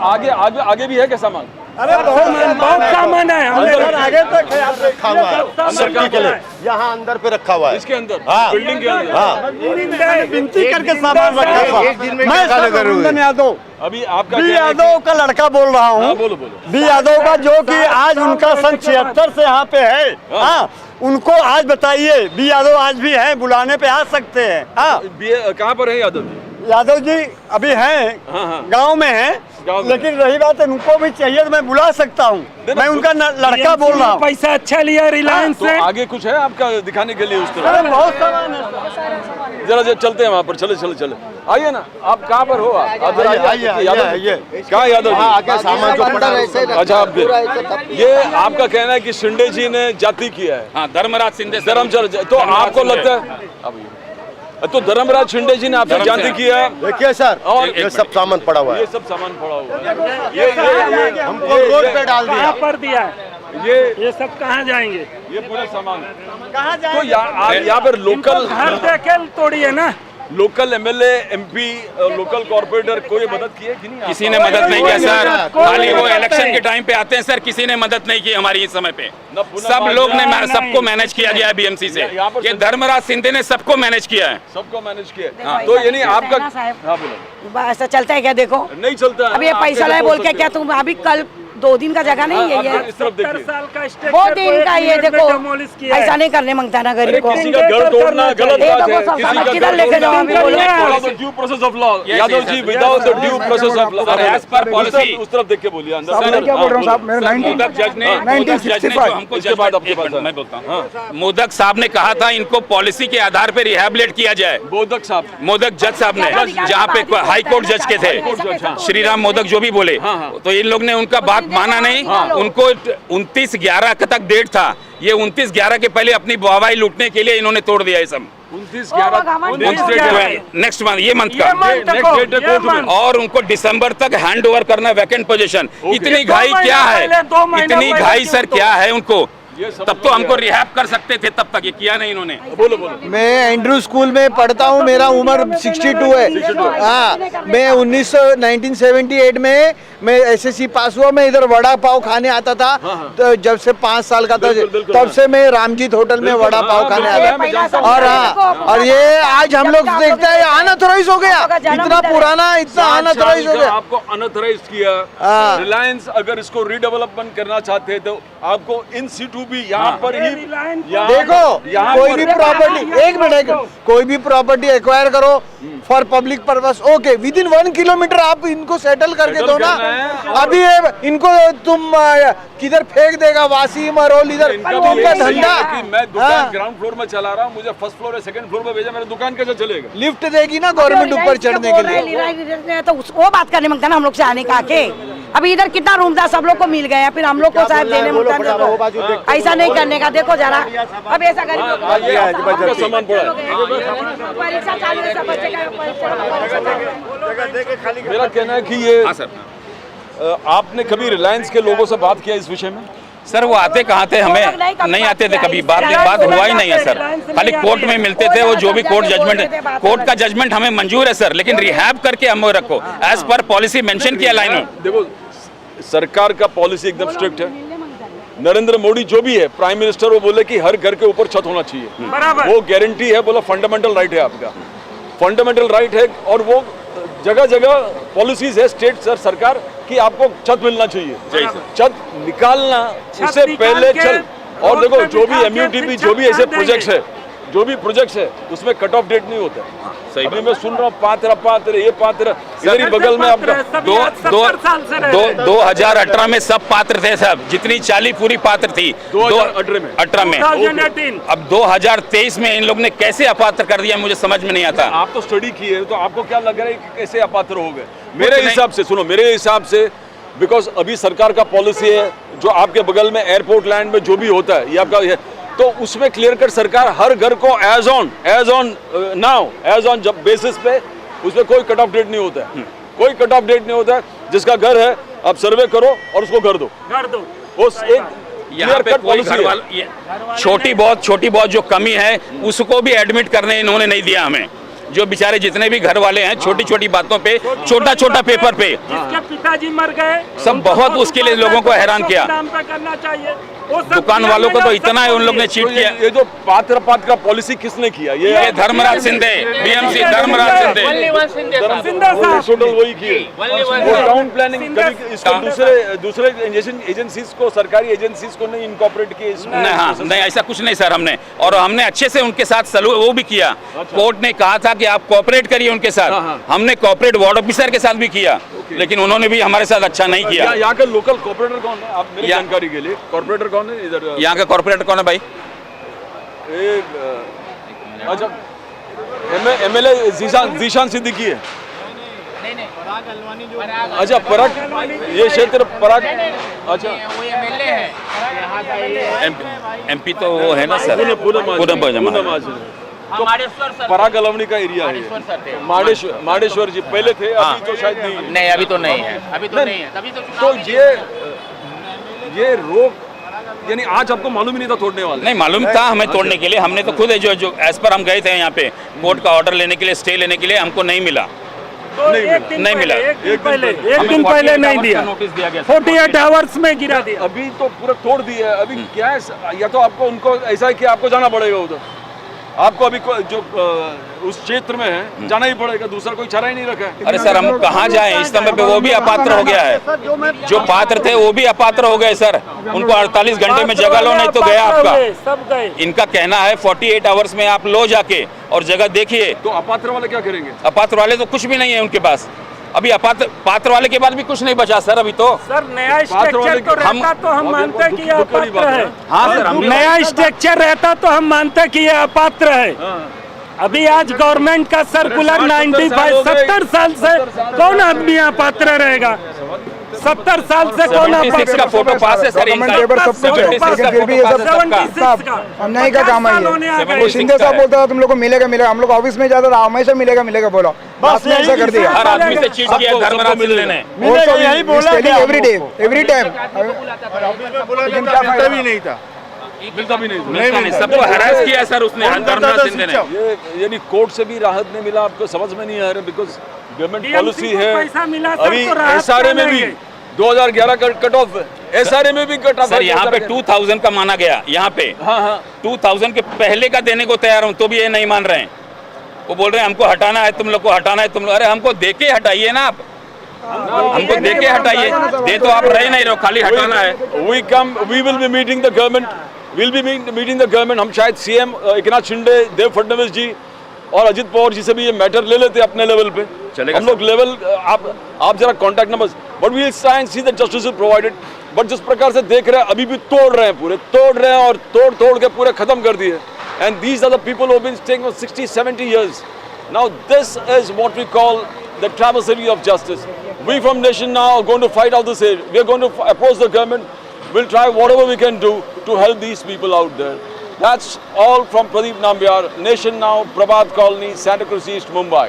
आगे भी है क्या सामान? अरे बहुत सामान है, आगे तक है, आप रखा हुआ है सेफ्टी के लिए, यहाँ अंदर पे रखा हुआ है, इसके अंदर, हाँ, बिल्डिंग के अंदर विनती करके सामान रखा था। मैं सर यादव, अभी आपका बी यादव का लड़का बोल रहा हूँ। बोलो। बी यादव का, जो कि आज उनका सन 76 से यहाँ पे है। हाँ, उनको आज बताइए, बी यादव आज भी है, बुलाने पे आ सकते हैं। हाँ, कहाँ पर है यादव जी? यादव जी अभी हैं, गांव में हैं, लेकिन रही बात है, उनको भी चाहिए तो मैं बुला सकता हूँ। मैं उनका लड़का बोल रहा हूँ। पैसा अच्छा लिया रिलायंस से। तो आगे कुछ है आपका दिखाने के लिए उस तरह? बहुत सामान है, जरा चलते हैं वहाँ पर, चले आइए ना। आप कहाँ पर हो? आइए। क्या यादव जी? आगे सामान जो पड़ा है। अच्छा, आपके ये आपका कहना है कि शिंदे जी ने जाति किया है? हाँ, धर्मराज शिंदे। तो आपको लगता है तो धर्मराज शिंदे जी ने आपसे जाति किया? देखिए सर, और ये सब सामान पड़ा हुआ है, ये सब सामान पड़ा हुआ है, ये हमको रोड पे डाल दिया। पर दिया ये सब कहाँ जाएंगे? ये पूरा सामान कहाँ जाएंगे? तो यहाँ पर लोकल घर देखे तोड़िए ना। Local MLA, MP, local corporator कोई मदद की है कि नहीं? किसी ने मदद नहीं किया सर, खाली वो इलेक्शन के टाइम पे आते हैं सर। किसी ने मदद नहीं की हमारी इस समय पे। सब लोग ने, सबको मैनेज किया गया है बीएमसी से। ये धर्मराज शिंदे ने सबको मैनेज किया है, सबको मैनेज किया है। तो यानी आपका, हाँ बोलो, ऐसा चलता है क्या? देखो नहीं चलता। अब ये पैसा लाए बोल के क्या तुम अभी कल 2 दिन का जगह नहीं है ये, इस तरफ देखिए, 70 साल का स्ट्रक्चर बहुत दिन का ये देखो, किया है। ऐसा नहीं करने मांगता ना गरीब को। किसी का घर तोड़ना गलत ये बात देखो है, सब किसी का किधर घर लेके जाओ अभी बोलो। Without due process of law, Yadav ji without the due process of law, as per policy उस तरफ देख के बोलिए अंदर साहब मैं क्या बोल रहा हूँ साहब, मेरा मोदक जज ने 1965 हमको इसके बाद आपके पास मैं बोलता हूँ, मोदक साहब ने कहा था इनको पॉलिसी के आधार पे रिहैबिलिटेट किया जाए। मोदक साहब, मोदक जज साहब ने, जहाँ पे हाई कोर्ट जज के थे श्री राम मोदक जो भी बोले, तो इन लोग ने उनका बात माना नहीं। उनको 29/11 तक डेट था, ये 29/11 के पहले अपनी वाहवाही लूटने के लिए इन्होंने तोड़ दिया ये सब। 29/11 नेक्स्ट मंथ, ये मंथ का नेक्स्ट डेट है कोर्ट में, और उनको दिसंबर तक हैंड ओवर करना वैकेंट पोजीशन। इतनी घाई क्या है, इतनी घाई सर क्या है उनको? तब तो हमको रिहैब कर सकते थे, तब तक ये किया नहीं इन्होंने। बोलो बोलो। मैं एंड्रू स्कूल में पढ़ता हूँ, मेरा उम्र 62 है। हाँ, मैं 1978 में मैं एसएससी पास हुआ। मैं इधर वड़ा पाव खाने आता था, तो जब से 5 साल का था तब से मैं रामजीत होटल में वड़ा पाव खाने आता था। और हाँ, और ये आज हम लोग देखते हैं अनऑथराइज हो गया, इतना पुराना, इतना अनऑथराइज हो गया। आपको अनऑथराइज किया। रिलायंस अगर इसको रीडेवलपमेंट करना चाहते हैं तो आपको इन सीटू भी यहाँ पर ही देखो, कोई भी प्रॉपर्टी, एक मिनट, कोई भी प्रॉपर्टी एक्वायर करो for public purpose, okay, with in 1 kilometre आप इनको सेटल करके दो ना। अभी इनको तुम किधर फेंक देगा, वासीम और इधर उनका धंधा। मैं दुकान ग्राउंड फ्लोर में चला रहा हूँ, मुझे फर्स्ट फ्लोर या सेकंड फ्लोर में भेजा, मेरा दुकान कैसे चलेगा? लिफ्ट देगी ना गवर्नमेंट ऊपर चढ़ने के लिए। तो वो बात करने मांगता ना हम लोग से आने का के। अभी इधर कितना रूम था, सब लोग को मिल गया, फिर हम लोग को शायद देने मांगता। ऐसा नहीं करने का, देखो जरा अब ऐसा गरीब सामान पड़ा है। परीक्षा चालू है, सब बच्चे का मेरा कहना है कि ये आपने कभी रिलायंस के लोगों से बात किया इस विषय में? सर वो आते कहाँ थे, हमें नहीं आते थे कभी, बात हुआ ही नहीं है सर। खाली कोर्ट में मिलते थे, वो जो भी कोर्ट जजमेंट, कोर्ट का जजमेंट हमें मंजूर है सर, लेकिन रिहैब करके हम रखो एज पर पॉलिसी मेंशन किया लाइन में। देखो सरकार का पॉलिसी एकदम स्ट्रिक्ट है। नरेंद्र मोदी जो भी है प्राइम मिनिस्टर, वो बोले कि हर घर के ऊपर छत होना चाहिए, वो गारंटी है, बोला फंडामेंटल राइट है आपका, फंडामेंटल राइट है। और वो जगह जगह पॉलिसीज है स्टेट सर सरकार कि आपको छत मिलना चाहिए, छत निकालना उससे पहले चल। और देखो जो भी एमयूटीपी, जो भी ऐसे प्रोजेक्ट्स है, जो भी प्रोजेक्ट्स है उसमें कट ऑफ डेट नहीं होता। अभी मैं सुन रहा हूँ पात्र ये पात्र, इधर ही बगल में आपका 2018 में सब पात्र थे सब, जितनी 40 पूरी पात्र थी 2018 में। अब 2023 में इन लोग ने कैसे अपात्र कर दिया मुझे समझ में नहीं आता। आप तो स्टडी किए तो आपको क्या लग रहा है कि कैसे अपात्र हो गए? मेरे हिसाब से सुनो, मेरे हिसाब से बिकॉज अभी सरकार का पॉलिसी है, जो आपके बगल में एयरपोर्ट लैंड में जो भी होता है ये आपका, तो उसमें क्लियर कट सरकार हर घर को एज ऑन जब बेसिस पे उसमें कोई कट ऑफ डेट नहीं होता है, कोई कट ऑफ डेट नहीं होता है। जिसका घर है आप सर्वे करो और उसको घर दो। उस एक यहाँ पे कोई छोटी बहुत जो कमी है उसको भी एडमिट करने इन्होंने नहीं दिया हमें। जो बेचारे जितने भी घर वाले हैं छोटी छोटी बातों पे, छोटा पेपर पे, जिसके पिताजी मर गए, सब बहुत उसके लिए लोगों को हैरान किया। करना चाहिए दुकान वालों को तो इतना है, उन लोग ने चीट किया। ये जो पात्र का पॉलिसी किसने किया? ये धर्मराज सिंधे, बीएमसी धर्मराज सिंधे टोटल वही किए। टाउन प्लानिंग इसको दूसरे एजेंसीज को, सरकारी एजेंसीज को नहीं इनकॉर्पोरेट किए इसमें? नहीं ऐसा कुछ नहीं सर हमने, और हमने अच्छे से उनके साथ वो भी किया। कोर्ट ने कहा था कि आप कोऑपरेट करिए उनके साथ, हमने कोऑपरेट वार्ड ऑफिसर के साथ भी किया, लेकिन उन्होंने भी हमारे साथ अच्छा नहीं किया। यहाँ का लोकल कॉर्पोरेटर कौन है? आप मेरी जानकारी के लिए कॉर्पोरेटर कौन है इधर? यहाँ का कॉर्पोरेटर कौन है भाई? अच्छा, एमएलए जीशान सिद्दीकी है। अच्छा, पराग, ये क्षेत्र पराग, अच्छा एमपी तो वो है ना सर, तो पराग अलवनी का एरिया है। माडेश्वर जी पहले थे, अभी तो शायद नहीं, अभी तो नहीं है, तो ये रोक यानी आज आपको मालूम ही नहीं था तोड़ने वाले? नहीं मालूम था हमें तोड़ने के लिए, हमने तो खुद जो एज पर हम गए थे यहाँ पे कोर्ट का ऑर्डर लेने के लिए, स्टे लेने के लिए, हमको नहीं मिला। नहीं मिला, एक दिन पहले नहीं दिया, नोटिस दिया गया, 48 आवर्स में गिरा दिया। अभी तो पूरा तोड़ दिया है। अभी क्या है, या तो आपको उनको ऐसा है कि आपको जाना पड़ेगा उधर, आपको अभी जो उस क्षेत्र में है, जाना ही पड़ेगा, दूसरा कोई चारा ही नहीं रखा है। अरे सर हम कहाँ जाएं इस समय पे, वो भी अपात्र हो गया है, जो पात्र थे वो भी अपात्र हो गए सर, उनको 48 घंटे में जगह लो नहीं तो गया आपका। सब गए। इनका कहना है 48 आवर्स में आप लो जाके और जगह देखिए। तो अपात्र वाले क्या करेंगे? अपात्र वाले तो कुछ भी नहीं है उनके पास अभी, पात्र वाले के बाद भी कुछ नहीं बचा सर अभी तो। सर नया स्ट्रक्चर तो रहता तो हम मानते हैं कि ये अपात्र है। हाँ सर, नया स्ट्रक्चर रहता तो हम मानते हैं कि ये अपात्र है। अभी आज गवर्नमेंट का सर्कुलर 95 70 साल से कौन आदमी यहाँ पात्र रहेगा? 70 साल से कौन 76 का फोटो पास है सर इनका, 76 का फिर भी ये सब अन्याय का काम है ये। वो शिंदे साहब बोलता था तुम लोग को मिलेगा मिलेगा, हम लोग ऑफिस में जाता था हमेशा मिलेगा मिलेगा बोला, बस ने ऐसा कर दिया। हर आदमी से चीट किया, घर में मिलने ने यही बोला एवरी टाइम, लेकिन क्या फायदा भी नहीं था, मिलता भी नहीं, सबको हरास किया सर उसने, सिंधे ने। ये यानी कोर्ट से भी राहत नहीं मिला, आपको समझ में नहीं आ रहा, बिकॉज गवर्नमेंट पॉलिसी है। अभी एसआरए में भी 2011 का कट ऑफ, एसआरए में भी कट ऑफ सर यहाँ पे 2000 का माना गया, यहाँ पे 2000 के पहले का देने को तैयार हूँ तो भी ये नहीं मान रहे हैं। वो बोल रहे हैं हमको हटाना है, तुम लोग को हटाना है, तुम लोग, अरे हमको देके हटाइए ना आप, हमको देके हटाइए, दे तो आप रहे नहीं रहो, खाली हटाना है। We will be meeting the government, हम शायद सीएम एकनाथ शिंदे, देव फडणवीस जी और अजित पवार जी से भी ये मैटर ले लेते अपने लेवल पे, हम लोग लेवल, आप जरा contact number, but we will try and see that justice is provided. But जिस प्रकार से देख रहे हैं अभी भी तोड़ रहे हैं, पूरे तोड़ रहे हैं और तोड़ के पूरे खत्म कर दिए। And these are the people who have been staying for 60-70 years. Now this is what we call the travesty of justice. We from Nation Now are going to fight out this area. We are going to approach the government. We'll try whatever we can do to help these people out there. That's all from Pradeep Nambiar, Nation Now, Prabhat Colony, Santa Cruz East, Mumbai.